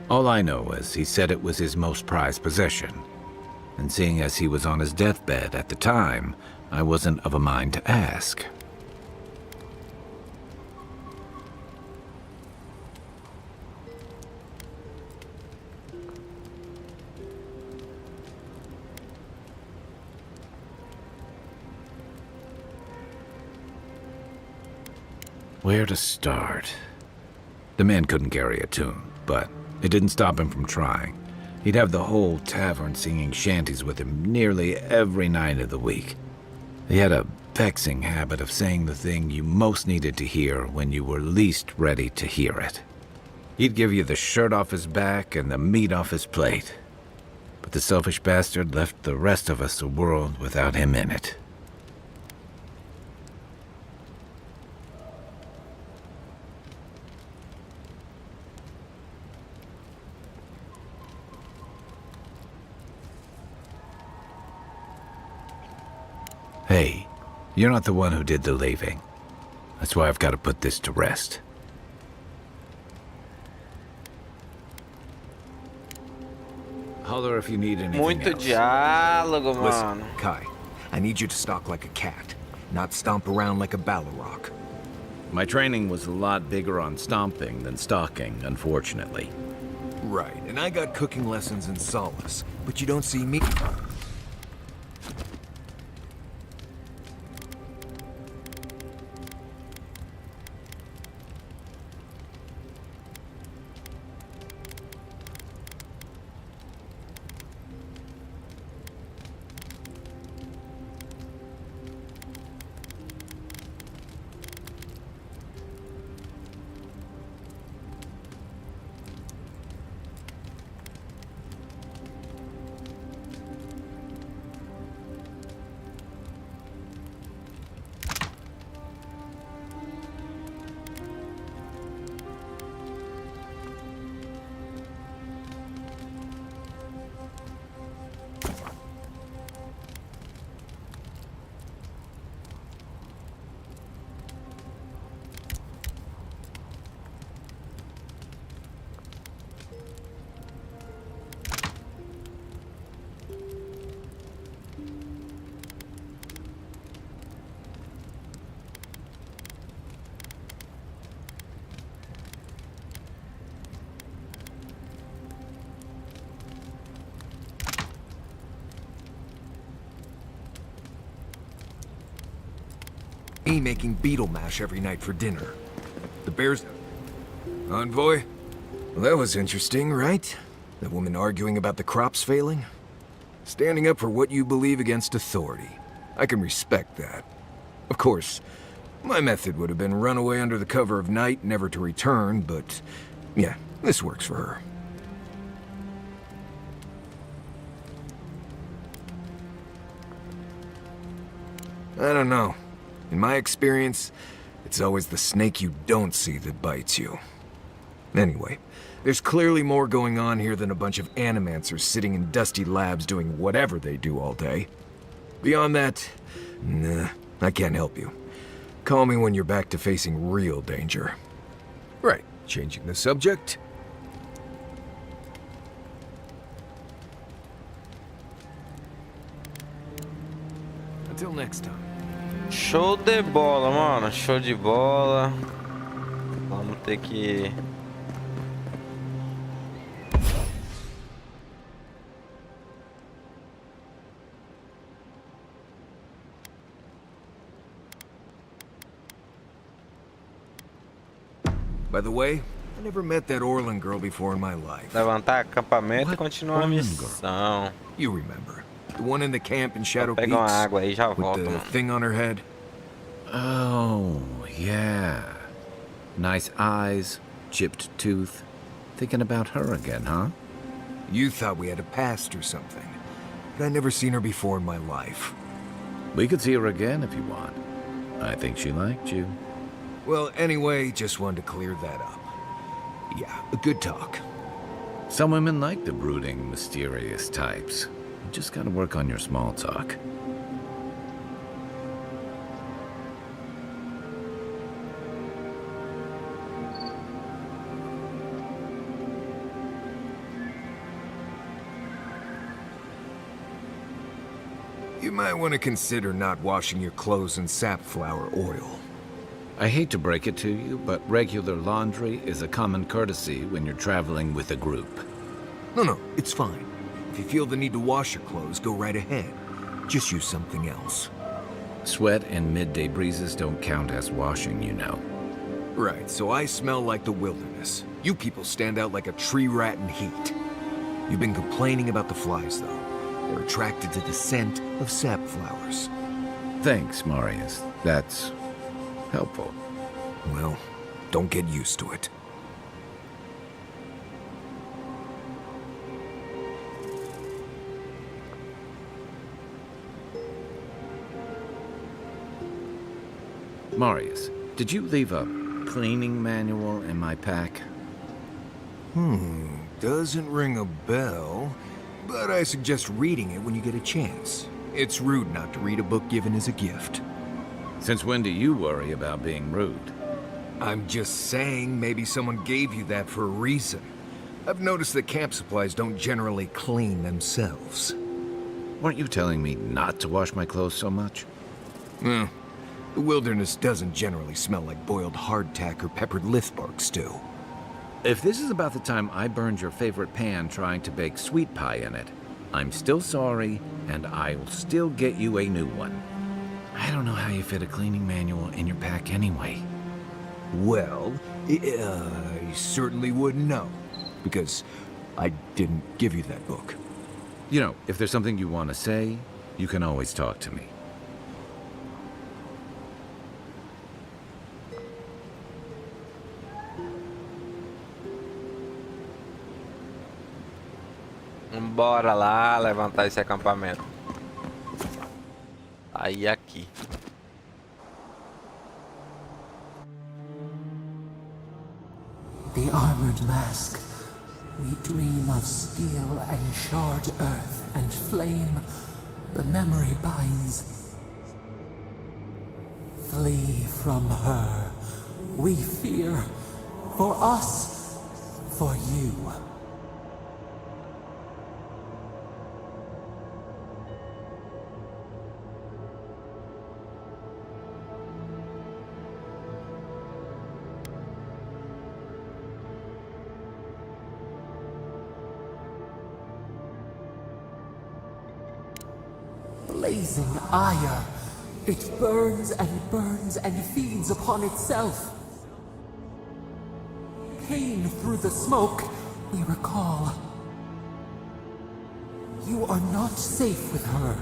All I know is he said it was his most prized possession. And seeing as he was on his deathbed at the time, I wasn't of a mind to ask. Where to start? The man couldn't carry a tune, but it didn't stop him from trying. He'd have the whole tavern singing shanties with him nearly every night of the week. He had a vexing habit of saying the thing you most needed to hear when you were least ready to hear it. He'd give you the shirt off his back and the meat off his plate. But the selfish bastard left the rest of us a world without him in it. Hey, you're not the one who did the leaving. That's why I've got to put this to rest. Holler if you need anything Muito else. diálogo, mano. Listen, Kai, I need you to stalk like a cat, not stomp around like a Balrog. My training was a lot bigger on stomping than stalking, unfortunately. Right, and I got cooking lessons in Solace, but you don't see me... Me making beetle mash every night for dinner. The bears... Envoy? Well, that was interesting, right? The woman arguing about the crops failing? Standing up for what you believe against authority. I can respect that. Of course, my method would have been run away under the cover of night, never to return, but... yeah, this works for her. I don't know. In my experience, it's always the snake you don't see that bites you. Anyway, there's clearly more going on here than a bunch of animancers sitting in dusty labs doing whatever they do all day. Beyond that, nah, I can't help you. Call me when you're back to facing real danger. Right, changing the subject. Until next time. Show de bola, mano. Show de bola. Vamos ter que... By the way, I never met that Orlan girl before in my life. Levantar acampamento e continuar a missão. You remember. The one in the camp in Shadow Peaks. Vou pegar uma água aí e já with volto, the mano. thing on her head. Oh, yeah. Nice eyes, chipped tooth. Thinking about her again, huh? You thought we had a past or something. But I'd never seen her before in my life. We could see her again if you want. I think she liked you. Well, anyway, just wanted to clear that up. Yeah, a good talk. Some women like the brooding, mysterious types. You just gotta work on your small talk. You might want to consider not washing your clothes in safflower oil. I hate to break it to you, but regular laundry is a common courtesy when you're traveling with a group. No, it's fine. If you feel the need to wash your clothes, go right ahead. Just use something else. Sweat and midday breezes don't count as washing, you know. Right, so I smell like the wilderness. You people stand out like a tree rat in heat. You've been complaining about the flies, though. They're attracted to the scent of sap flowers. Thanks, Marius. That's helpful. Well, don't get used to it. Marius, did you leave a cleaning manual in my pack? Doesn't ring a bell, but I suggest reading it when you get a chance. It's rude not to read a book given as a gift. Since when do you worry about being rude? I'm just saying maybe someone gave you that for a reason. I've noticed that camp supplies don't generally clean themselves. Weren't you telling me not to wash my clothes so much? The wilderness doesn't generally smell like boiled hardtack or peppered lithbark stew. If this is about the time I burned your favorite pan trying to bake sweet pie in it, I'm still sorry, and I'll still get you a new one. I don't know how you fit a cleaning manual in your pack anyway. Well, I certainly wouldn't know, because I didn't give you that book. You know, if there's something you want to say, you can always talk to me. Bora lá levantar esse acampamento. Aí aqui. The armored mask. We dream of steel and charred earth and flame. The memory binds. Flee from her. We fear. For us. For you. Blazing ire. It burns and feeds upon itself. Pain through the smoke, we recall. You are not safe with her.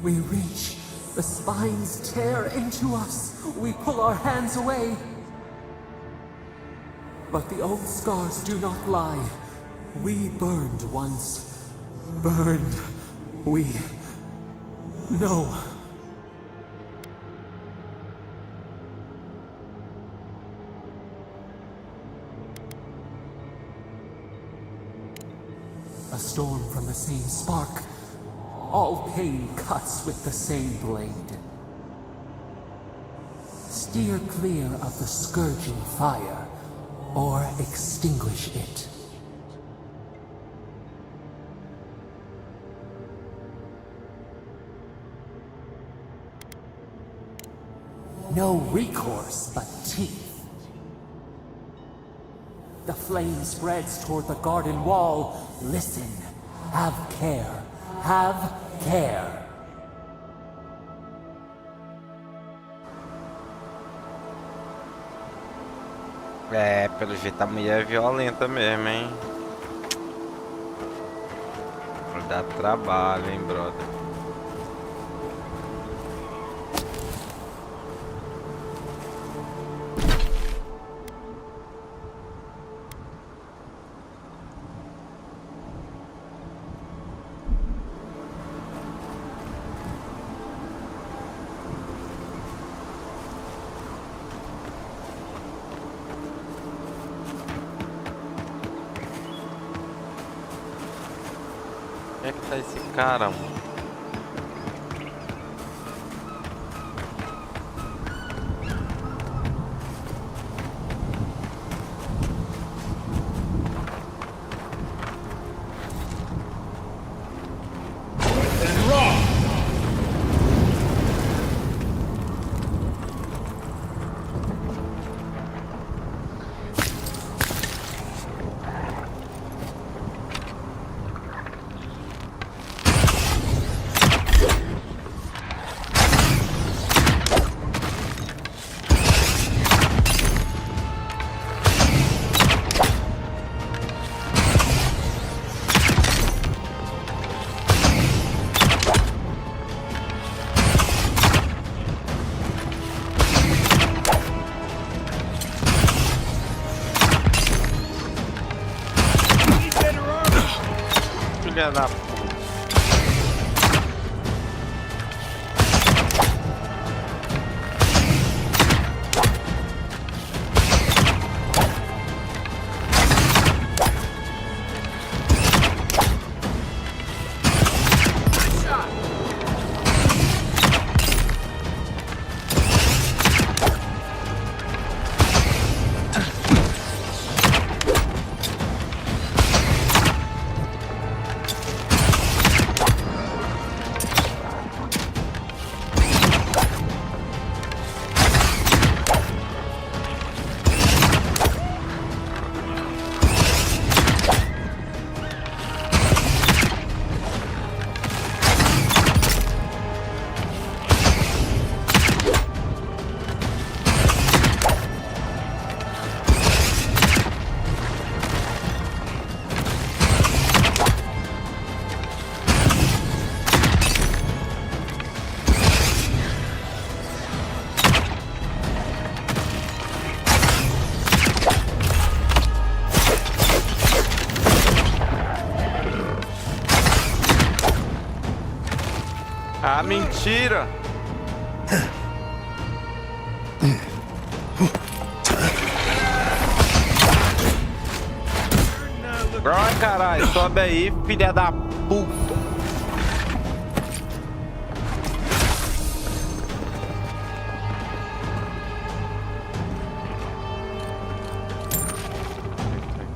We reach. The spines tear into us. We pull our hands away. But the old scars do not lie. We burned once. Burned. We know. A storm from the same spark. All pain cuts with the same blade. Steer clear of the scourging fire, or extinguish it. No recourse but teeth. The flame spreads toward the garden wall. Listen. Have care. Have care. É, pelo jeito a mulher é violenta mesmo, hein? Vai dar trabalho, hein, brother? Onde é que tá esse cara, mano? Filha da puta. Ah, mentira! Ai, caralho, sobe aí, filha da puta!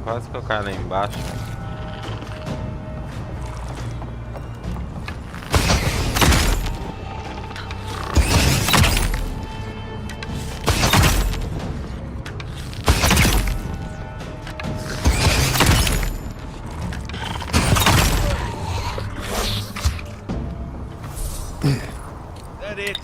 Quase que eu caio lá embaixo. That it?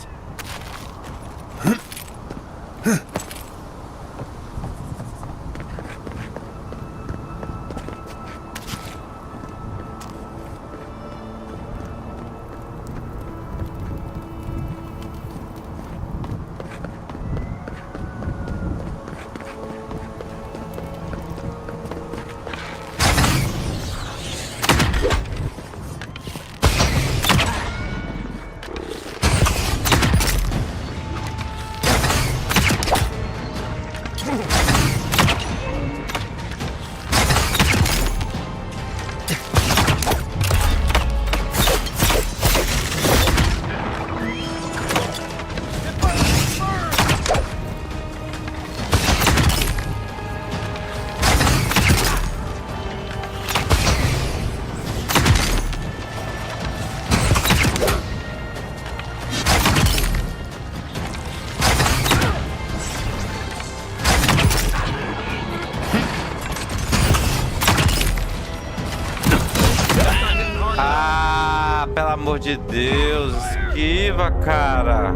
Ah, pelo amor de Deus, esquiva, cara.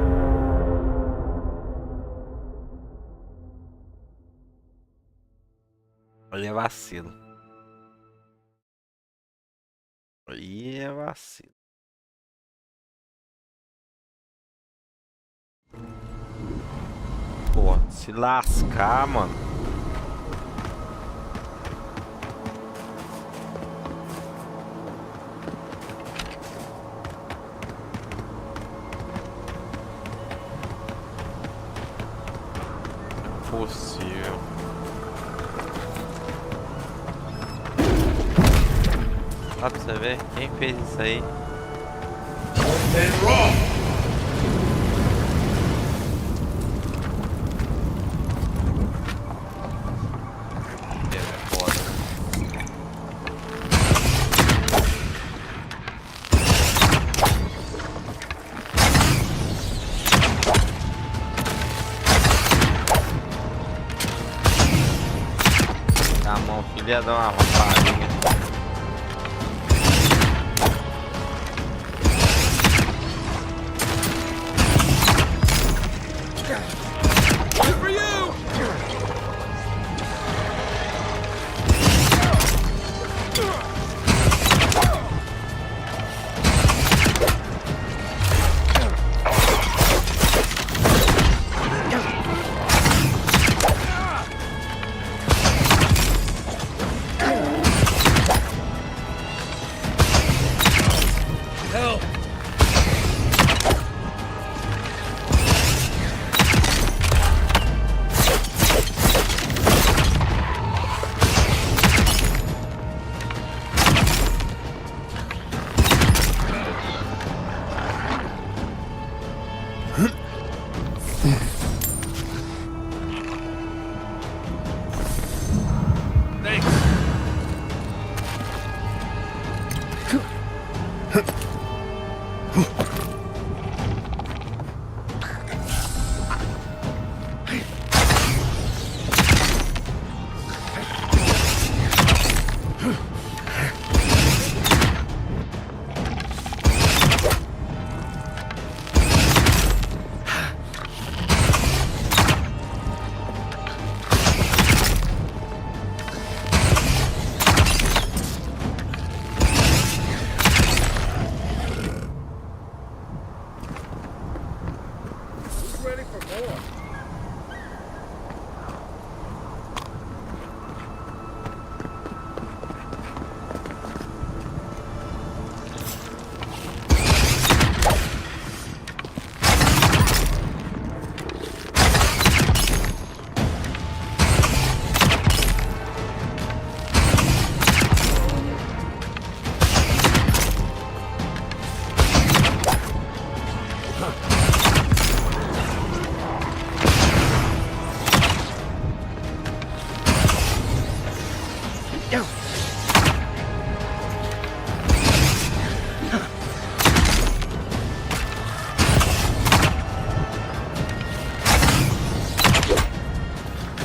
Olha, é vacilo. Aí é vacilo. Pô, se lascar, mano. Possível. Só pra você ver quem fez isso aí. A mão filha dá uma rapariga.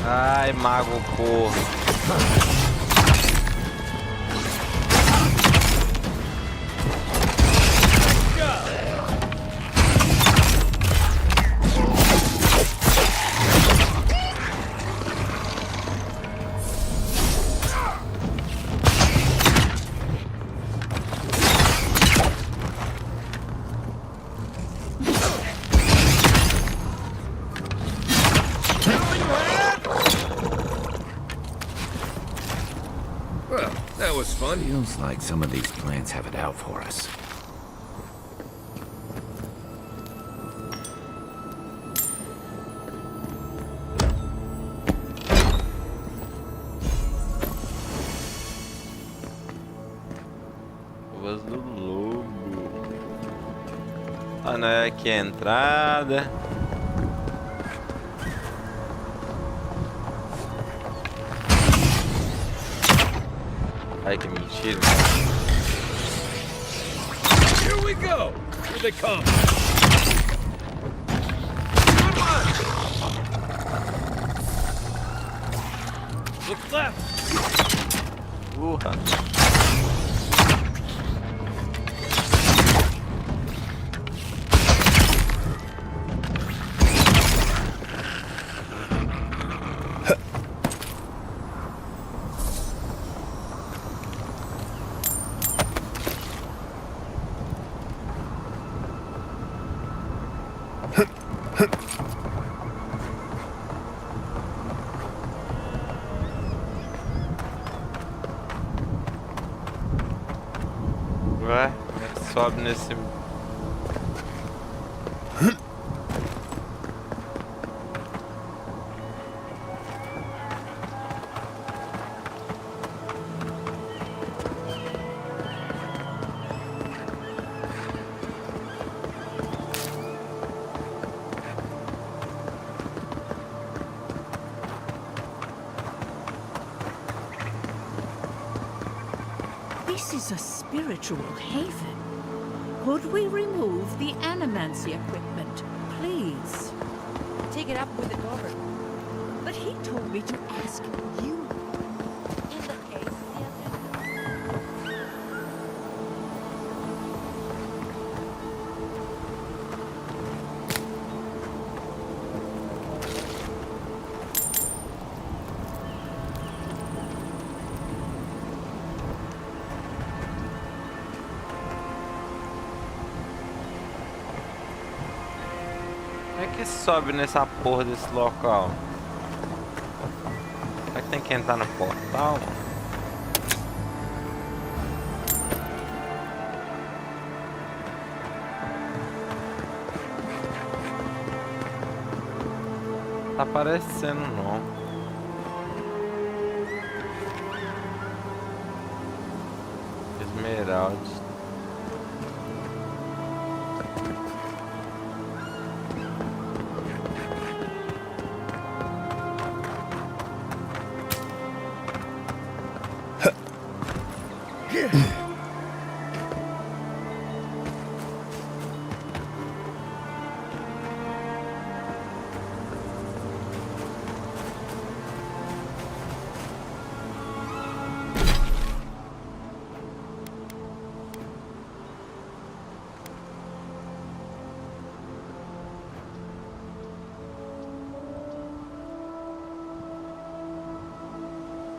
Ai, mago, porra. Well, that was fun. Feels like some of these plants have it out for us. Garras do Lobo. Ah, não é aqui a entrada. Ai, que mentira. Here we go. Here they come. Look left. Ué, como é que sobe nesse... This is a spiritual haven. Could we remove the animancy equipment, please? Take it up with the governor. But he told me to ask you. In the case, Como é que sobe nessa porra desse local? Será que tem que entrar no portal? Tá aparecendo não. Esmeralda.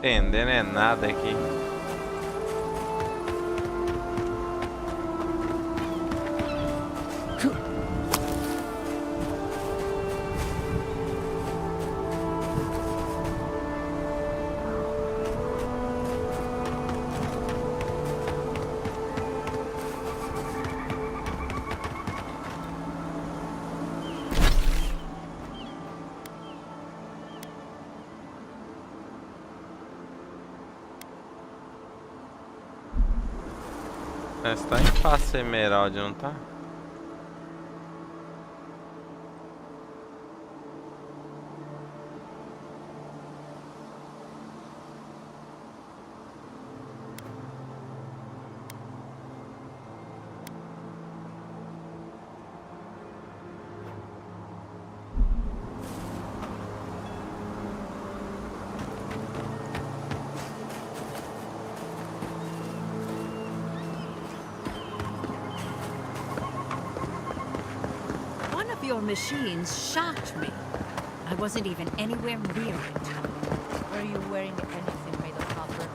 Entendendo é nada aqui. Essa tá em face emerald, não tá? Your machines shocked me. I wasn't even anywhere near it. Were you wearing anything made of copper?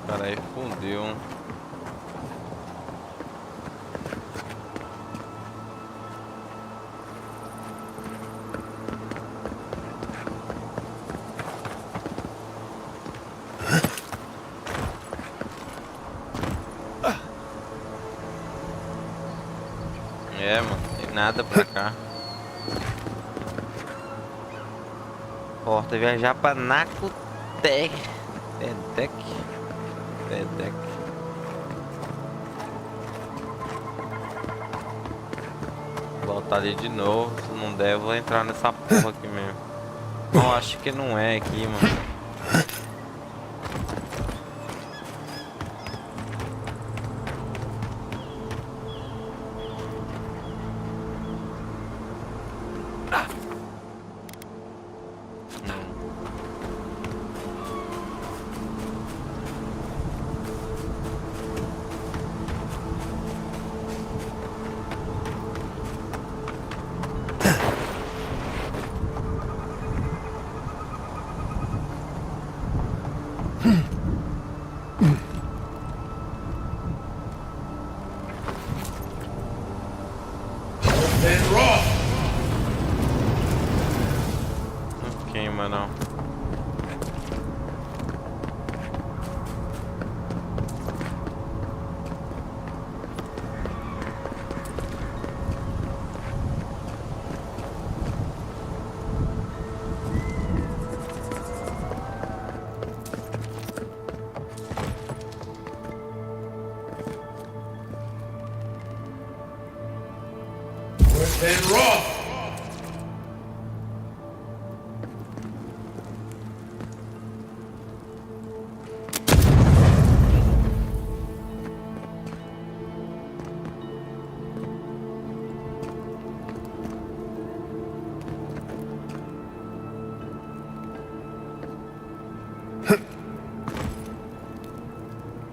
Peraí, fundiu. É, mano, tem nada pra cá. Porta viajar pra Nakutec. Pedec. Voltar ali de novo. Se não der, eu vou entrar nessa porra aqui mesmo. Não, acho que não é aqui, mano. Não queima não.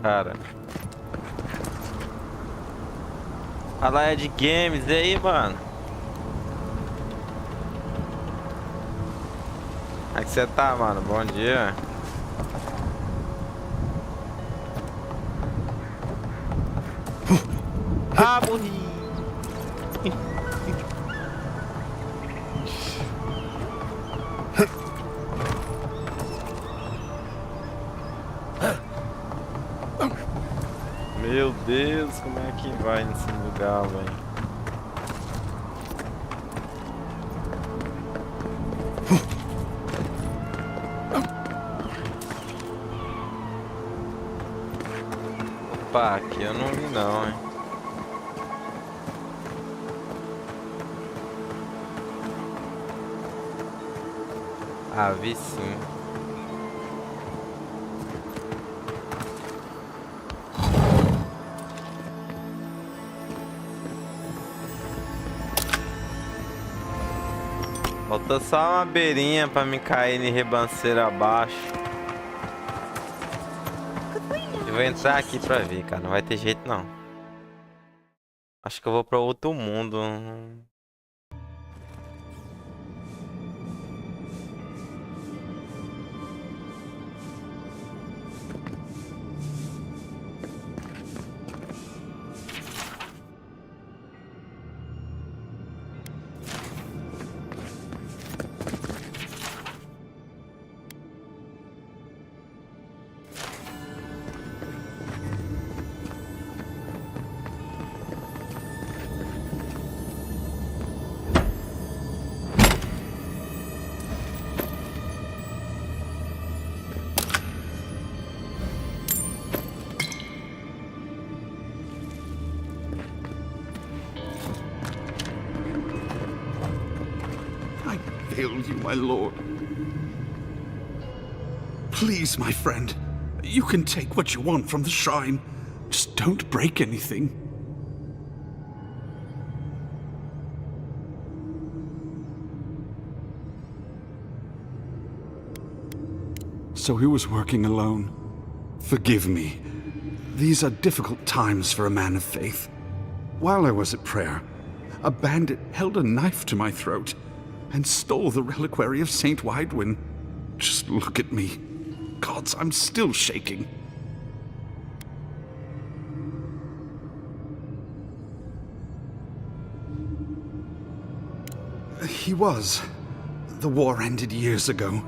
Cara. Fala é de games aí, mano. Como é que você tá, mano? Bom dia. Ah, morri. Meu Deus, como é que vai nesse lugar, velho? Opa, aqui eu não vi não, hein? Ah, vi sim. Falta só uma beirinha pra me cair em ribanceira abaixo. Eu vou entrar aqui pra ver, cara. Não vai ter jeito não. Acho que eu vou pra outro mundo. Hail you, my lord. Please, my friend, you can take what you want from the shrine. Just don't break anything. So he was working alone. Forgive me. These are difficult times for a man of faith. While I was at prayer, a bandit held a knife to my throat and stole the reliquary of Saint Widwin. Just look at me. Gods, I'm still shaking. He was. The war ended years ago,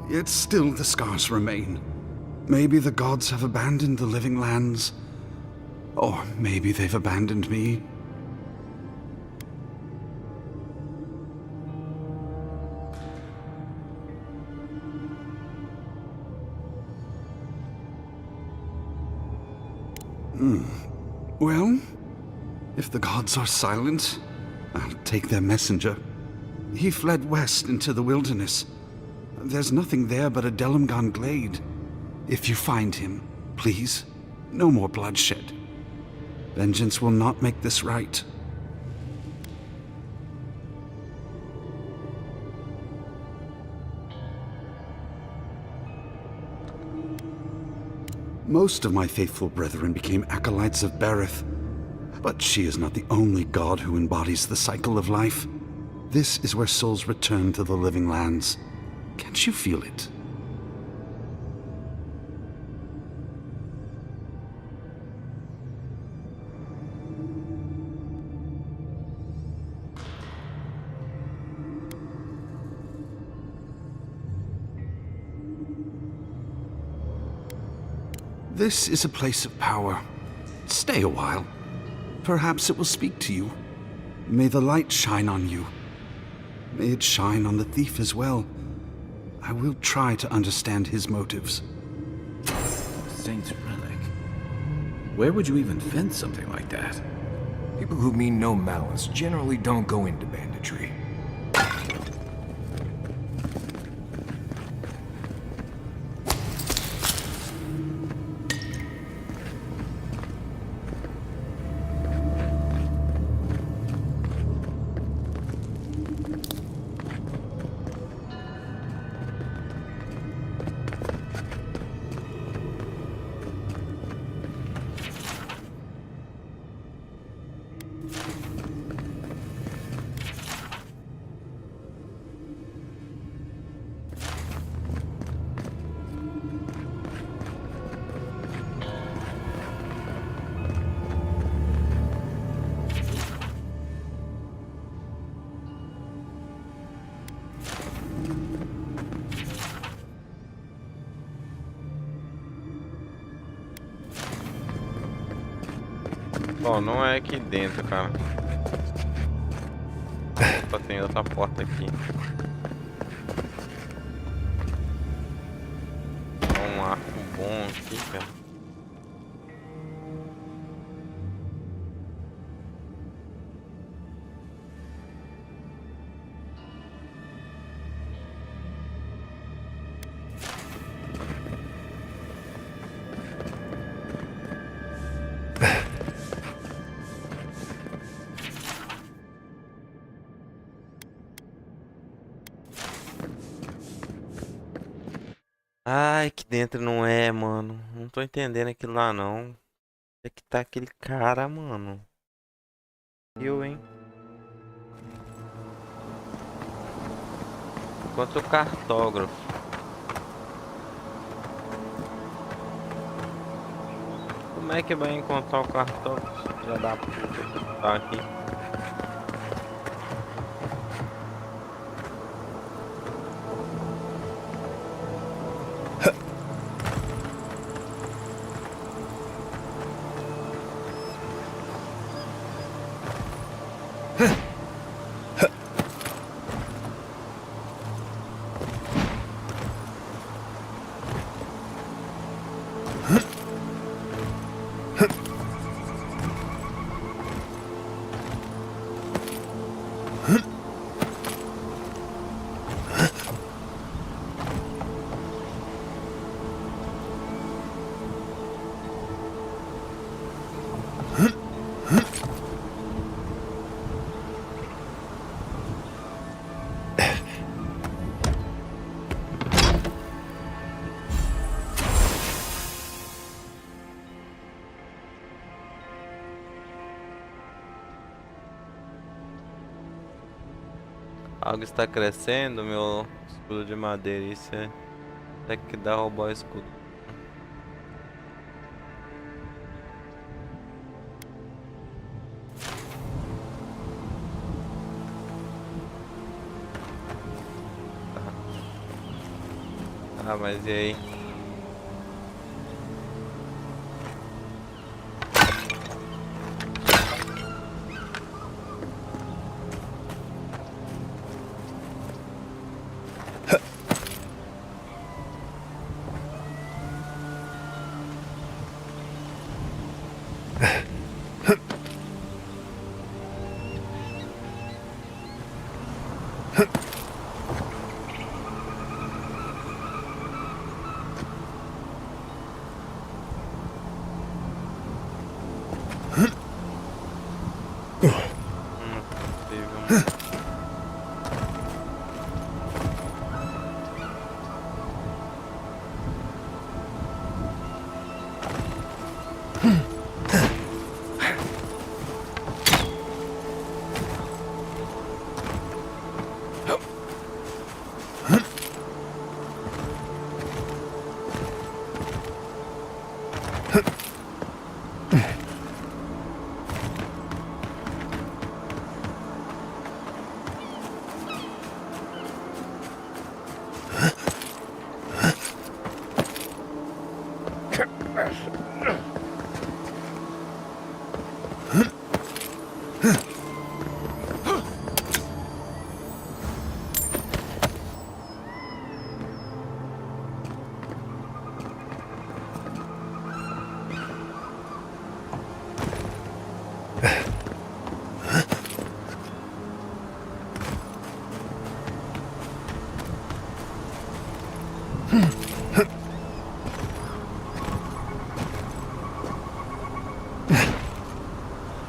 yet still the scars remain. Maybe the gods have abandoned the living lands, or maybe they've abandoned me. Well, if the gods are silent, I'll take their messenger. He fled west into the wilderness. There's nothing there but a Delimgon glade. If you find him, please, no more bloodshed. Vengeance will not make this right. Most of my faithful brethren became acolytes of Berith, but she is not the only god who embodies the cycle of life. This is where souls return to the living lands. Can't you feel it? This is a place of power. Stay a while. Perhaps it will speak to you. May the light shine on you. May it shine on the thief as well. I will try to understand his motives. Saint's relic. Where would you even find something like that? People who mean no malice generally don't go into banditry. Bom, não é aqui dentro, cara. Só tem outra porta aqui. Um arco bom aqui, cara. Ai, que dentro não é, mano. Não tô entendendo aquilo lá, não. É que tá aquele cara, mano. Eu, hein? Enquanto o cartógrafo. Como é que vai encontrar o cartógrafo? Já dá pra tá aqui. Algo está crescendo, meu escudo de madeira. Isso é até que dá roubar o escudo. Ah, mas e aí?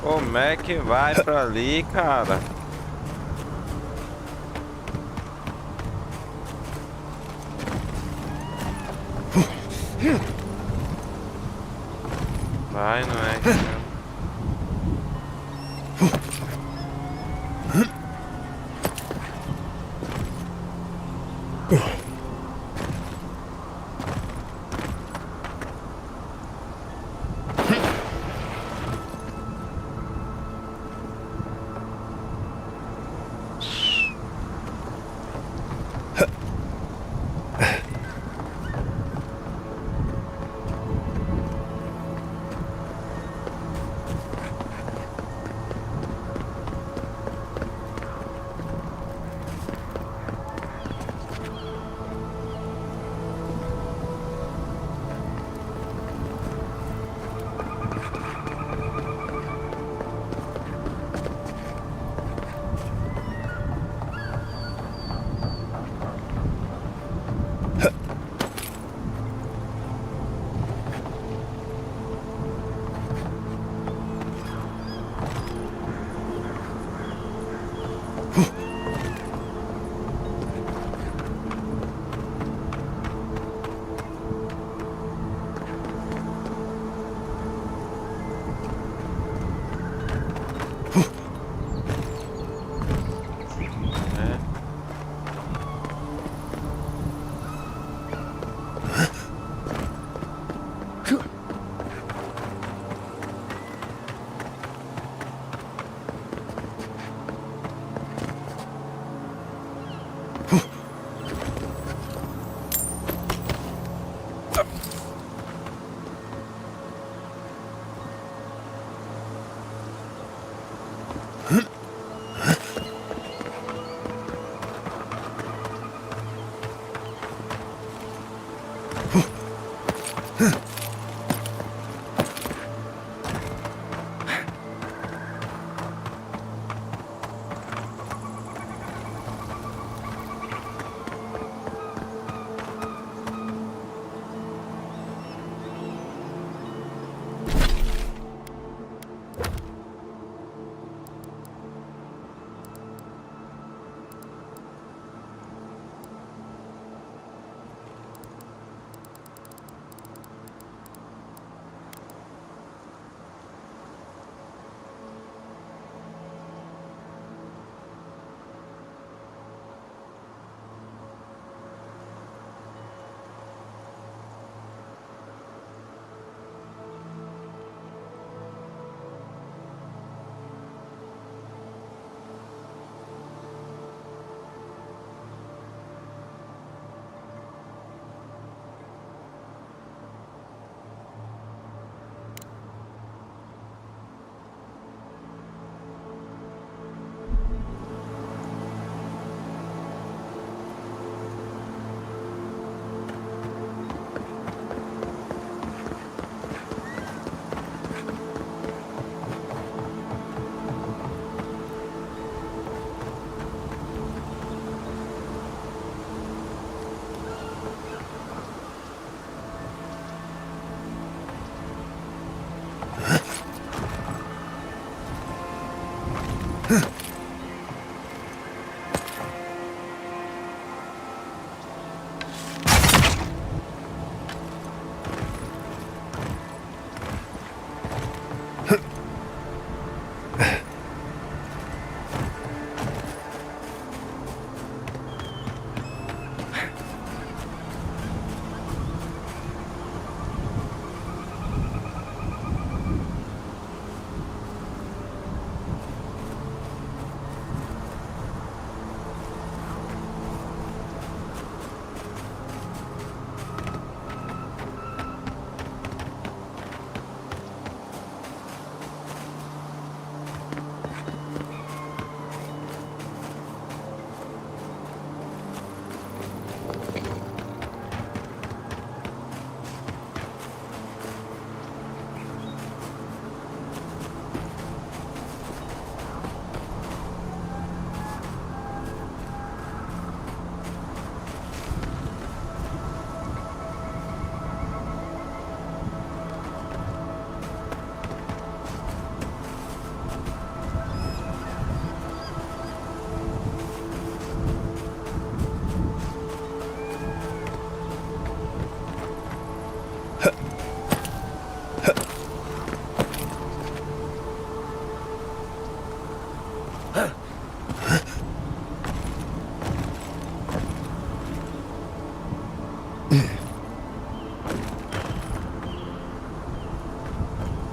Como é que vai pra ali, cara? Vai, não é?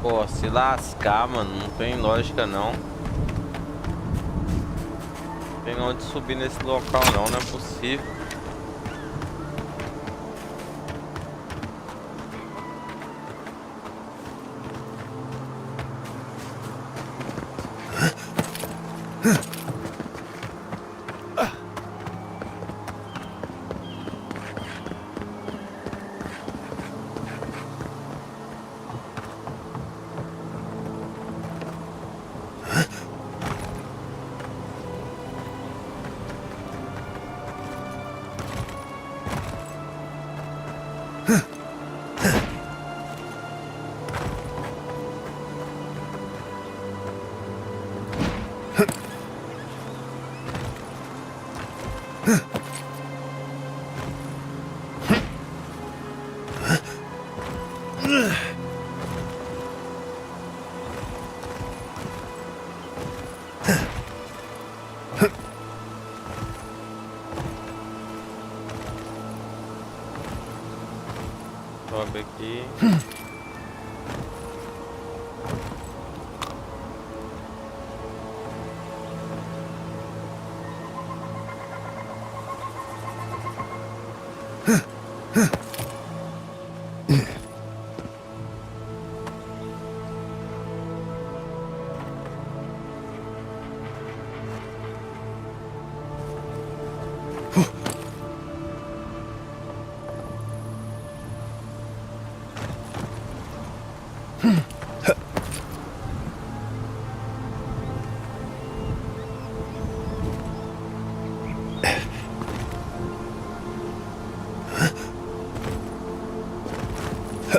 Pô, se lascar, mano, não tem lógica não. Não tem onde subir nesse local não, não é possível. Sobe aqui.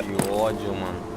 Que ódio, mano.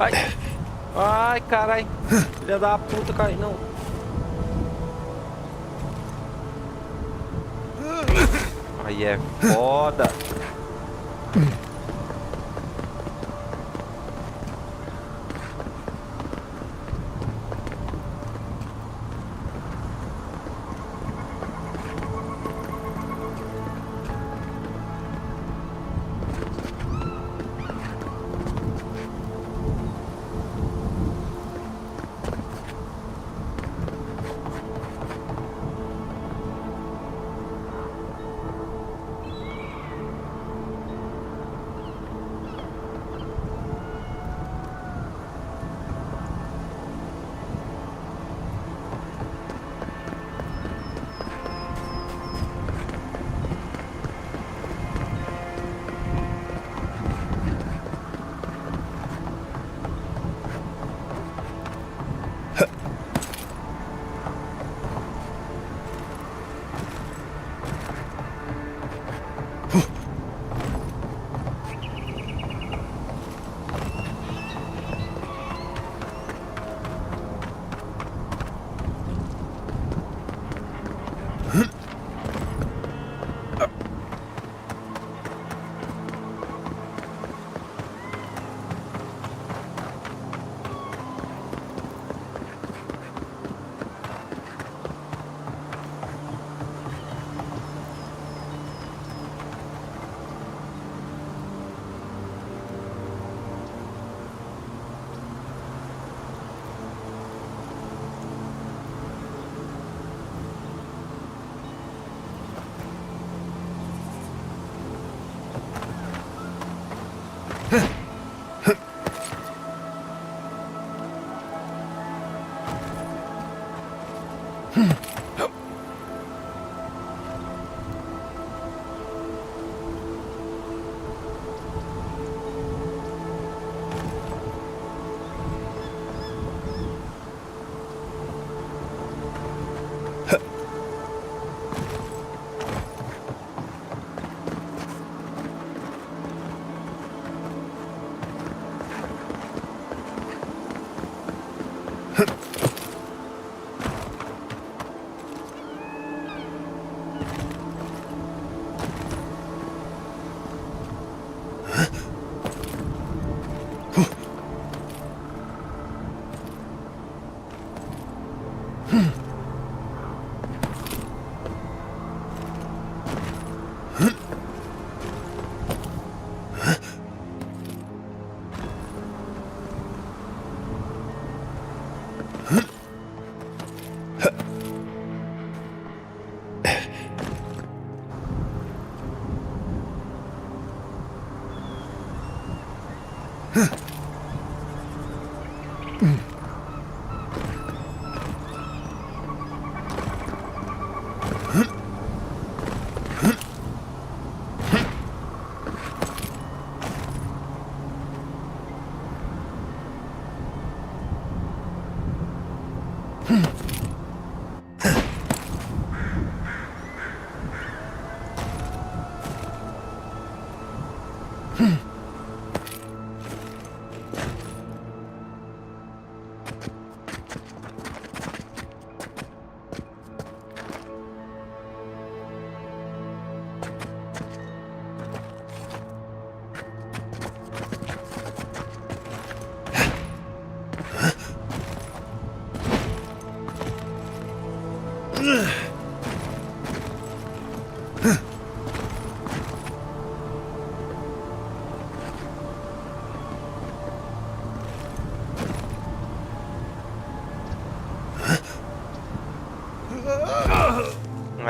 Ai, ai, carai, filha da puta, cai não. Aí é foda.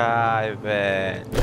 Ai, velho.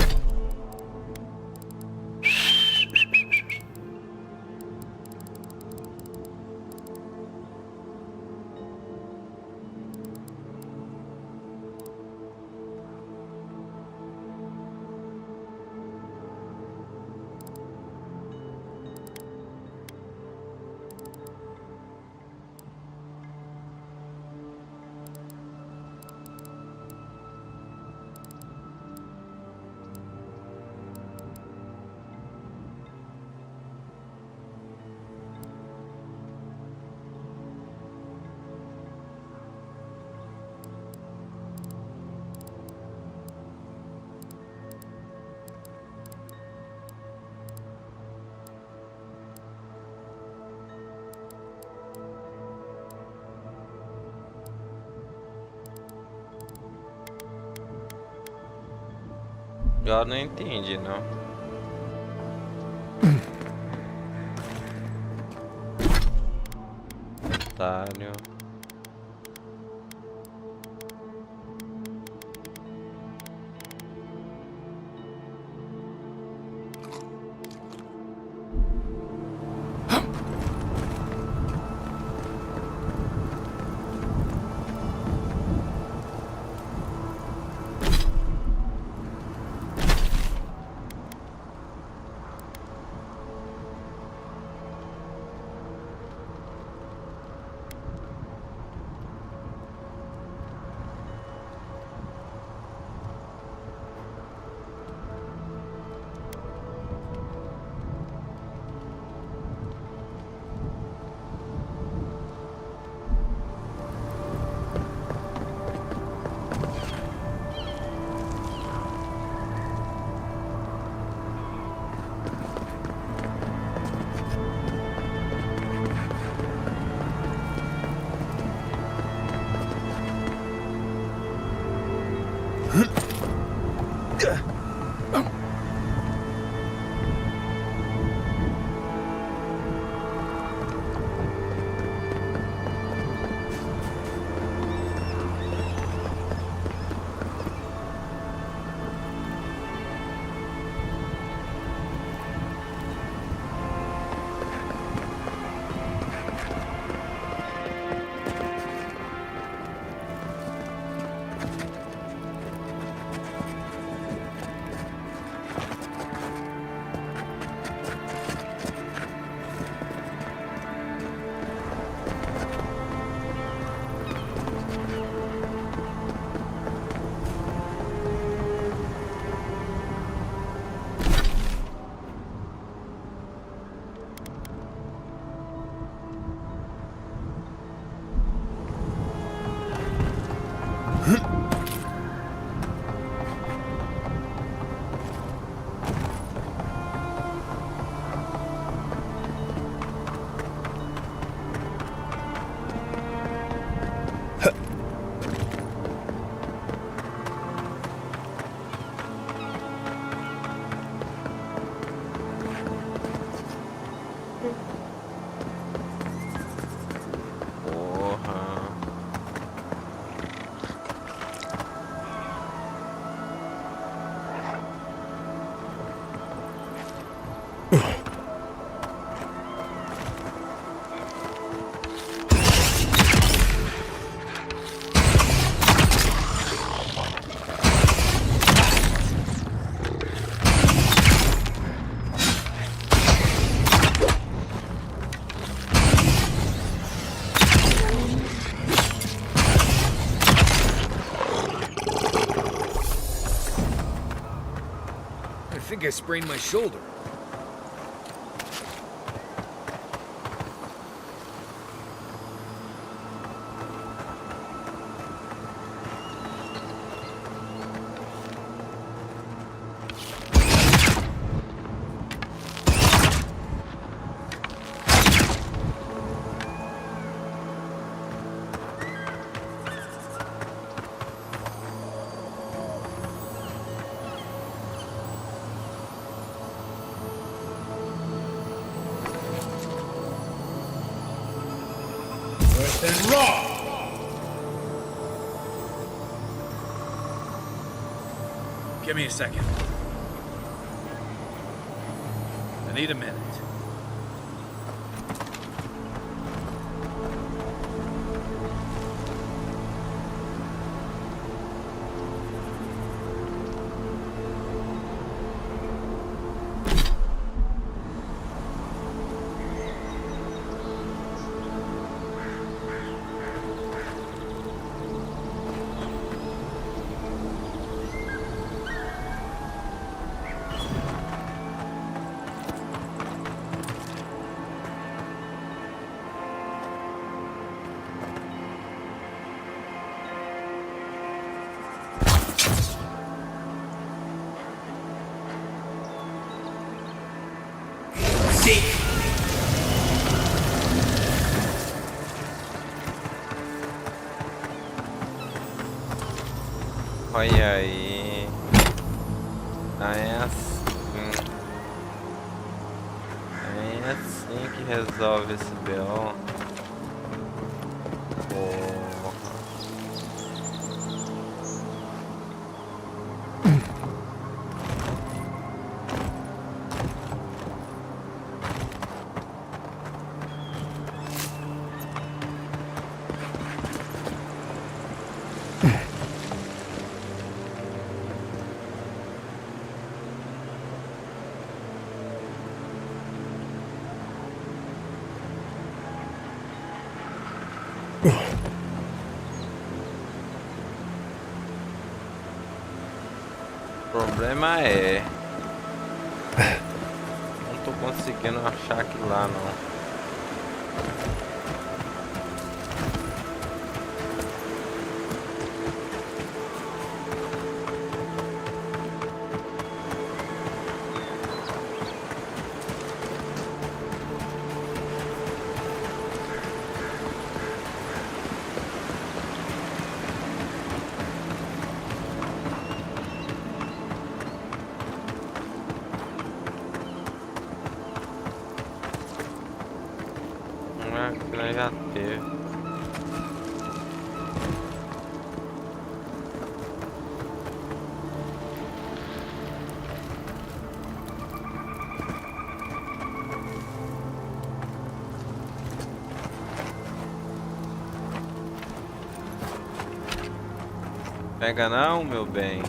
Eu não entendi, não. Otário. think I sprained my shoulder. And raw! Give me a second. I need a minute. Olha aí. É assim. É assim que resolve esse BO. Porra. O problema é... não tô conseguindo achar aquilo lá, não. Já teve. Pega não, meu bem.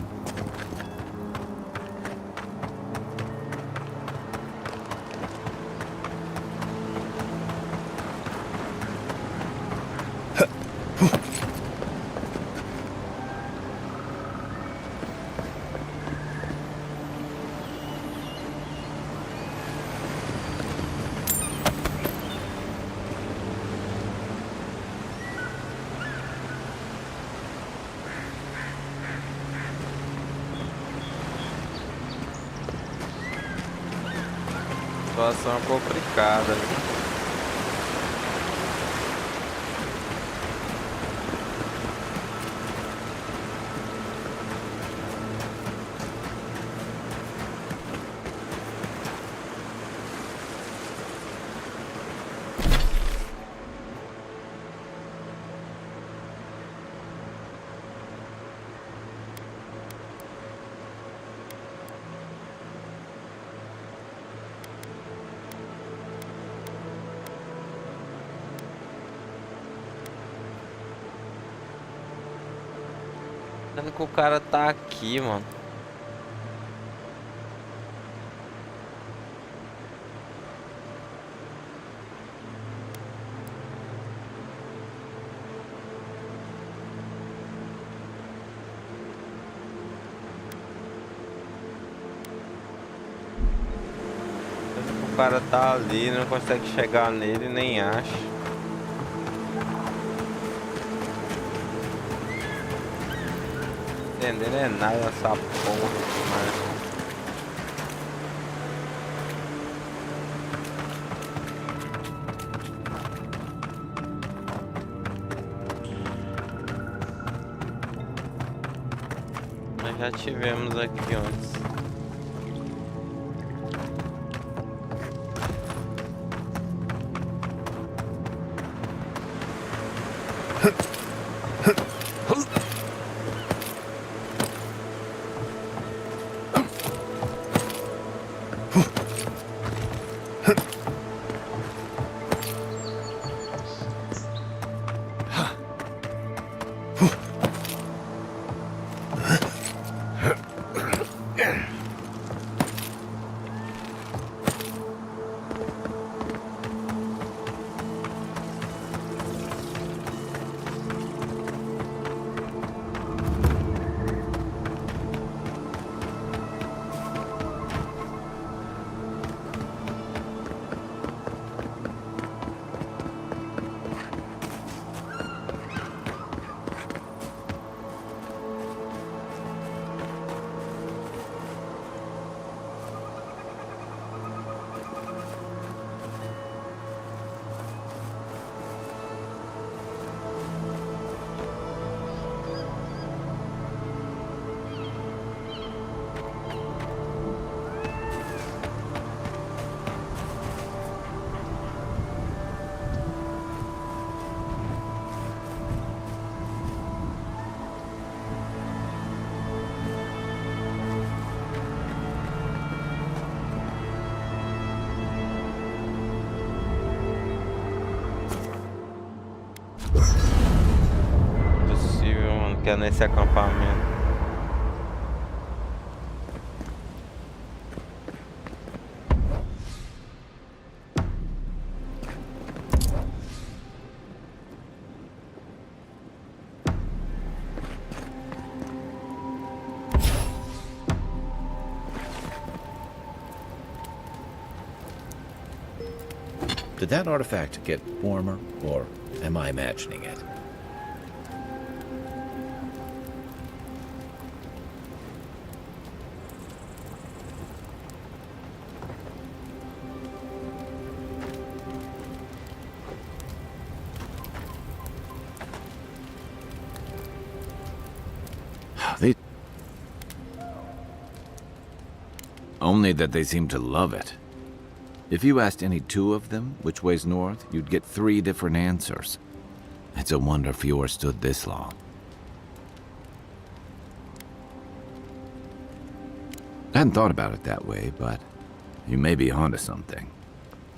Situação complicada. Sendo que o cara tá aqui, mano. cara tá ali, não consegue chegar nele, nem acha. Entendendo é nada essa porra, mano. Nós já tivemos aqui antes. Possível, mano, que é nesse acampamento. Did that artifact get warmer, or am I imagining it? Only that they seem to love it. If you asked any two of them which way's north, you'd get 3 different answers. It's a wonder Fjord stood this long. I hadn't thought about it that way, but you may be onto something.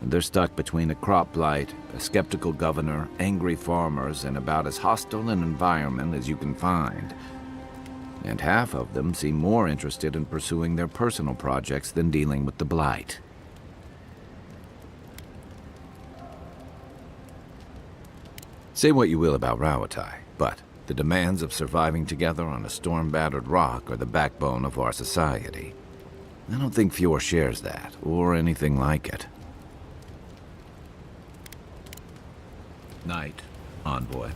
They're stuck between a crop blight, a skeptical governor, angry farmers, and about as hostile an environment as you can find. And half of them seem more interested in pursuing their personal projects than dealing with the blight. Say what you will about Rauatai, but the demands of surviving together on a storm-battered rock are the backbone of our society. I don't think Fjord shares that, or anything like it. Night, envoy.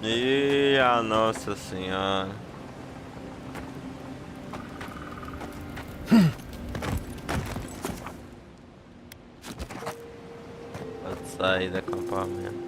Eia, Nossa Senhora. Pode sair do acampamento.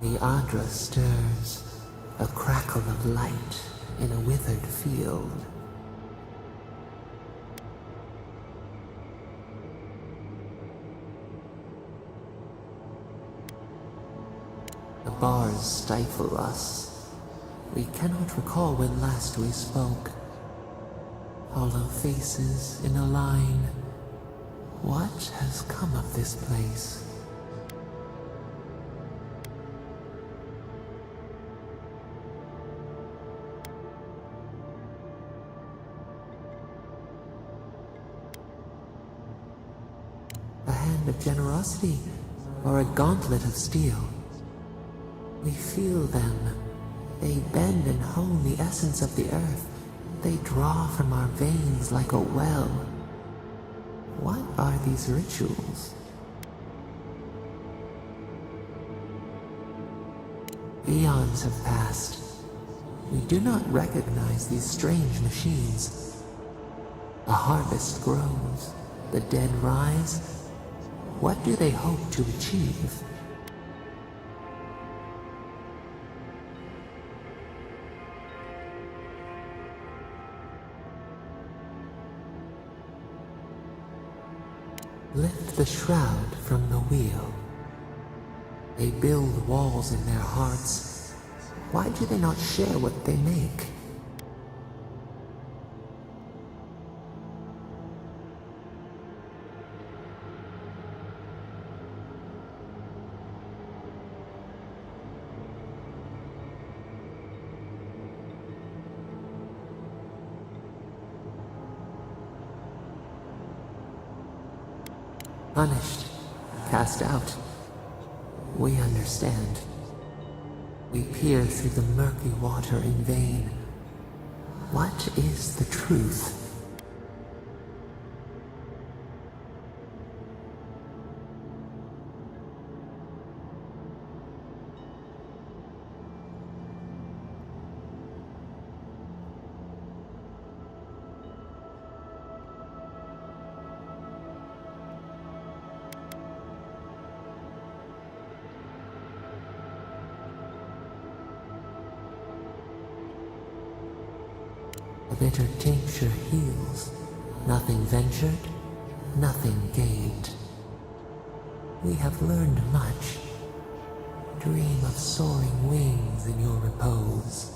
The Adra stirs, a crackle of light in a withered field. The bars stifle us. We cannot recall when last we spoke. Hollow faces in a line. What has come of this place? A hand of generosity, or a gauntlet of steel. We feel them. They bend and hone the essence of the earth. They draw from our veins like a well. What are these rituals? Eons have passed. We do not recognize these strange machines. A harvest grows. The dead rise. What do they hope to achieve? Lift the shroud from the wheel. They build walls in their hearts. Why do they not share what they make? Punished, cast out. We understand. We peer through the murky water in vain. What is the truth? A bitter tincture heals. Nothing ventured, nothing gained. We have learned much. Dream of soaring wings in your repose.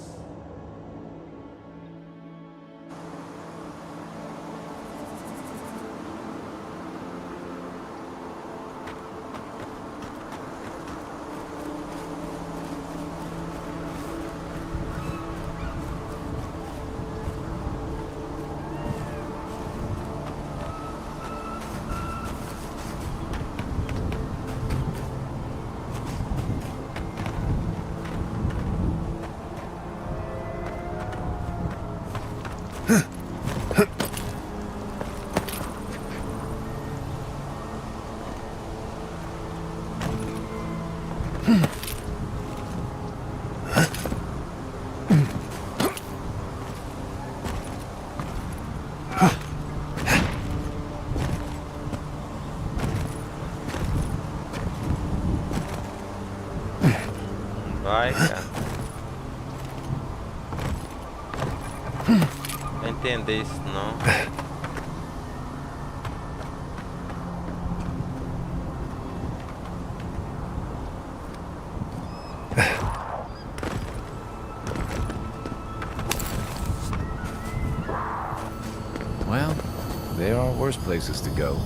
Vai, cara. Vai entender isso não. Well, there are worse places to go.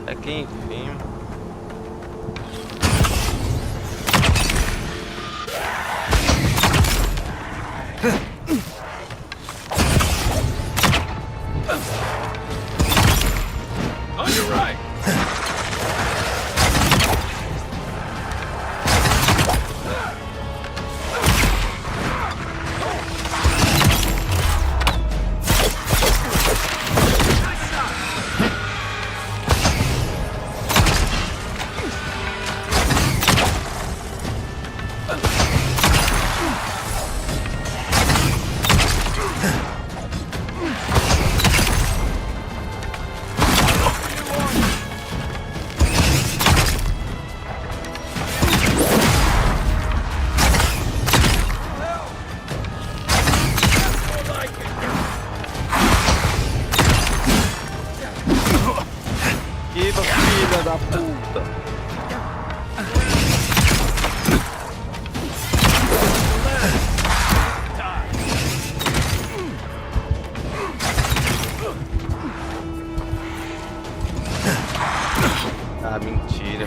Aqui, enfim. Esquiva, filha da puta. Ah, mentira.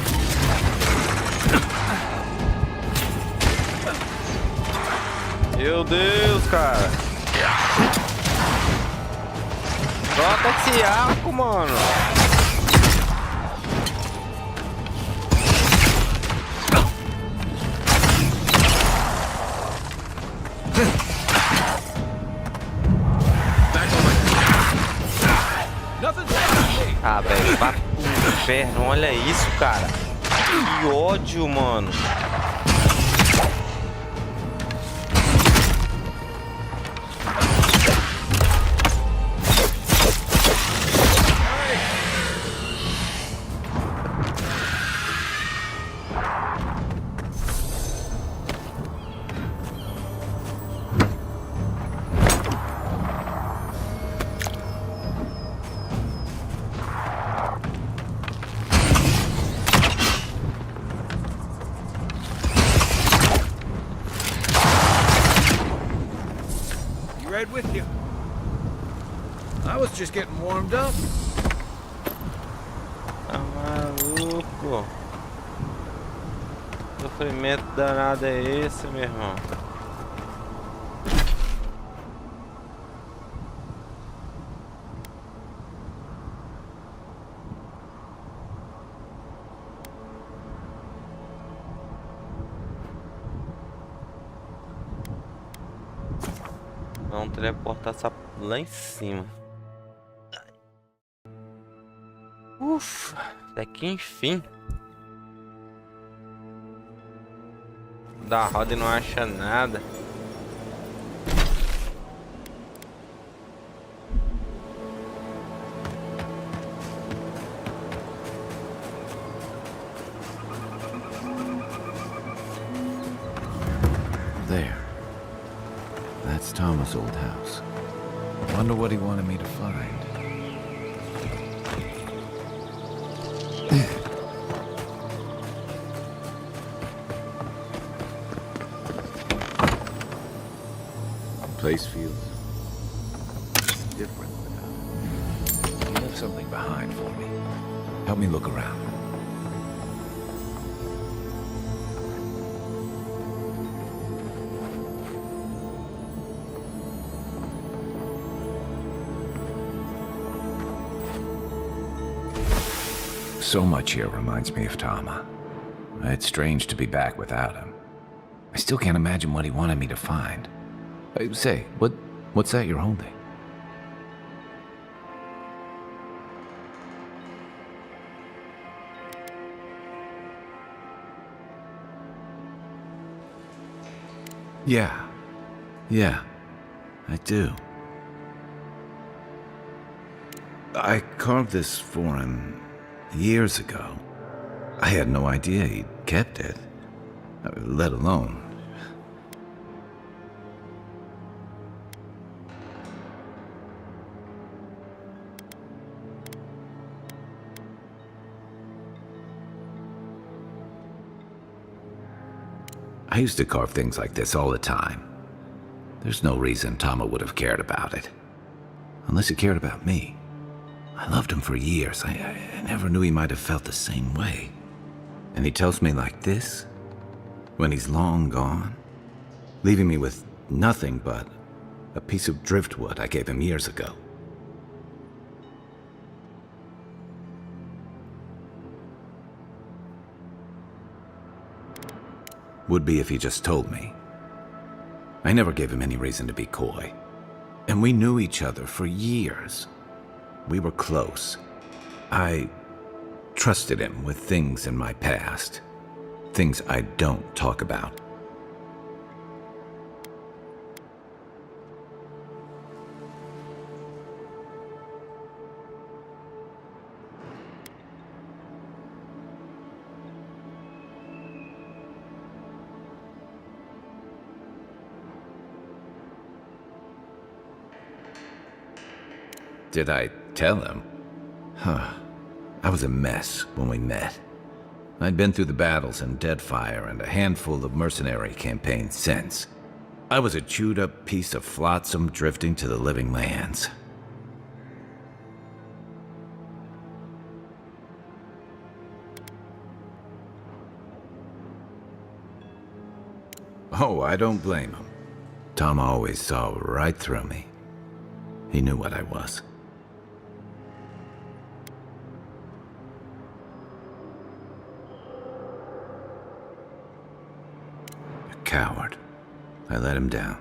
Meu Deus, cara. Troca esse arco, mano. Ah, velho, vá pro inferno, olha isso, cara. Que ódio, mano. Right with you. I was just getting warmed up. Tá maluco. Que sofrimento danado é esse, meu irmão? Vamos teleportar essa lá em cima. Ufa, até que enfim. Dá roda e não acha nada. There. That's Thomas' old house. Wonder what he wanted me to find. Place feels different without him. He left something behind for me. Help me look around. So much here reminds me of Tama. It's strange to be back without him. I still can't imagine what he wanted me to find. Say, what's that you're holding? Yeah, I do. I carved this for him years ago. I had no idea he'd kept it, let alone. I used to carve things like this all the time. There's no reason Tama would have cared about it. Unless he cared about me. I loved him for years. I never knew he might have felt the same way. And he tells me like this, when he's long gone, leaving me with nothing but a piece of driftwood I gave him years ago. Would be if he just told me. I never gave him any reason to be coy. And we knew each other for years. We were close. I trusted him with things in my past. Things I don't talk about. Did I tell him? Huh. I was a mess when we met. I'd been through the battles in Deadfire and a handful of mercenary campaigns since. I was a chewed-up piece of flotsam drifting to the living lands. Oh, I don't blame him. Tom always saw right through me. He knew what I was. A coward. I let him down.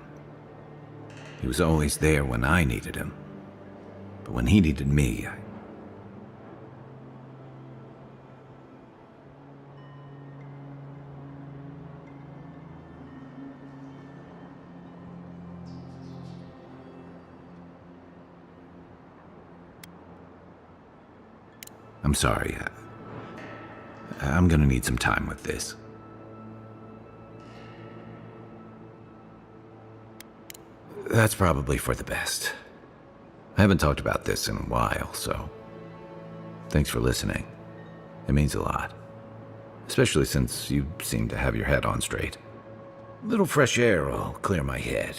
He was always there when I needed him. But when he needed me, I'm sorry. I'm gonna need some time with this. That's probably for the best. I haven't talked about this in a while, so thanks for listening. It means a lot. Especially since you seem to have your head on straight. A little fresh air will clear my head.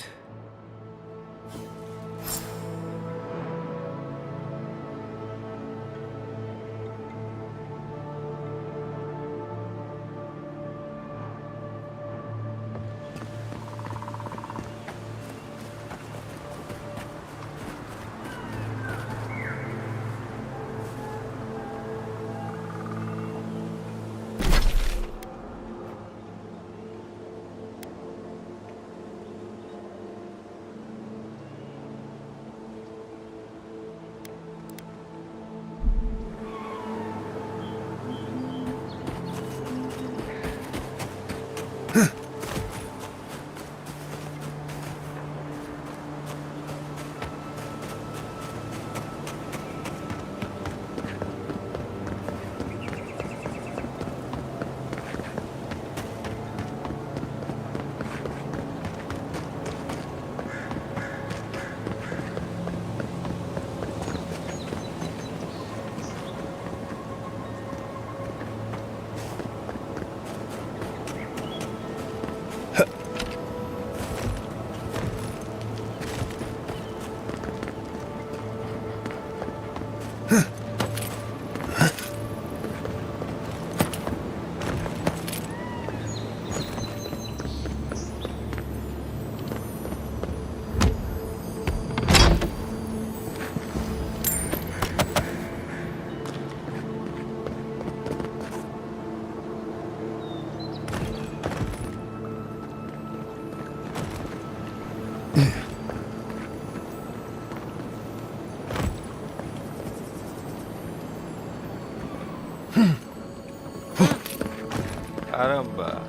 Caramba.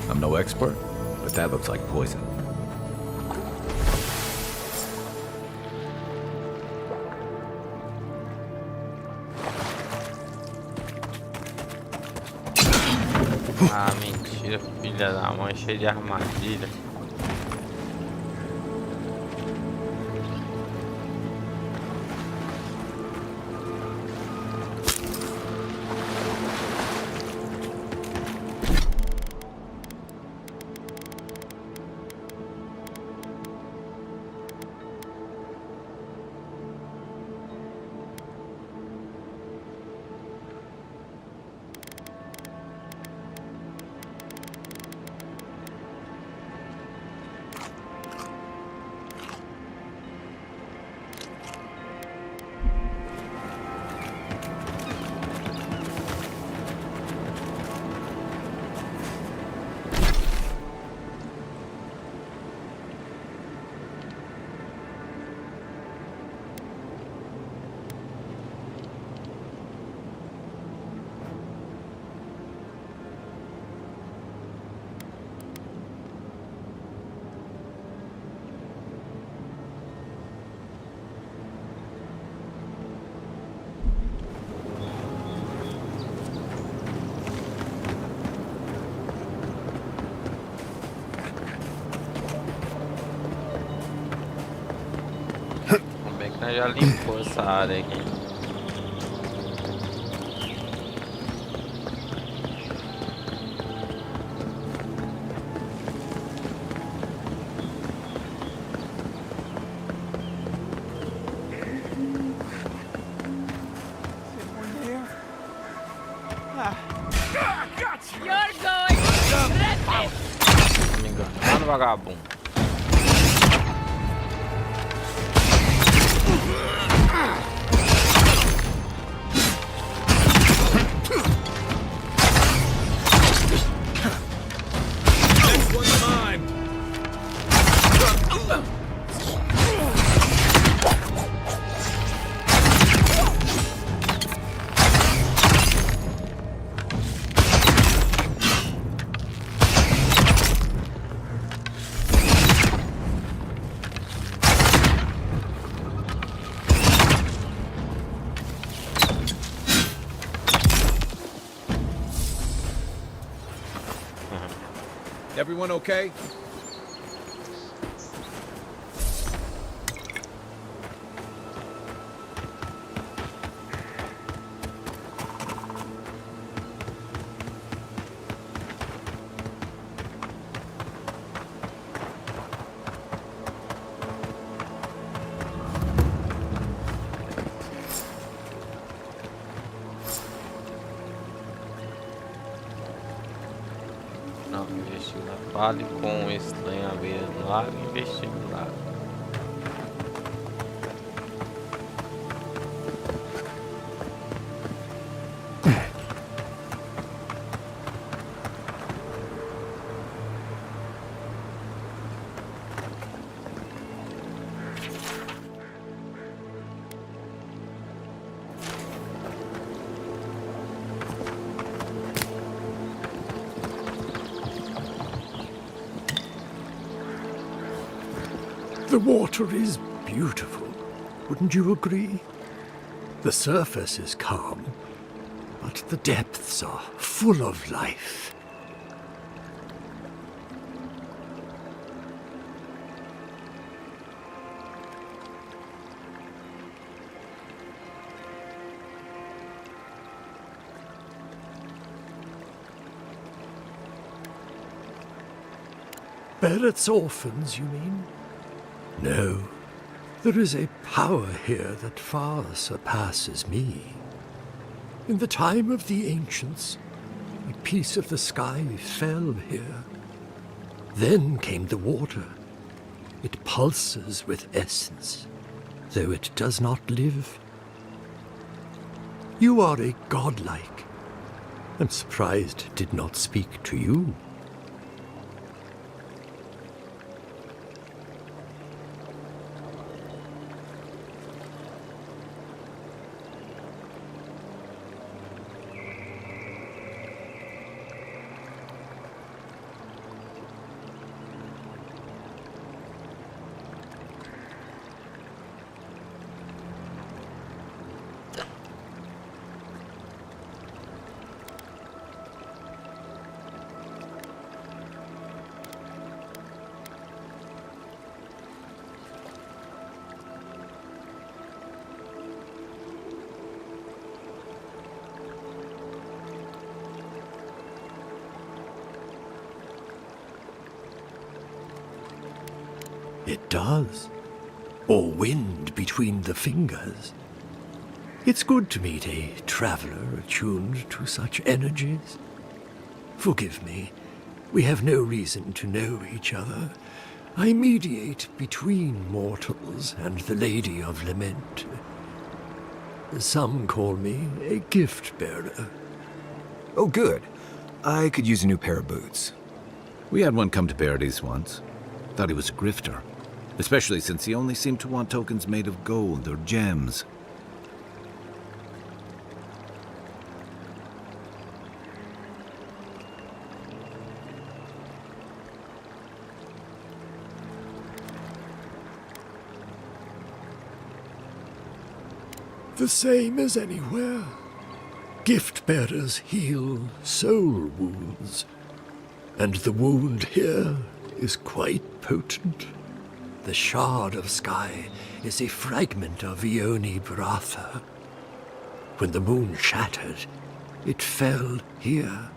I'm no expert, but that looks like poison. Ah, mentira, filha da mãe, cheia de armadilha. Ah, já limpou essa área aqui. You're going red. Não me engano. Lá no vagabundo. Next one's mine. Everyone okay? Não, investigar. Fale com estranharia no lago e investigue no lago. The water is beautiful, wouldn't you agree? The surface is calm, but the depths are full of life. Barrett's orphans, you mean? No, there is a power here that far surpasses me. In the time of the ancients, a piece of the sky fell here. Then came the water. It pulses with essence, though it does not live. You are a godlike. I'm surprised it did not speak to you. It does. Or wind between the fingers. It's good to meet a traveler attuned to such energies. Forgive me. We have no reason to know each other. I mediate between mortals and the Lady of Lament. Some call me a gift-bearer. Oh, good. I could use a new pair of boots. We had one come to Paradise once. Thought he was a grifter. Especially since he only seemed to want tokens made of gold or gems. The same as anywhere. Gift-bearers heal soul wounds. And the wound here is quite potent. The shard of sky is a fragment of Ione Bratha. When the moon shattered, it fell here.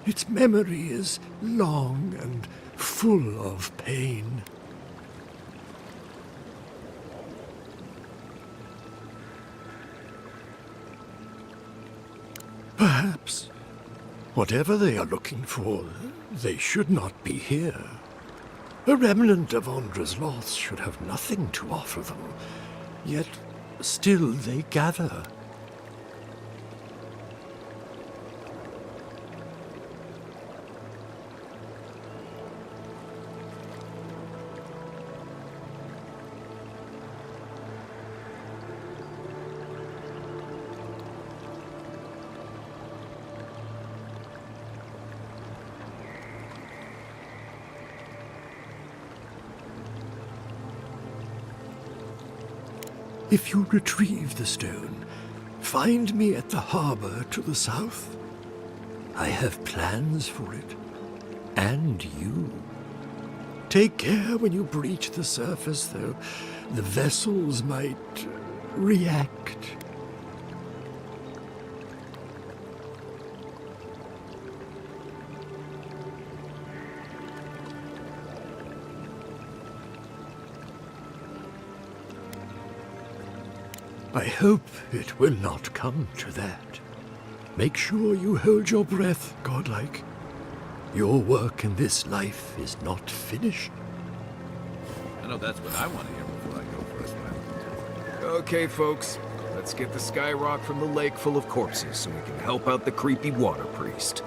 Its memory is long and full of pain. Perhaps, whatever they are looking for, they should not be here. A remnant of Ondra's loss should have nothing to offer them, yet still they gather. If you retrieve the stone, find me at the harbor to the south. I have plans for it. And you. Take care when you breach the surface, though. The vessels might react. I hope it will not come to that. Make sure you hold your breath, godlike. Your work in this life is not finished. I know that's what I want to hear before I go for a swim. Okay, folks. Let's get the skyrock from the lake full of corpses so we can help out the creepy water priest.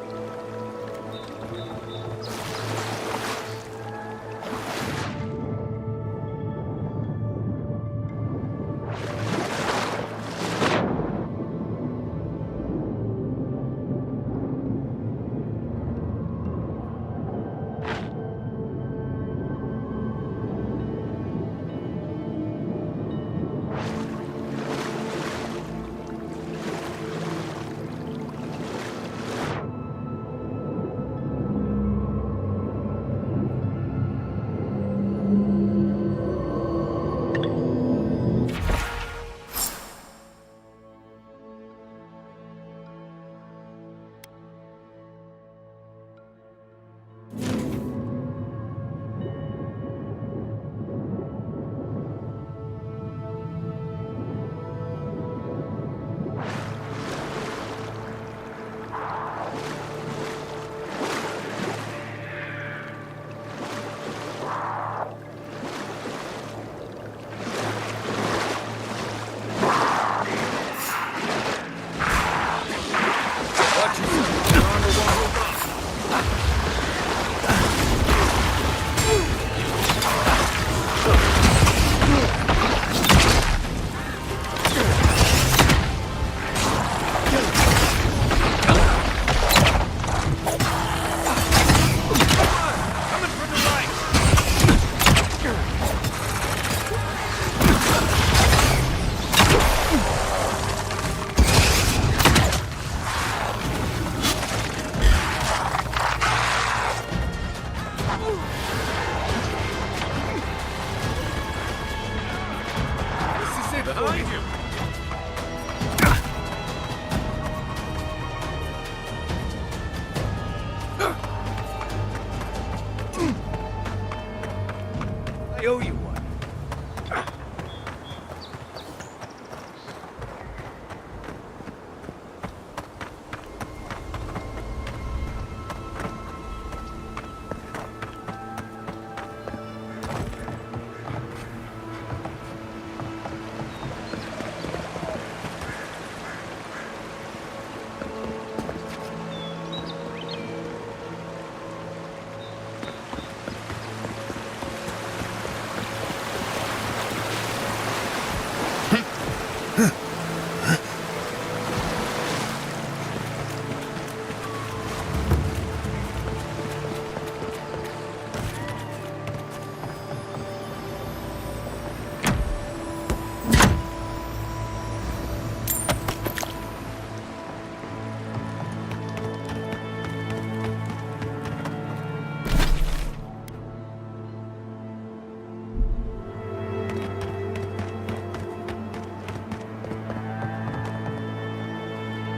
I owe you one.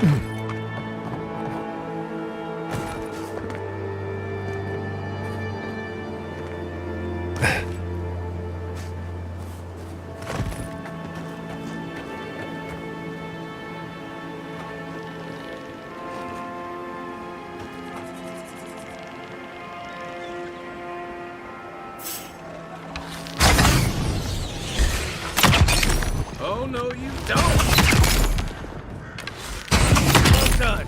Oh, no, you don't! Well done!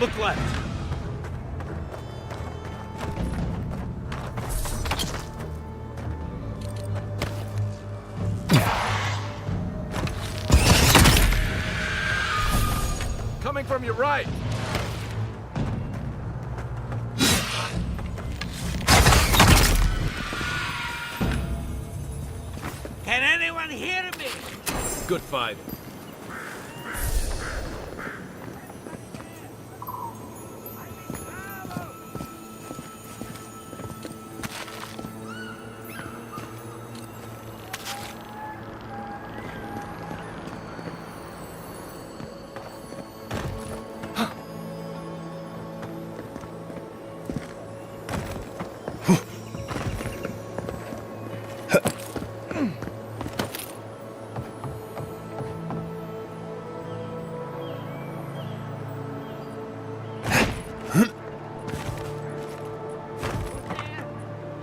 Look left. Coming from your right. Can anyone hear me? Good fight.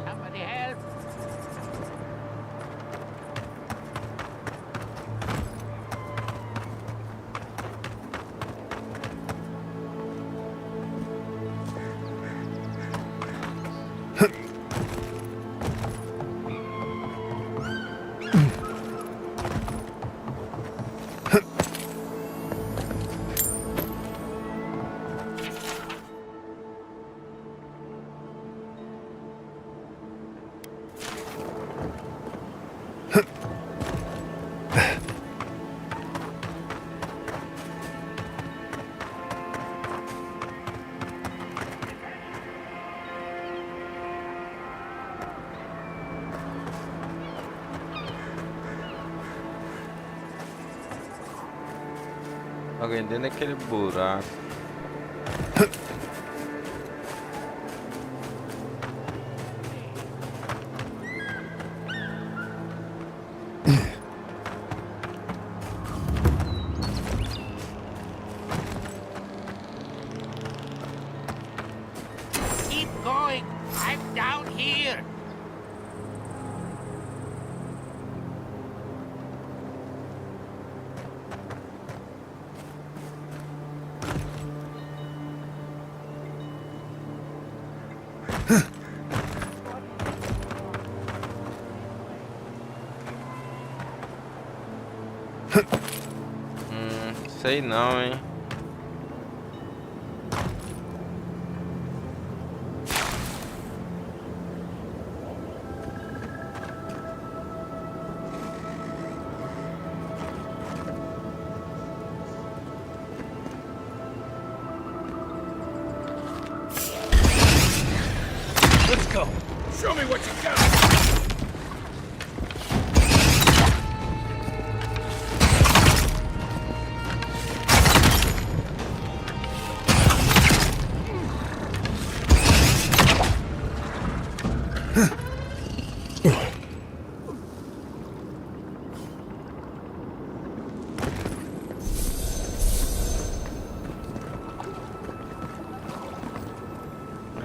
Somebody help. Alguém dentro daquele buraco. Keep going. I'm down here. Sei não, hein?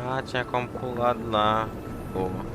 Ah, tinha como pular lá. Boa.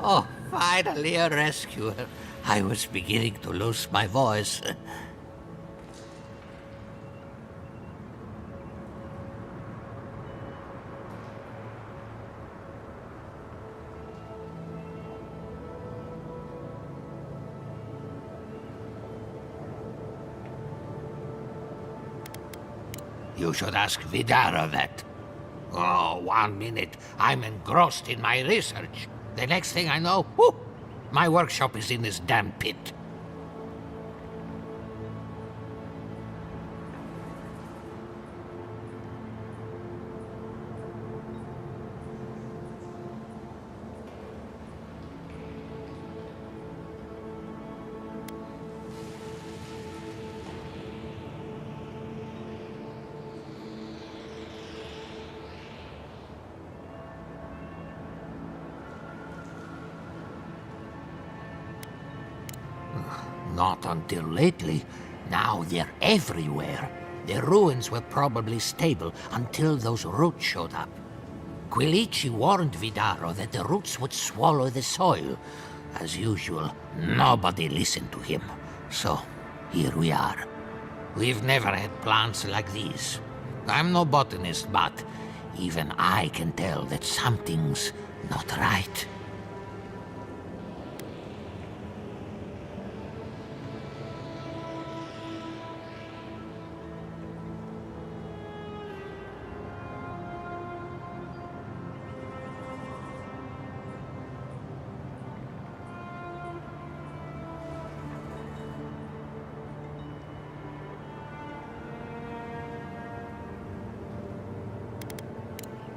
Oh, finally a rescuer. I was beginning to lose my voice. You should ask Vidara that. Oh, 1 minute. I'm engrossed in my research. The next thing I know, whoop, my workshop is in this damn pit. Not until lately. Now they're everywhere. The ruins were probably stable until those roots showed up. Quilici warned Vidaro that the roots would swallow the soil. As usual, nobody listened to him. So, here we are. We've never had plants like these. I'm no botanist, but even I can tell that something's not right.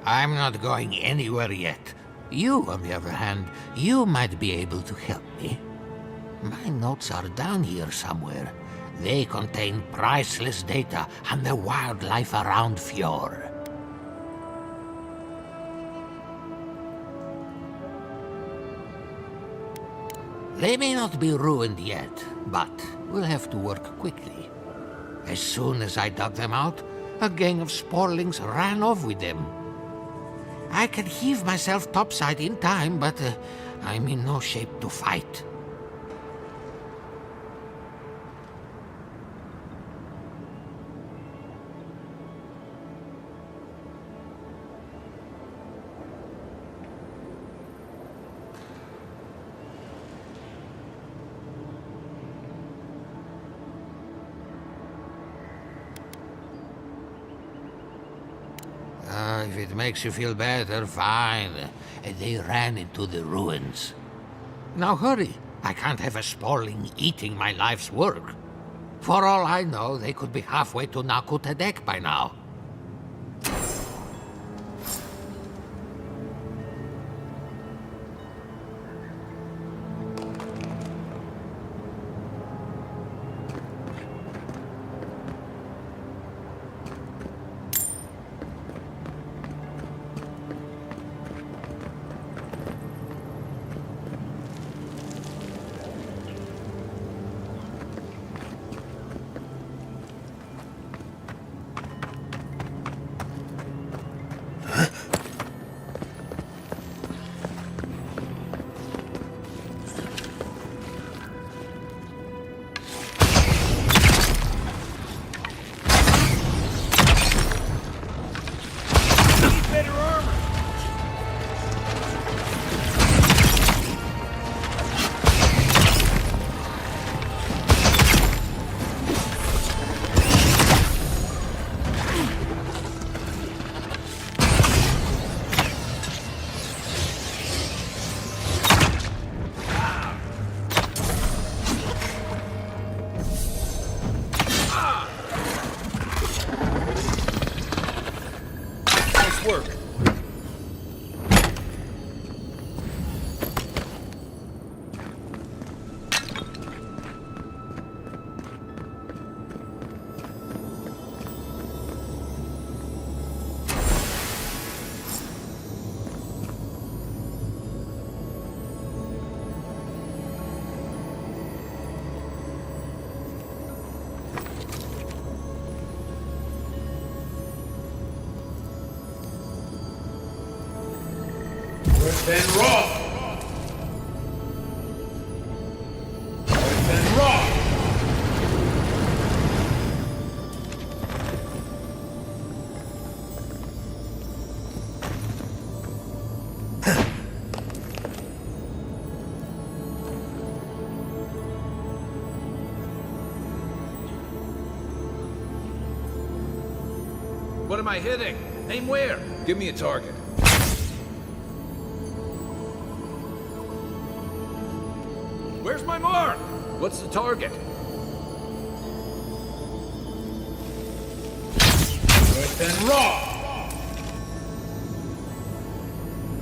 I'm not going anywhere yet. You, on the other hand, you might be able to help me. My notes are down here somewhere. They contain priceless data on the wildlife around Fjord. They may not be ruined yet, but we'll have to work quickly. As soon as I dug them out, a gang of sporlings ran off with them. I can heave myself topside in time, but I'm in no shape to fight. If it makes you feel better, fine. They ran into the ruins. Now hurry. I can't have a Sporling eating my life's work. For all I know, they could be halfway to Nakutadek by now. Then Roth! Then Roth! What am I hitting? Aim where? Give me a target. Where's my mark? What's the target? Good then, raw!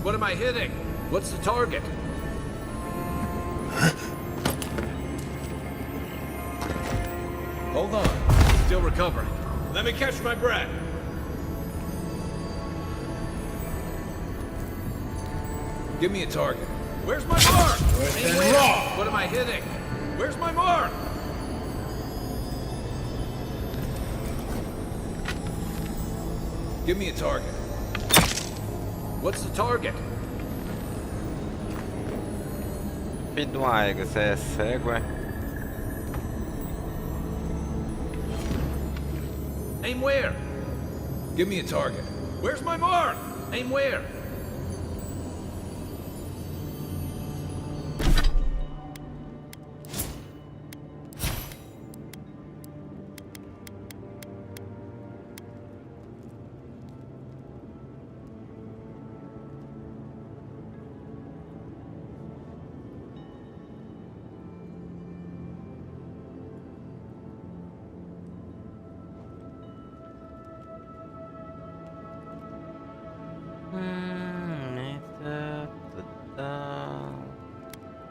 What am I hitting? What's the target? Hold on. Still recovering. Let me catch my breath. Give me a target. Where's my mark? Aim where? What am I hitting? Where's my mark? Give me a target. What's the target? Filho de uma égua, você é cego, é? Aim where? Give me a target. Where's my mark? Aim where?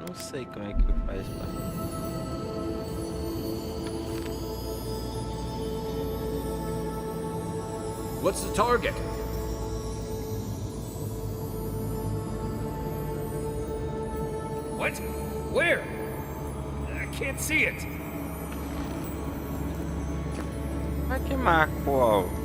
Não sei como é que faz pra... What's the target? What? Where? I can't see it. Como é que marca o alvo?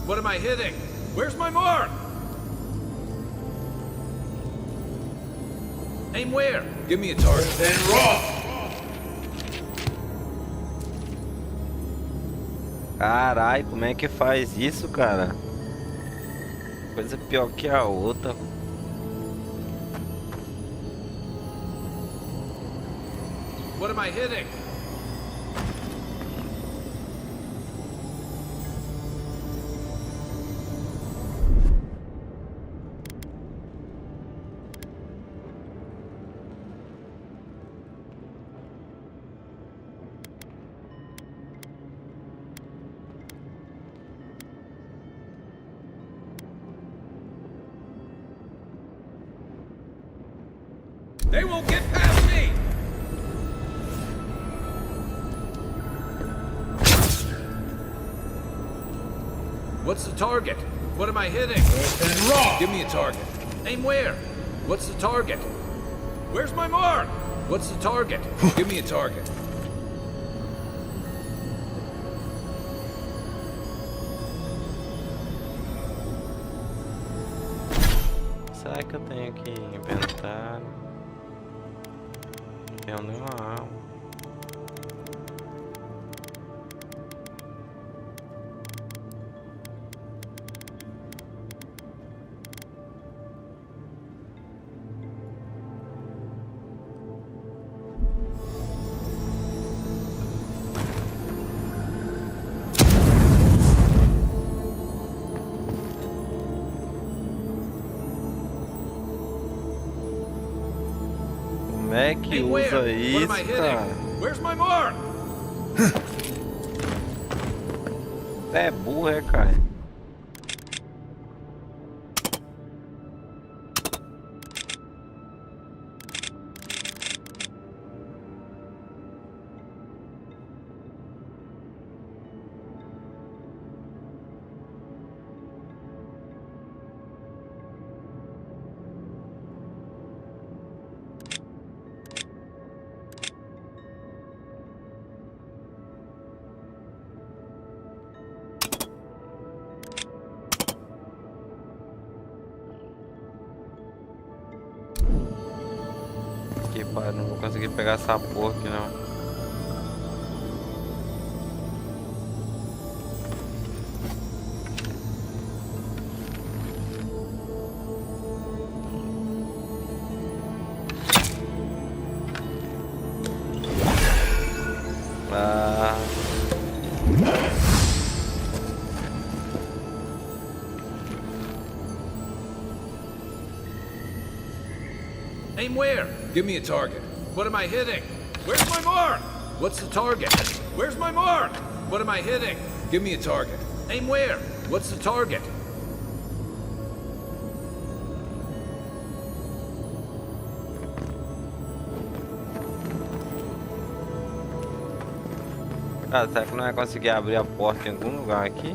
What am I hitting? Where's my mark? Aim where? Give me a target. Then Roth! Carai, como é que faz isso, cara? coisa pior que a outra. What am I hitting? They won't get past me! What's the target? What am I hitting? And raw! Give me a target. Aim where? What's the target? Where's my mark? What's the target? Give me a target. Será que eu tenho que inventar? Não tenho nenhuma arma. Como é que usa isso, cara? Where's my mark? É burro, é, cara? Que pai, não vou conseguir pegar essa porra aqui não. Ah. Aim where? Give me a target. What am I hitting? Where's my mark? What's the target? Where's my mark? What am I hitting? Give me a target. Aim where? What's the target? Cara, será que não vai conseguir abrir a porta em algum lugar aqui?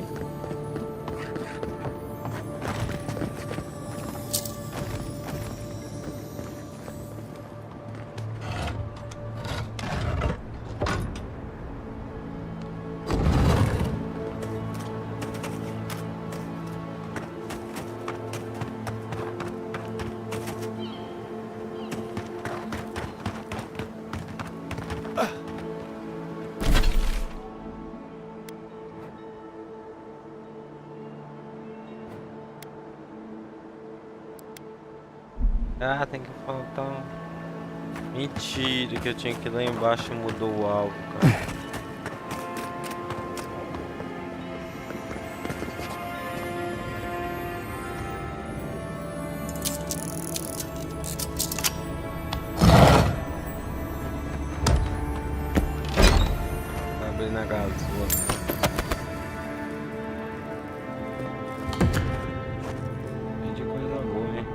Ah, tem que faltar. Mentira, que eu tinha que ir lá embaixo e mudou o alvo, cara. Tá abrindo a gasolina. De coisa boa, hein?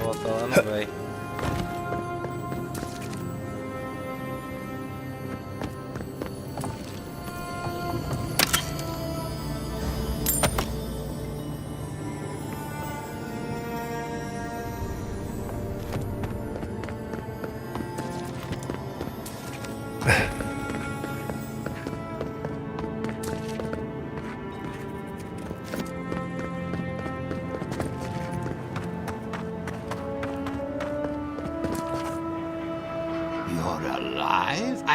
Volta lá, não vai.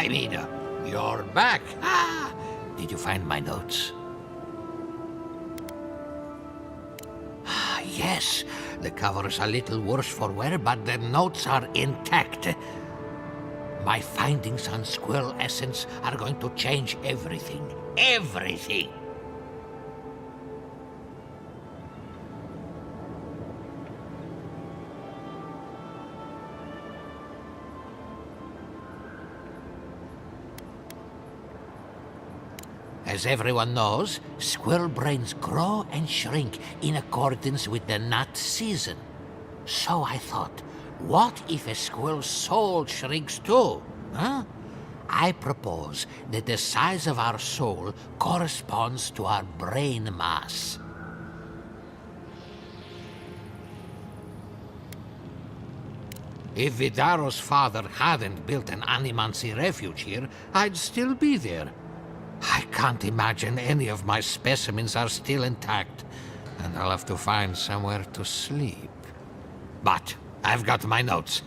I mean, you're back. Ah, did you find my notes? Ah, yes, the cover's a little worse for wear, but the notes are intact. My findings on squirrel essence are going to change everything. Everything! As everyone knows, squirrel brains grow and shrink in accordance with the nut season. So I thought, what if a squirrel's soul shrinks too? Huh? I propose that the size of our soul corresponds to our brain mass. If Vidaro's father hadn't built an animancy refuge here, I'd still be there. I can't imagine any of my specimens are still intact, and I'll have to find somewhere to sleep. But I've got my notes.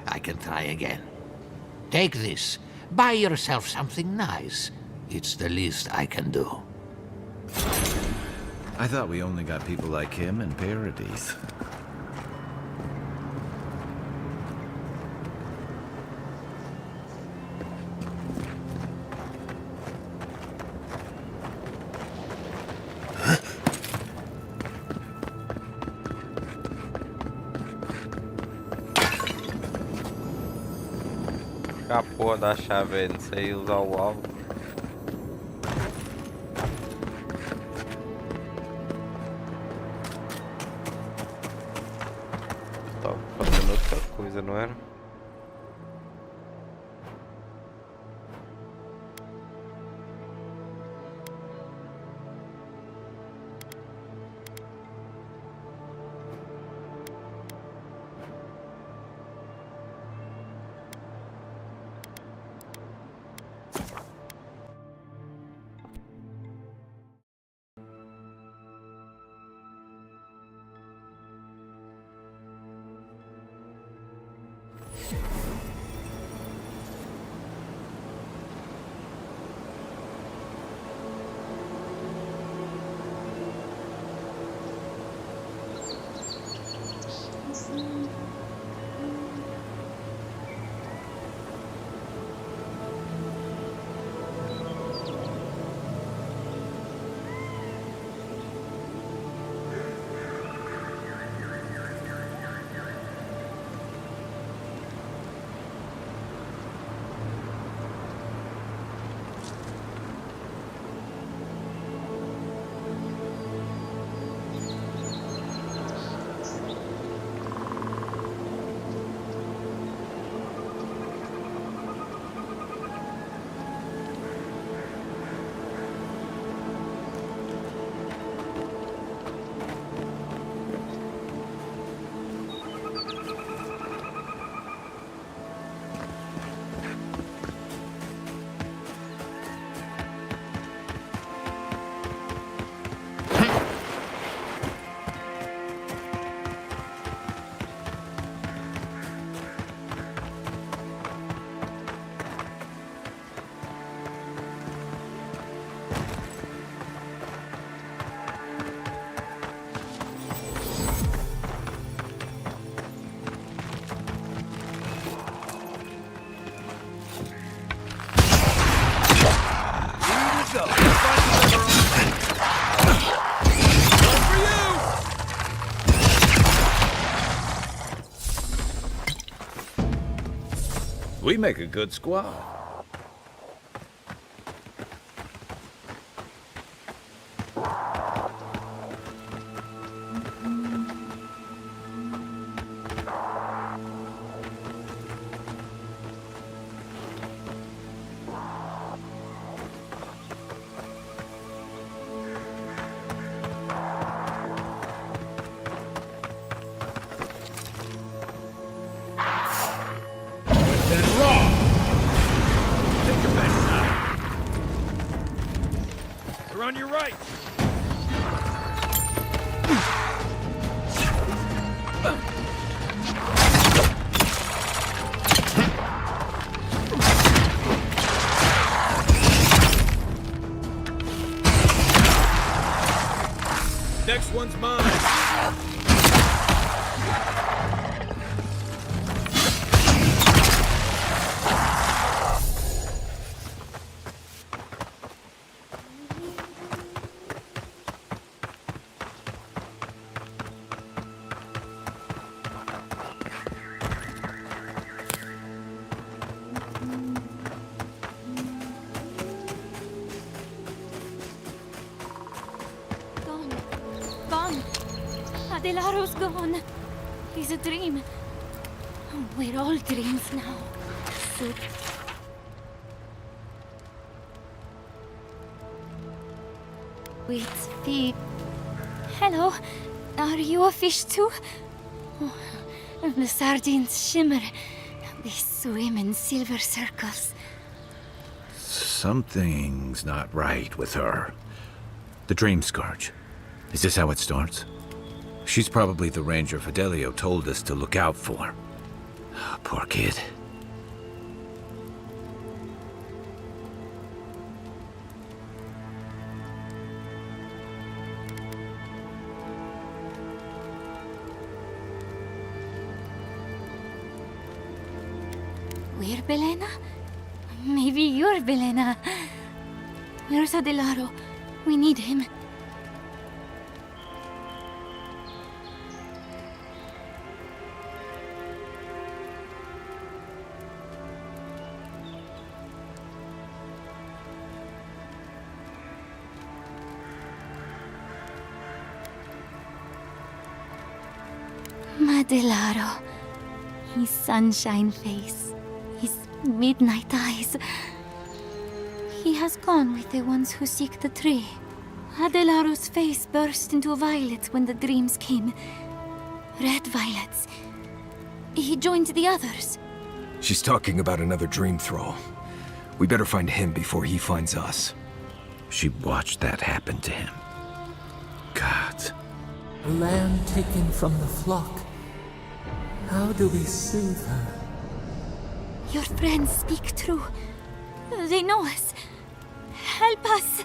I can try again. Take this. Buy yourself something nice. It's the least I can do. I thought we only got people like him in parodies. A porra da chave aí, não sei usar o alvo. Tava fazendo outra coisa, não era? We make a good squad. On your right. next one's mine. Gone. Adelaro's gone. He's a dream. We're all dreams now. So... Wait, Hello? Are you a fish too? Oh, the sardines shimmer. They swim in silver circles. Something's not right with her. The Dream Scourge. Is this how it starts? She's probably the ranger Fidelio told us to look out for. Poor kid. We're Belena? Maybe you're Belena. Where's Adelaro? We need him. Adelaro. His sunshine face. His midnight eyes. He has gone with the ones who seek the tree. Adelaro's face burst into violets when the dreams came. Red violets. He joined the others. She's talking about another dream thrall. We better find him before he finds us. She watched that happen to him. God. A lamb taken from the flock. How do we soothe her? Your friends speak true. They know us. Help us!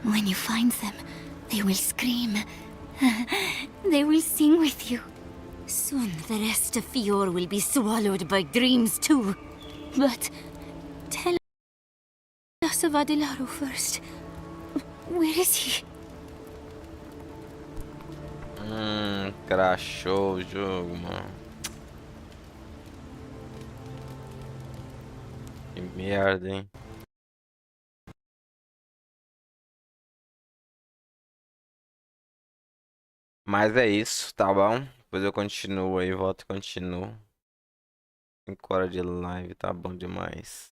When you find them, they will scream. They will sing with you. Soon the rest of Fior will be swallowed by dreams too. But tell us of Adelaro first. Where is he? Crashou o jogo, mano. Que merda, hein? Mas é isso, tá bom? Depois eu continuo aí, volto e continuo. 5 horas de live, tá bom demais.